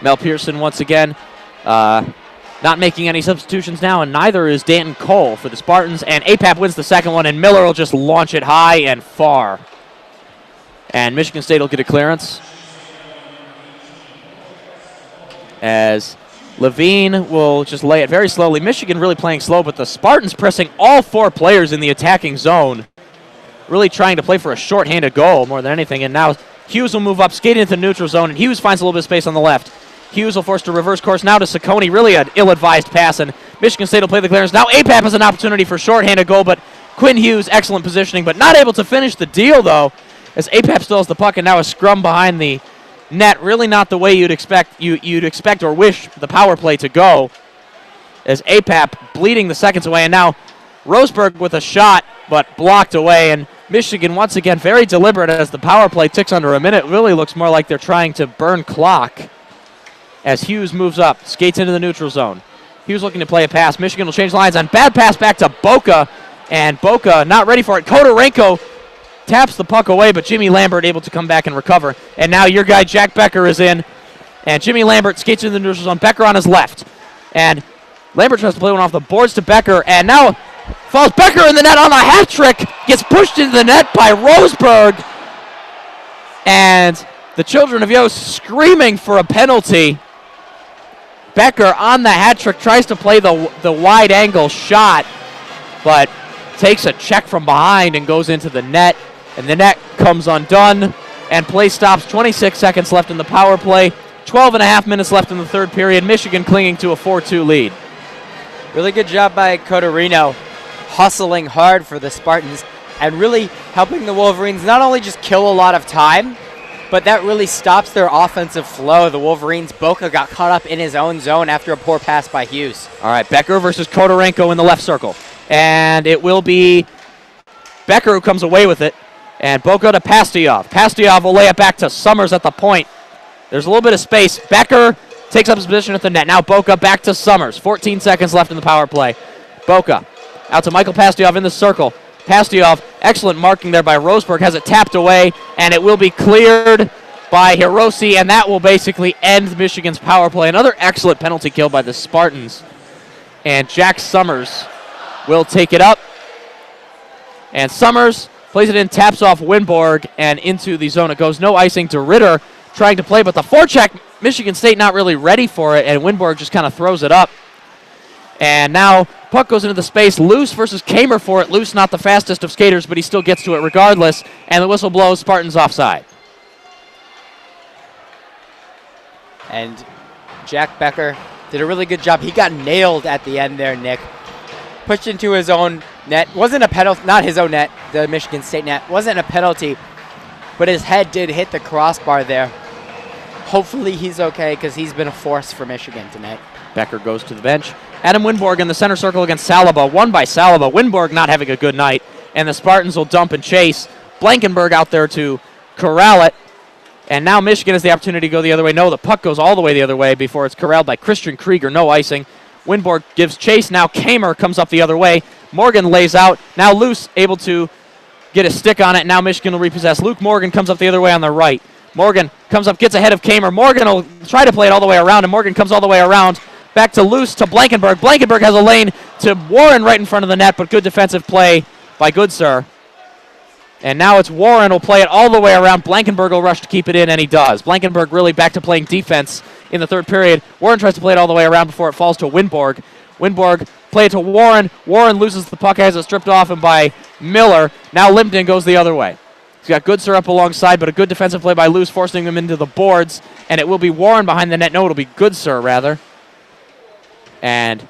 Mel Pearson once again not making any substitutions now, and neither is Danton Cole for the Spartans. And APAP wins the second one, and Miller will just launch it high and far. And Michigan State will get a clearance as Levine will just lay it very slowly. Michigan really playing slow, but the Spartans pressing all four players in the attacking zone, really trying to play for a short-handed goal more than anything. And now Hughes will move up, skating into the neutral zone, and Hughes finds a little bit of space on the left. Hughes will force to reverse course now to Saccone. Really an ill-advised pass, and Michigan State will play the clearance. Now APAP has an opportunity for short-handed goal, but Quinn Hughes, excellent positioning, but not able to finish the deal, though, as APAP still has the puck, and now a scrum behind the net. Really not the way you'd expect or wish the power play to go, as APAP bleeding the seconds away, and now Roseburg with a shot, but blocked away, and Michigan once again very deliberate as the power play ticks under a minute. Really looks more like they're trying to burn clock as Hughes moves up, skates into the neutral zone. Hughes looking to play a pass. Michigan will change lines on bad pass back to Boca, and Boca not ready for it. Kodorenko taps the puck away, but Jimmy Lambert able to come back and recover. And now your guy Jack Becker is in, and Jimmy Lambert skates into the neutral zone. Becker on his left, and Lambert tries to play one off the boards to Becker, and now falls Becker in the net on a hat trick, gets pushed into the net by Roseburg, and the children of Yost screaming for a penalty. Becker on the hat trick tries to play the wide angle shot, but takes a check from behind and goes into the net, and the net comes undone, and play stops. 26 seconds left in the power play, 12 and a half minutes left in the third period. Michigan clinging to a 4-2 lead. Really good job by Cotorino, hustling hard for the Spartans and really helping the Wolverines not only just kill a lot of time, but that really stops their offensive flow. The Wolverines, Boca got caught up in his own zone after a poor pass by Hughes. All right, Becker versus Kodorenko in the left circle. And it will be Becker who comes away with it. And Boca to Pastioff. Pastioff will lay it back to Summers at the point. There's a little bit of space. Becker takes up his position at the net. Now Boca back to Summers. 14 seconds left in the power play. Boca out to Michael Pastioff in the circle. Pastioff, excellent marking there by Roseburg, has it tapped away, and it will be cleared by Hiroshi, and that will basically end Michigan's power play. Another excellent penalty kill by the Spartans. And Jack Summers will take it up. And Summers plays it in, taps off Winborg, and into the zone it goes. No icing to Ritter trying to play, but the forecheck, Michigan State not really ready for it, and Winborg just kind of throws it up. And now puck goes into the space. Luce versus Kamer for it. Luce not the fastest of skaters, but he still gets to it regardless. And the whistle blows. Spartans offside. And Jack Becker did a really good job. He got nailed at the end there, Nick. Pushed into his own net. Wasn't a penalty, not his own net, the Michigan State net. Wasn't a penalty, but his head did hit the crossbar there. Hopefully he's okay because he's been a force for Michigan tonight. Becker goes to the bench. Adam Winborg in the center circle against Saliba. Won by Saliba. Winborg not having a good night. And the Spartans will dump and chase. Blankenberg out there to corral it. And now Michigan has the opportunity to go the other way. No, the puck goes all the way the other way before it's corralled by Christian Krieger. No icing. Winborg gives chase. Now Kamer comes up the other way. Morgan lays out. Now Luce able to get a stick on it. Now Michigan will repossess. Luke Morgan comes up the other way on the right. Morgan comes up, gets ahead of Kamer. Morgan will try to play it all the way around, and Morgan comes all the way around. Back to Luce to Blankenberg. Blankenberg has a lane to Warren right in front of the net, but good defensive play by Goodsir. And now it's Warren will play it all the way around. Blankenberg will rush to keep it in, and he does. Blankenberg really back to playing defense in the third period. Warren tries to play it all the way around before it falls to Winborg. Winborg play it to Warren. Warren loses the puck, has it stripped off him by Miller. Now Limpton goes the other way. He's got Goodsir up alongside, but a good defensive play by Luce, forcing them into the boards. And it will be Warren behind the net. No, it'll be Goodsir, rather. And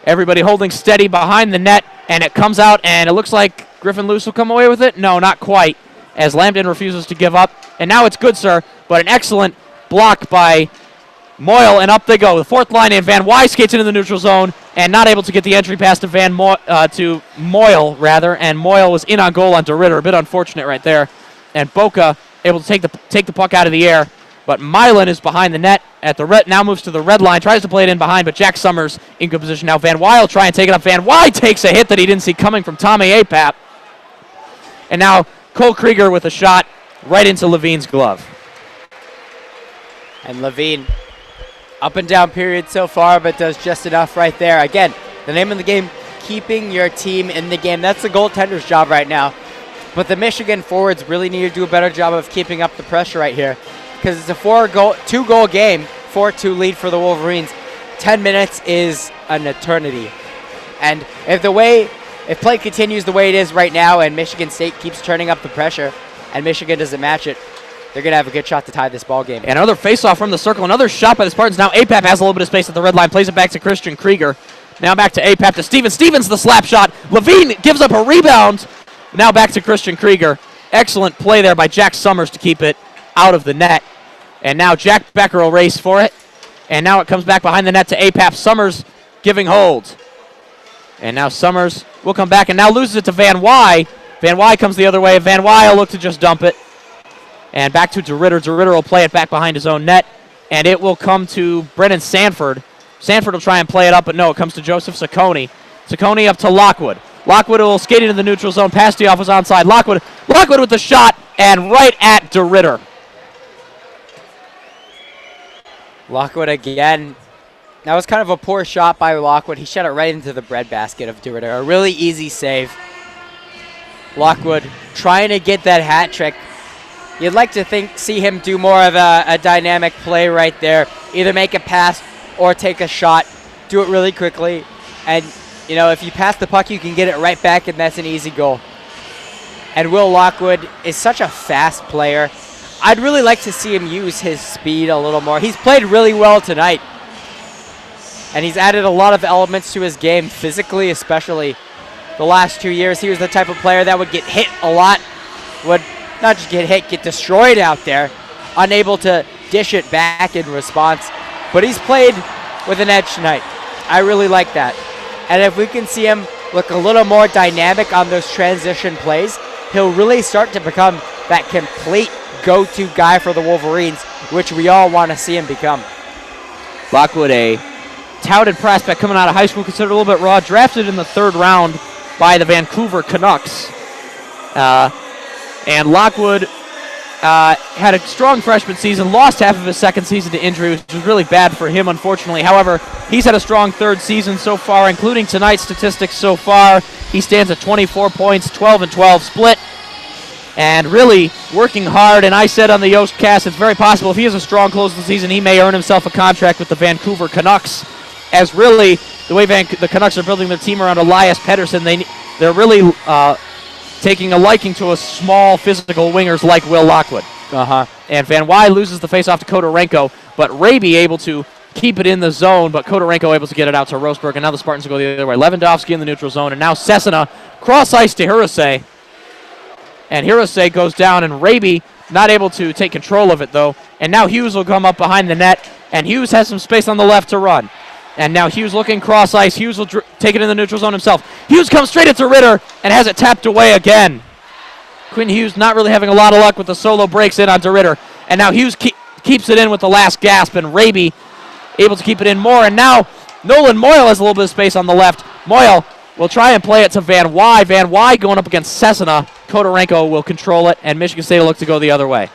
everybody holding steady behind the net, and it comes out, and it looks like Griffin Luce will come away with it. No, not quite, as Lambton refuses to give up. And now it's Goodsir, but an excellent block by Moyle, and up they go. The fourth line in. Van Wy skates into the neutral zone, and not able to get the entry pass to Moyle, and Moyle was in on goal on DeRitter. A bit unfortunate right there. And Boca able to take the puck out of the air, but Milan is behind the net at the red. Now moves to the red line, tries to play it in behind, but Jack Summers in good position. Now Van Wy will try and take it up. Van Wy takes a hit that he didn't see coming from Tommy Apap. And now Cole Krieger with a shot right into Levine's glove. And Levine, up and down period so far, but does just enough right there. Again, the name of the game, keeping your team in the game. That's the goaltender's job right now. But the Michigan forwards really need to do a better job of keeping up the pressure right here, because it's a two-goal game, 4-2 lead for the Wolverines. 10 minutes is an eternity. And if play continues the way it is right now and Michigan State keeps turning up the pressure and Michigan doesn't match it, they're going to have a good shot to tie this ball game. And another face-off from the circle. Another shot by the Spartans. Now Apap has a little bit of space at the red line. Plays it back to Christian Krieger. Now back to Apap to Stevens. Stevens the slap shot. Levine gives up a rebound. Now back to Christian Krieger. Excellent play there by Jack Summers to keep it out of the net. And now Jack Becker will race for it. And now it comes back behind the net to Apap. Summers giving hold. And now Summers will come back and now loses it to Van Wy. Van Wy comes the other way. Van Wy will look to just dump it. And back to DeRitter. DeRitter will play it back behind his own net. And it will come to Brennan Sanford. Sanford will try and play it up, but no, it comes to Joseph Ciccone. Ciccone up to Lockwood. Lockwood will skate into the neutral zone. Pastioff was onside. Lockwood with the shot, and right at DeRitter. Lockwood again. That was kind of a poor shot by Lockwood. He shot it right into the breadbasket of DeRitter. A really easy save. Lockwood trying to get that hat trick. You'd like to see him do more of a dynamic play right there. Either make a pass or take a shot. Do it really quickly. And, you know, if you pass the puck, you can get it right back, and that's an easy goal. And Will Lockwood is such a fast player. I'd really like to see him use his speed a little more. He's played really well tonight. And he's added a lot of elements to his game, physically especially. The last 2 years, he was the type of player that would get hit a lot. Would not just get hit, get destroyed out there. Unable to dish it back in response. But he's played with an edge tonight. I really like that. And if we can see him look a little more dynamic on those transition plays, he'll really start to become that complete go-to guy for the Wolverines, which we all want to see him become. Lockwood, a touted prospect coming out of high school, considered a little bit raw, drafted in the third round by the Vancouver Canucks. And Lockwood had a strong freshman season, lost half of his second season to injury, which was really bad for him, unfortunately. However, he's had a strong third season so far, including tonight's statistics so far. He stands at 24 points, 12-12 split, and really working hard. And I said on the Yost cast, it's very possible if he has a strong close to the season, he may earn himself a contract with the Vancouver Canucks, as really the way the Canucks are building their team around Elias Pettersson, they're really taking a liking to a small physical wingers like Will Lockwood. And Van Wy loses the faceoff to Kodorenko, but Raby able to keep it in the zone, but Kodorenko able to get it out to Roseburg, and now the Spartans will go the other way. Lewandowski in the neutral zone, and now Cessna cross ice to Hirose. And Hirose goes down, and Raby not able to take control of it, though. And now Hughes will come up behind the net, and Hughes has some space on the left to run. And now Hughes looking cross ice. Hughes will take it in the neutral zone himself. Hughes comes straight into Ritter and has it tapped away again. Quinn Hughes not really having a lot of luck with the solo breaks in on DeRitter. And now Hughes keeps it in with the last gasp, and Raby able to keep it in more. And now Nolan Moyle has a little bit of space on the left. Moyle will try and play it to Van Wy. Van Wy going up against Cessna. Kodorenko will control it, and Michigan State will look to go the other way.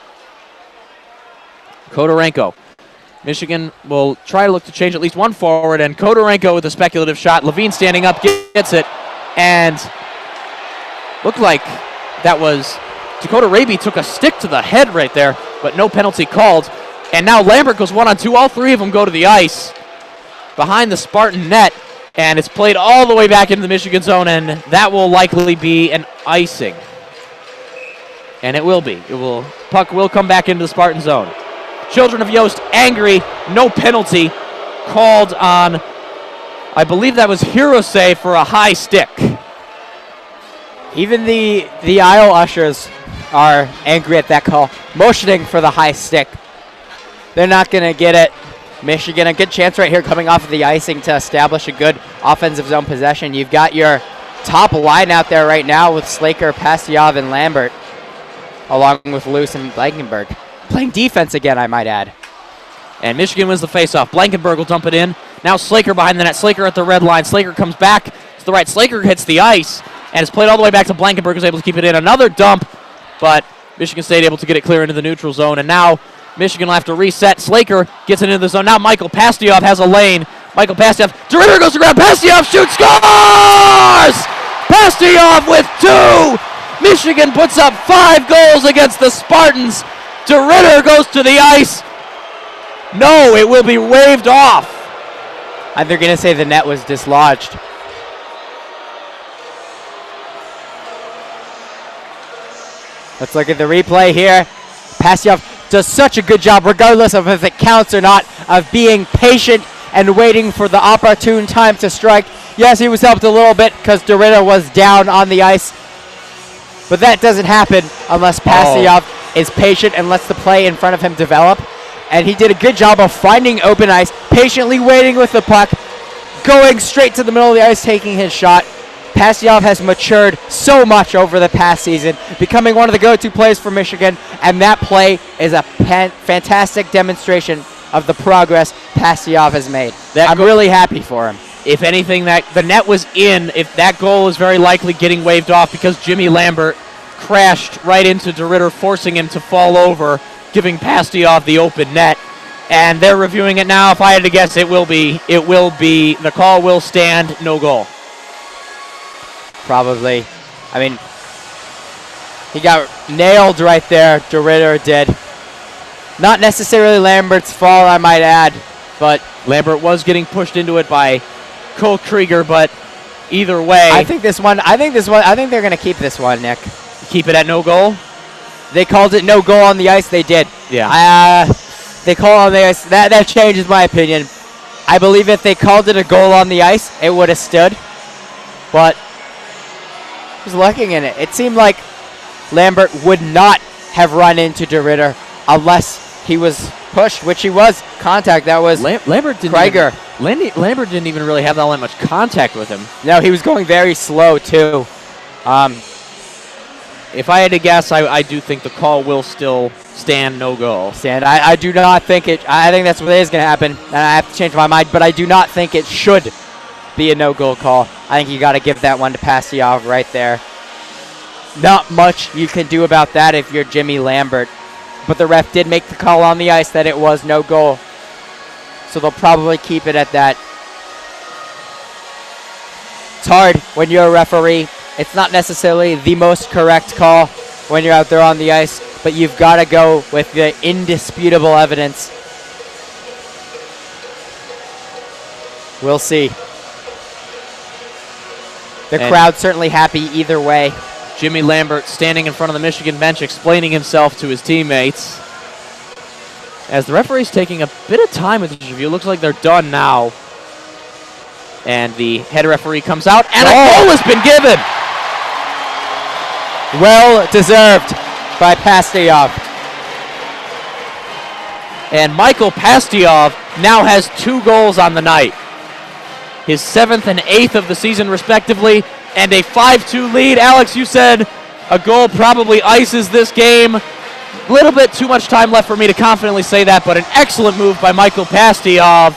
Kodorenko. Michigan will try to look to change at least one forward, and Kodorenko with a speculative shot. Levine standing up, gets it, and looked like that was Dakota Raby took a stick to the head right there, but no penalty called. And now Lambert goes 1-on-2. All three of them go to the ice behind the Spartan net, and it's played all the way back into the Michigan zone, and that will likely be an icing. And it will be. Puck will come back into the Spartan zone. Children of Yost angry, no penalty called on, I believe that was Hirose for a high stick. Even the aisle ushers are angry at that call, motioning for the high stick. They're not going to get it. Michigan, a good chance right here coming off of the icing to establish a good offensive zone possession. You've got your top line out there right now with Slaker, Pastujov, and Lambert, along with Luce and Blankenberg. Playing defense again, I might add. And Michigan wins the faceoff. Blankenberg will dump it in. Now Slaker behind the net. Slaker at the red line. Slaker comes back to the right. Slaker hits the ice, and it's played all the way back to Blankenberg, who's able to keep it in. Another dump, but Michigan State able to get it clear into the neutral zone. And now Michigan will have to reset. Slaker gets it into the zone. Now Michael Pastujov has a lane. Michael Pastujov. DeRitter goes to ground. Pastujov shoots, scores! Pastujov with 2. Michigan puts up 5 goals against the Spartans. DeRitter goes to the ice. No, it will be waved off. And they're going to say the net was dislodged. Let's look at the replay here. Pastujov does such a good job, regardless of if it counts or not, of being patient and waiting for the opportune time to strike. Yes, he was helped a little bit because DeRitter was down on the ice. But that doesn't happen unless Pastujov is patient and lets the play in front of him develop. And he did a good job of finding open ice, patiently waiting with the puck, going straight to the middle of the ice, taking his shot. Pastujov has matured so much over the past season, becoming one of the go-to players for Michigan, and that play is a fantastic demonstration of the progress Pastujov has made. I'm really happy for him. If anything, that the net was in, if that goal is very likely getting waved off because Jimmy Lambert crashed right into DeRitter, forcing him to fall over, giving Pastujov the open net. And they're reviewing it now. If I had to guess, it will be, the call will stand, no goal. Probably. I mean, he got nailed right there, DeRitter did. Not necessarily Lambert's fault, I might add, but Lambert was getting pushed into it by Cole Krieger, but either way. I think they're going to keep this one, Nick. Keep it at no goal? They called it no goal on the ice, they did. Yeah. They call on the ice, that changes my opinion. I believe if they called it a goal on the ice, it would have stood. But I was looking in it. It seemed like Lambert would not have run into DeRitter unless he was pushed, which he was. Contact, that was Lambert didn't Krieger. Lambert didn't even really have all that much contact with him. No, he was going very slow too. If I had to guess, I do think the call will still stand, no goal. I do not think it. I think that's what is going to happen, and I have to change my mind. But I do not think it should be a no-goal call. I think you got to give that one to Pastujov right there. Not much you can do about that if you're Jimmy Lambert. But the ref did make the call on the ice that it was no goal. So they'll probably keep it at that. It's hard when you're a referee. It's not necessarily the most correct call when you're out there on the ice, but you've got to go with the indisputable evidence. We'll see. The crowd's certainly happy either way. Jimmy Lambert standing in front of the Michigan bench explaining himself to his teammates. As the referee's taking a bit of time with this review. Looks like they're done now. And the head referee comes out, and a goal has been given. Well deserved by Pastujov. And Michael Pastujov now has 2 goals on the night. His 7th and 8th of the season, respectively, and a 5-2 lead. Alex, you said a goal probably ices this game. Little bit too much time left for me to confidently say that, but an excellent move by Michael Pastiyov,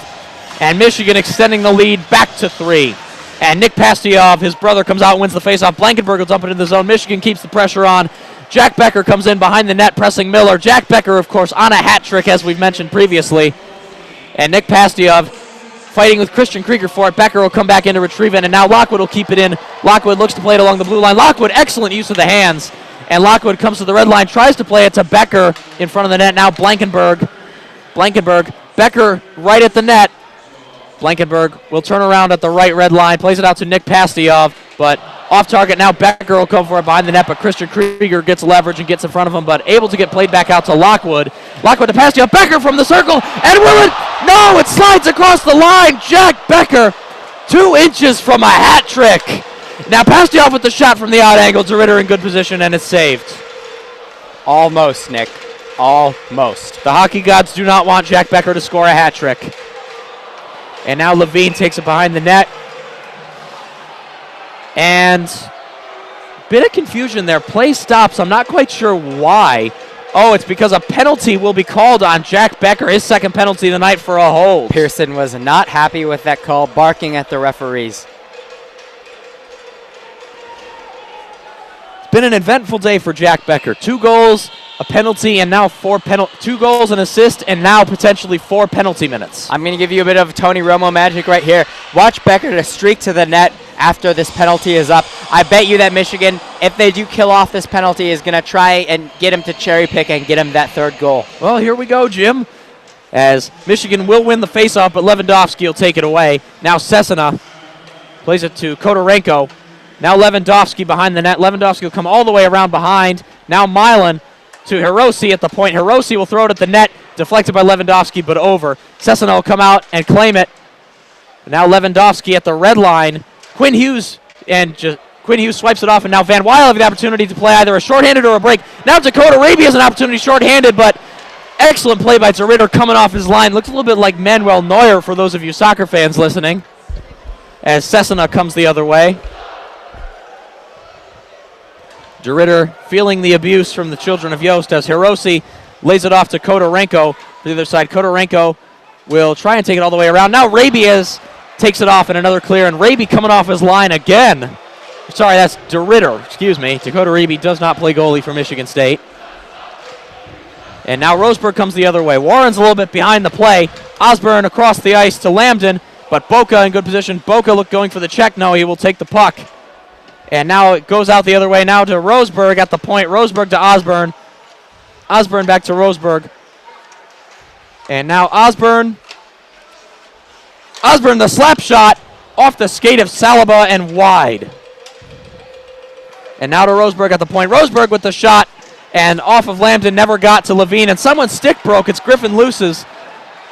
and Michigan extending the lead back to 3. And Nick Pastiyov, his brother, comes out and wins the faceoff. Blankenberg will dump it into the zone. Michigan keeps the pressure on. Jack Becker comes in behind the net, pressing Miller. Jack Becker, of course, on a hat trick, as we've mentioned previously. And Nick Pastiyov fighting with Christian Krieger for it. Becker will come back in to retrieve it, and now Lockwood will keep it in. Lockwood looks to play it along the blue line. Lockwood, excellent use of the hands. And Lockwood comes to the red line, tries to play it to Becker in front of the net. Now Blankenberg. Becker right at the net. Blankenberg will turn around at the right red line, plays it out to Nick Pastiyov, but off target now. Becker will come for it behind the net, but Christian Krieger gets leverage and gets in front of him, but able to get played back out to Lockwood. Lockwood to Pastiyov. Becker from the circle, and will it? No, it slides across the line. Jack Becker, 2 inches from a hat trick. Now Pastiyov with the shot from the out angle. DeRitter in good position, and it's saved. Almost, Nick. Almost. The hockey gods do not want Jack Becker to score a hat trick. And now Levine takes it behind the net. And bit of confusion there. Play stops. I'm not quite sure why. Oh, it's because a penalty will be called on Jack Becker, his second penalty of the night for a hold. Pearson was not happy with that call, barking at the referees. Been an eventful day for Jack Becker. 2 goals, a penalty, and now 2 goals, an assist, and now potentially 4 penalty minutes. I'm going to give you a bit of Tony Romo magic right here. Watch Becker to streak to the net after this penalty is up. I bet you that Michigan, if they do kill off this penalty, is going to try and get him to cherry pick and get him that 3rd goal. Well, here we go, Jim. As Michigan will win the faceoff, but Lewandowski will take it away. Now Cessna plays it to Kodorenko. Now Lewandowski behind the net. Lewandowski will come all the way around behind. Now Milan to Hiroshi at the point. Hiroshi will throw it at the net. Deflected by Lewandowski, but over. Cessna will come out and claim it. Now Lewandowski at the red line. Quinn Hughes swipes it off, and now Van Weil have the opportunity to play either a shorthanded or a break. Now Dakota Raby has an opportunity shorthanded, but excellent play by DeRitter coming off his line. Looks a little bit like Manuel Neuer for those of you soccer fans listening, as Cessna comes the other way. DeRitter feeling the abuse from the children of Yost as Hiroshi lays it off to Kodorenko. To the other side, Kodorenko will try and take it all the way around. Now Raby takes it off in another clear, and Raby coming off his line again. Sorry, that's DeRitter, excuse me. Dakota Raby does not play goalie for Michigan State. And now Roseburg comes the other way. Warren's a little bit behind the play. Osborne across the ice to Lambden, but Boca in good position. Boca going for the check. No, he will take the puck. And now it goes out the other way now to Roseburg at the point. Roseburg to Osborne. Osborne back to Roseburg. And now Osborne. Osborne, the slap shot off the skate of Saliba and wide. And now to Roseburg at the point. Roseburg with the shot. And off of Lambden, never got to Levine. And someone's stick broke. It's Griffin Luce's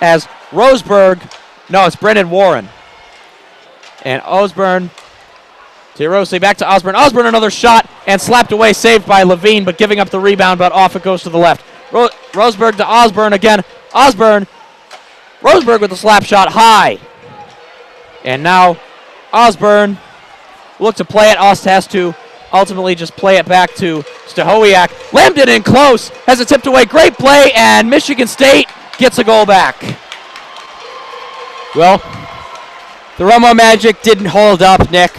as Roseburg. No, it's Brendan Warren. And Osborne. Hiroshi back to Osborne. Osborne another shot and slapped away, saved by Levine, but giving up the rebound, but off it goes to the left. Roseburg to Osborne again. Osborne. Roseburg with the slap shot high. And now Osborne look to play it. Ost has to ultimately just play it back to Stahowiak. Lambden in close. Has it tipped away. Great play, and Michigan State gets a goal back. Well, the Romo magic didn't hold up, Nick.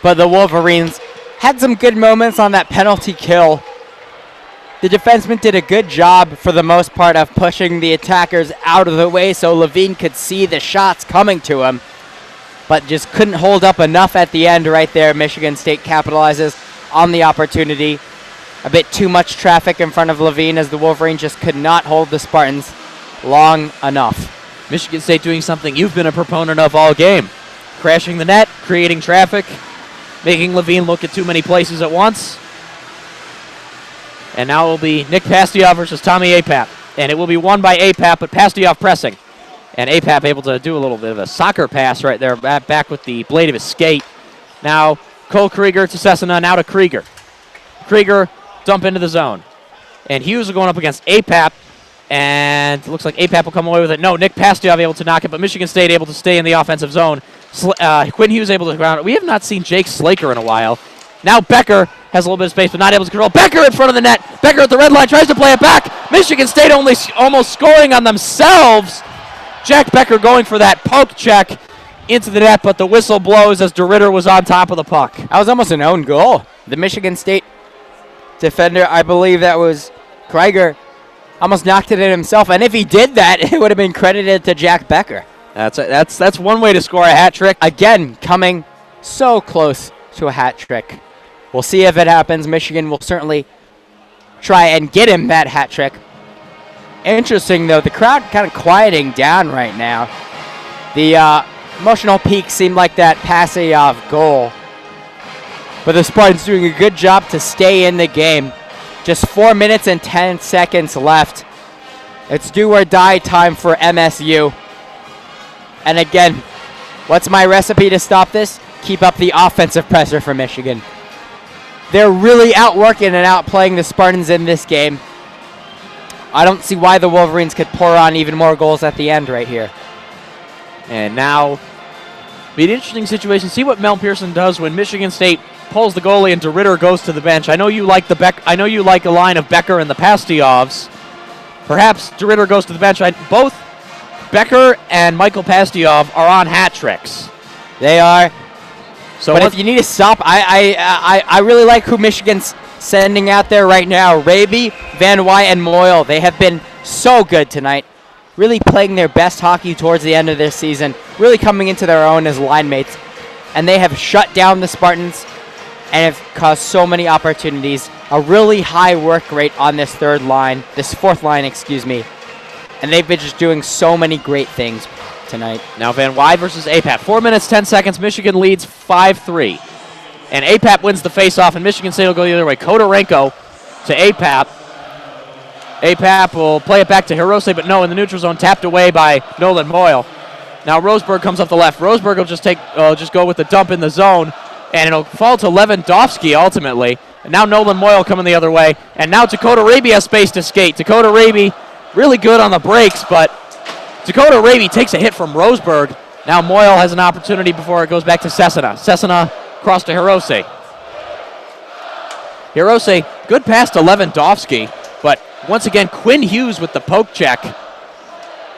But the Wolverines had some good moments on that penalty kill. The defenseman did a good job, for the most part, of pushing the attackers out of the way so Levine could see the shots coming to him, but just couldn't hold up enough at the end right there. Michigan State capitalizes on the opportunity. A bit too much traffic in front of Levine as the Wolverines just could not hold the Spartans long enough. Michigan State doing something you've been a proponent of all game. Crashing the net, creating traffic, making Levine look at too many places at once. And now it will be Nick Pastiyov versus Tommy Apap. And it will be won by Apap, but Pastiyov pressing. And Apap able to do a little bit of a soccer pass right there, back with the blade of his skate. Now Cole Krieger to Cessna, now to Krieger. Krieger dump into the zone. And Hughes are going up against Apap. And it looks like Apap will come away with it. No, Nick Pastiyov able to knock it, but Michigan State able to stay in the offensive zone. Quinn Hughes able to ground it. We have not seen Jake Slaker in a while. Now Becker has a little bit of space, but not able to control. Becker in front of the net. Becker at the red line tries to play it back. Michigan State almost scoring on themselves. Jack Becker going for that poke check into the net, but the whistle blows as DeRitter was on top of the puck. That was almost an own goal. The Michigan State defender, I believe that was Krieger, almost knocked it in himself, and if he did that, it would have been credited to Jack Becker. That's one way to score a hat trick. Again, coming so close to a hat trick. We'll see if it happens. Michigan will certainly try and get him that hat trick. Interesting, though, the crowd kind of quieting down right now. The emotional peak seemed like that Pasayov goal. But the Spartans doing a good job to stay in the game. Just 4 minutes and 10 seconds left. It's do or die time for MSU. And again, what's my recipe to stop this? Keep up the offensive pressure for Michigan. They're really outworking and outplaying the Spartans in this game. I don't see why the Wolverines could pour on even more goals at the end right here. And now, be an interesting situation. See what Mel Pearson does when Michigan State pulls the goalie and DeRitter goes to the bench. I know you like a line of Becker and the Pastyovs. Perhaps DeRitter goes to the bench. Both Becker and Michael Pastyov are on hat tricks. They are. So but if you need to stop, I really like who Michigan's sending out there right now. Raby, Van Wy, and Moyle. They have been so good tonight. Really playing their best hockey towards the end of this season. Really coming into their own as line mates. And they have shut down the Spartans and have caused so many opportunities. A really high work rate on this fourth line, excuse me. And they've been just doing so many great things tonight. Now Van Wy versus APAP. 4 minutes, 10 seconds. Michigan leads 5-3. And APAP wins the faceoff, and Michigan State will go the other way. Kodorenko to APAP. APAP will play it back to Hirose, but no, in the neutral zone, tapped away by Nolan Moyle. Now Roseburg comes up the left. Roseburg will just go with the dump in the zone, and it'll fall to Lewandowski ultimately. And now Nolan Moyle coming the other way. And now Dakota Raby has space to skate. Dakota Raby really good on the brakes, but Dakota Raby takes a hit from Roseburg. Now Moyle has an opportunity before it goes back to Cessna. Cessna cross to Hirose. Hirose, good pass to Lewandowski, but once again, Quinn Hughes with the poke check.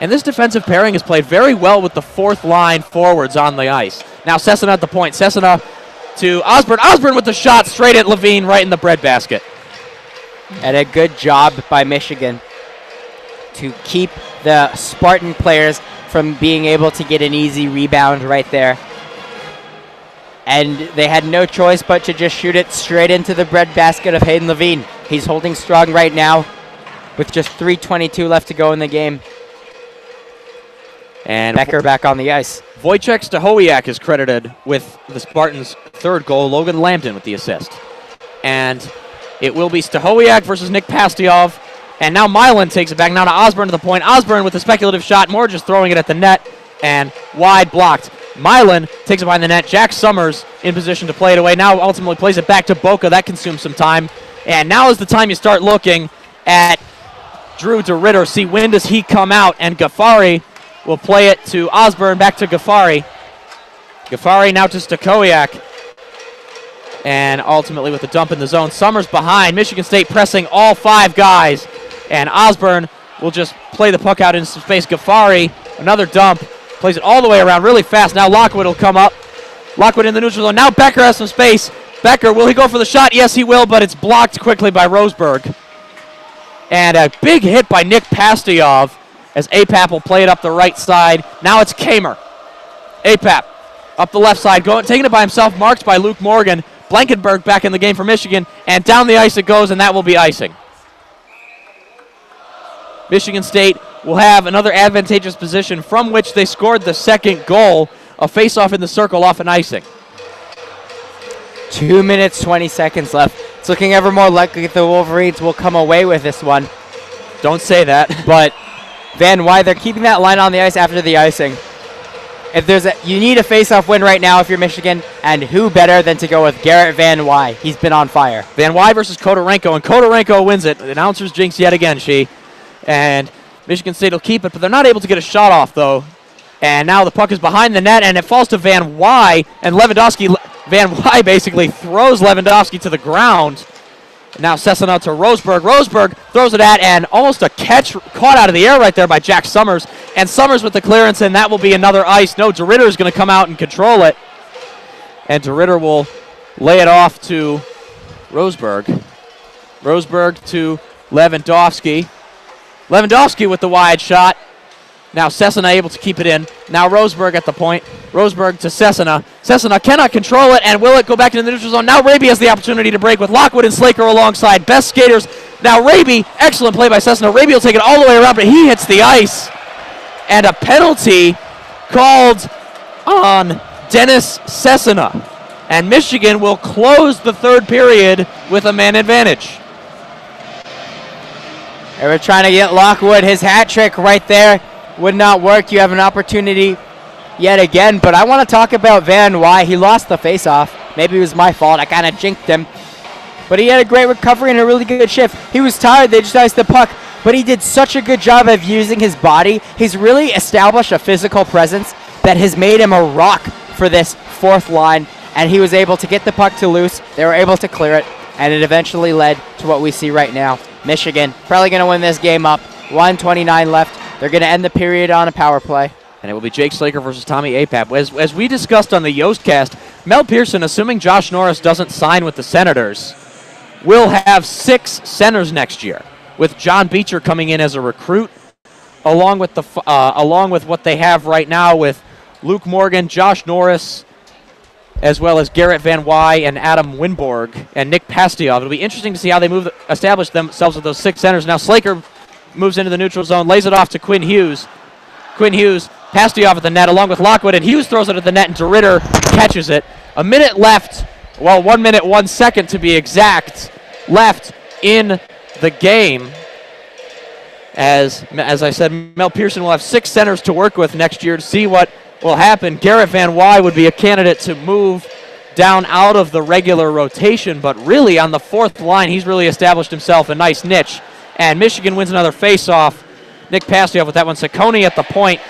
And this defensive pairing has played very well with the fourth line forwards on the ice. Now Cessna at the point. Cessna to Osborne. Osborne with the shot straight at Levine right in the breadbasket. And a good job by Michigan to keep the Spartan players from being able to get an easy rebound right there. And they had no choice but to just shoot it straight into the breadbasket of Hayden Levine. He's holding strong right now with just 3:22 left to go in the game. And Becker back on the ice. Wojciech Stachowiak is credited with the Spartans' third goal. Logan Lambton with the assist. And it will be Stachowiak versus Nick Pastyov. And now Milan takes it back. Now to Osborne to the point. Osborne with a speculative shot. More just throwing it at the net. And wide blocked. Milan takes it behind the net. Jack Summers in position to play it away. Now ultimately plays it back to Boca. That consumes some time. And now is the time you start looking at Drew DeRitter. See when does he come out. And Ghaffari will play it to Osborne. Back to Ghaffari. Ghaffari now to Stachowiak. And ultimately with the dump in the zone. Summers behind. Michigan State pressing all five guys. And Osborne will just play the puck out into some space. Ghaffari, another dump. Plays it all the way around really fast. Now Lockwood will come up. Lockwood in the neutral zone. Now Becker has some space. Becker, will he go for the shot? Yes, he will, but it's blocked quickly by Roseburg. And a big hit by Nick Pastyov as APAP will play it up the right side. Now it's Kamer. APAP up the left side, taking it by himself, marked by Luke Morgan. Blankenberg back in the game for Michigan, and down the ice it goes, and that will be icing. Michigan State will have another advantageous position from which they scored the second goal, a face-off in the circle off an icing. 2 minutes, 20 seconds left. It's looking ever more likely the Wolverines will come away with this one. Don't say that. But Van Wy, they're keeping that line on the ice after the icing. You need a face-off win right now if you're Michigan, and who better than to go with Garrett Van Wy? He's been on fire. Van Wy versus Kodorenko, and Kodorenko wins it. The announcers jinx yet again, and Michigan State will keep it, but they're not able to get a shot off, though. And now the puck is behind the net, and it falls to Van Wy, and Lewandowski Van Wy basically throws Lewandowski to the ground. Now Cessna to Roseberg. Roseberg throws it at, and almost a catch caught out of the air right there by Jack Summers. And Summers with the clearance, and that will be another ice. No, DeRitter is going to come out and control it. And DeRitter will lay it off to Roseberg. Roseberg to Lewandowski. Lewandowski with the wide shot. Now Cessna able to keep it in. Now Roseberg at the point. Roseberg to Cessna. Cessna cannot control it, and will it go back into the neutral zone? Now Raby has the opportunity to break with Lockwood and Slaker alongside. Best skaters. Now Raby, excellent play by Cessna. Raby will take it all the way around, but he hits the ice. And a penalty called on Dennis Cessna. And Michigan will close the third period with a man advantage. They were trying to get Lockwood. His hat trick right there would not work. You have an opportunity yet again, but I want to talk about Van Wy. He lost the face-off. Maybe it was my fault. I kind of jinked him. But he had a great recovery and a really good shift. He was tired. They just iced the puck, but he did such a good job of using his body. He's really established a physical presence that has made him a rock for this fourth line, and he was able to get the puck to loose. They were able to clear it, and it eventually led to what we see right now. Michigan probably going to win this game up. 1:29 left. They're going to end the period on a power play. And it will be Jake Slaker versus Tommy Apap. As we discussed on the Yostcast, Mel Pearson, assuming Josh Norris doesn't sign with the Senators, will have 6 centers next year, with John Beecher coming in as a recruit, along with what they have right now with Luke Morgan, Josh Norris, as well as Garrett Van Wy and Adam Winborg and Nick Pastioff. It'll be interesting to see how they establish themselves with those 6 centers. Now Slaker moves into the neutral zone, lays it off to Quinn Hughes. Quinn Hughes, Pastioff at the net along with Lockwood, and Hughes throws it at the net, and DeRitter catches it. A minute left, well, 1 minute, 1 second to be exact, left in the game. As I said, Mel Pearson will have 6 centers to work with next year to see what will happen. Garrett Van Wy would be a candidate to move down out of the regular rotation, but really on the 4th line, he's really established himself a nice niche. And Michigan wins another face-off. Nick Pastioff with that one. Saccone at the point.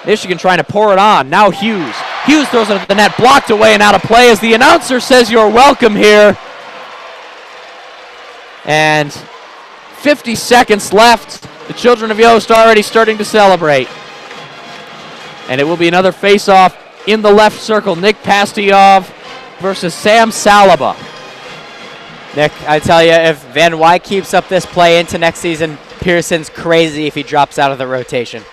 Michigan trying to pour it on. Now Hughes. Hughes throws it at the net, blocked away and out of play as the announcer says you're welcome here. And 50 seconds left. The children of Yost already starting to celebrate. And it will be another face-off in the left circle. Nick Pastioff versus Sam Salaba. Nick, I tell you, if Van Wy keeps up this play into next season, Pearson's crazy if he drops out of the rotation.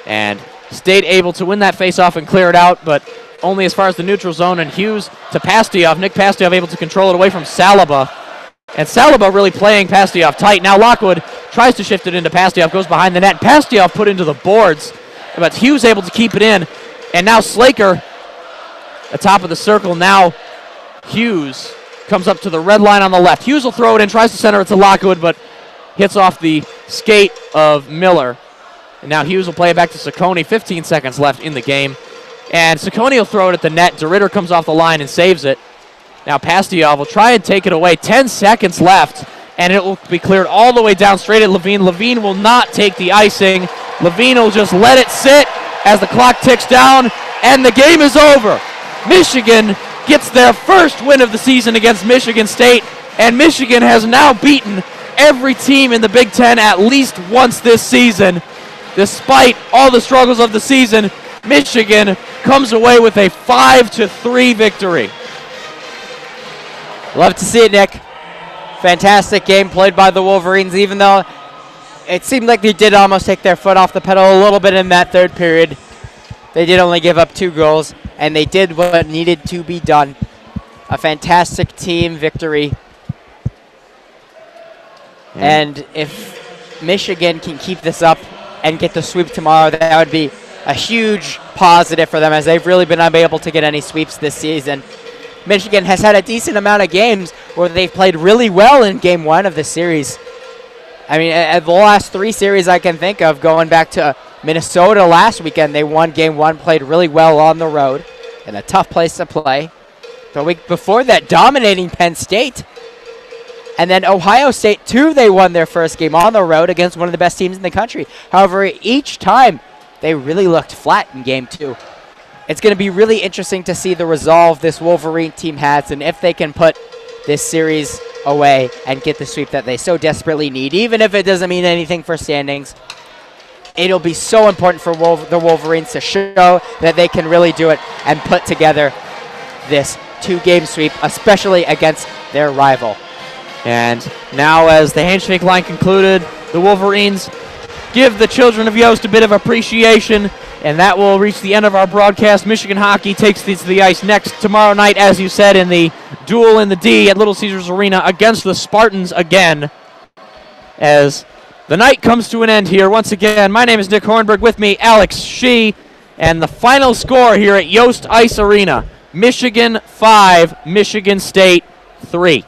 And State able to win that face-off and clear it out, but only as far as the neutral zone. And Hughes to Pastioff. Nick Pastioff able to control it away from Salaba. And Salaba really playing Pastioff tight. Now Lockwood tries to shift it into Pastioff, goes behind the net. Pastioff put into the boards, but Hughes able to keep it in. And now Slaker, atop of the circle. Now Hughes comes up to the red line on the left. Hughes will throw it in, tries to center it to Lockwood, but hits off the skate of Miller. And now Hughes will play it back to Saccone. 15 seconds left in the game. And Saccone will throw it at the net. DeRitter comes off the line and saves it. Now Pastioff will try and take it away. 10 seconds left, and it will be cleared all the way down straight at Levine. Levine will not take the icing. Levine will just let it sit as the clock ticks down, and the game is over. Michigan gets their first win of the season against Michigan State, and Michigan has now beaten every team in the Big Ten at least once this season. Despite all the struggles of the season, Michigan comes away with a 5-3 victory. Love to see it, Nick. Fantastic game played by the Wolverines, even though it seemed like they did almost take their foot off the pedal a little bit in that third period. They did only give up 2 goals, and they did what needed to be done. A fantastic team victory. And if Michigan can keep this up and get the sweep tomorrow, that would be a huge positive for them, as they've really been unable to get any sweeps this season. Michigan has had a decent amount of games where they've played really well in Game 1 of the series. I mean, the last 3 series I can think of, going back to Minnesota last weekend, they won Game 1, played really well on the road, in a tough place to play. The week before that, dominating Penn State. And then Ohio State, too, they won their first game on the road against one of the best teams in the country. However, each time, they really looked flat in Game 2. it's going to be really interesting to see the resolve this Wolverine team has and if they can put this series away and get the sweep that they so desperately need. Even if it doesn't mean anything for standings, it'll be so important for the Wolverines to show that they can really do it and put together this 2-game sweep, especially against their rival. And now as the handshake line concluded, the Wolverines give the children of Yost a bit of appreciation, and that will reach the end of our broadcast. Michigan hockey takes these to the ice next tomorrow night, as you said, in the duel in the D at Little Caesars Arena against the Spartans again. As the night comes to an end here, once again, my name is Nick Hornberg. With me, Alex Shee, and the final score here at Yost Ice Arena, Michigan 5, Michigan State 3.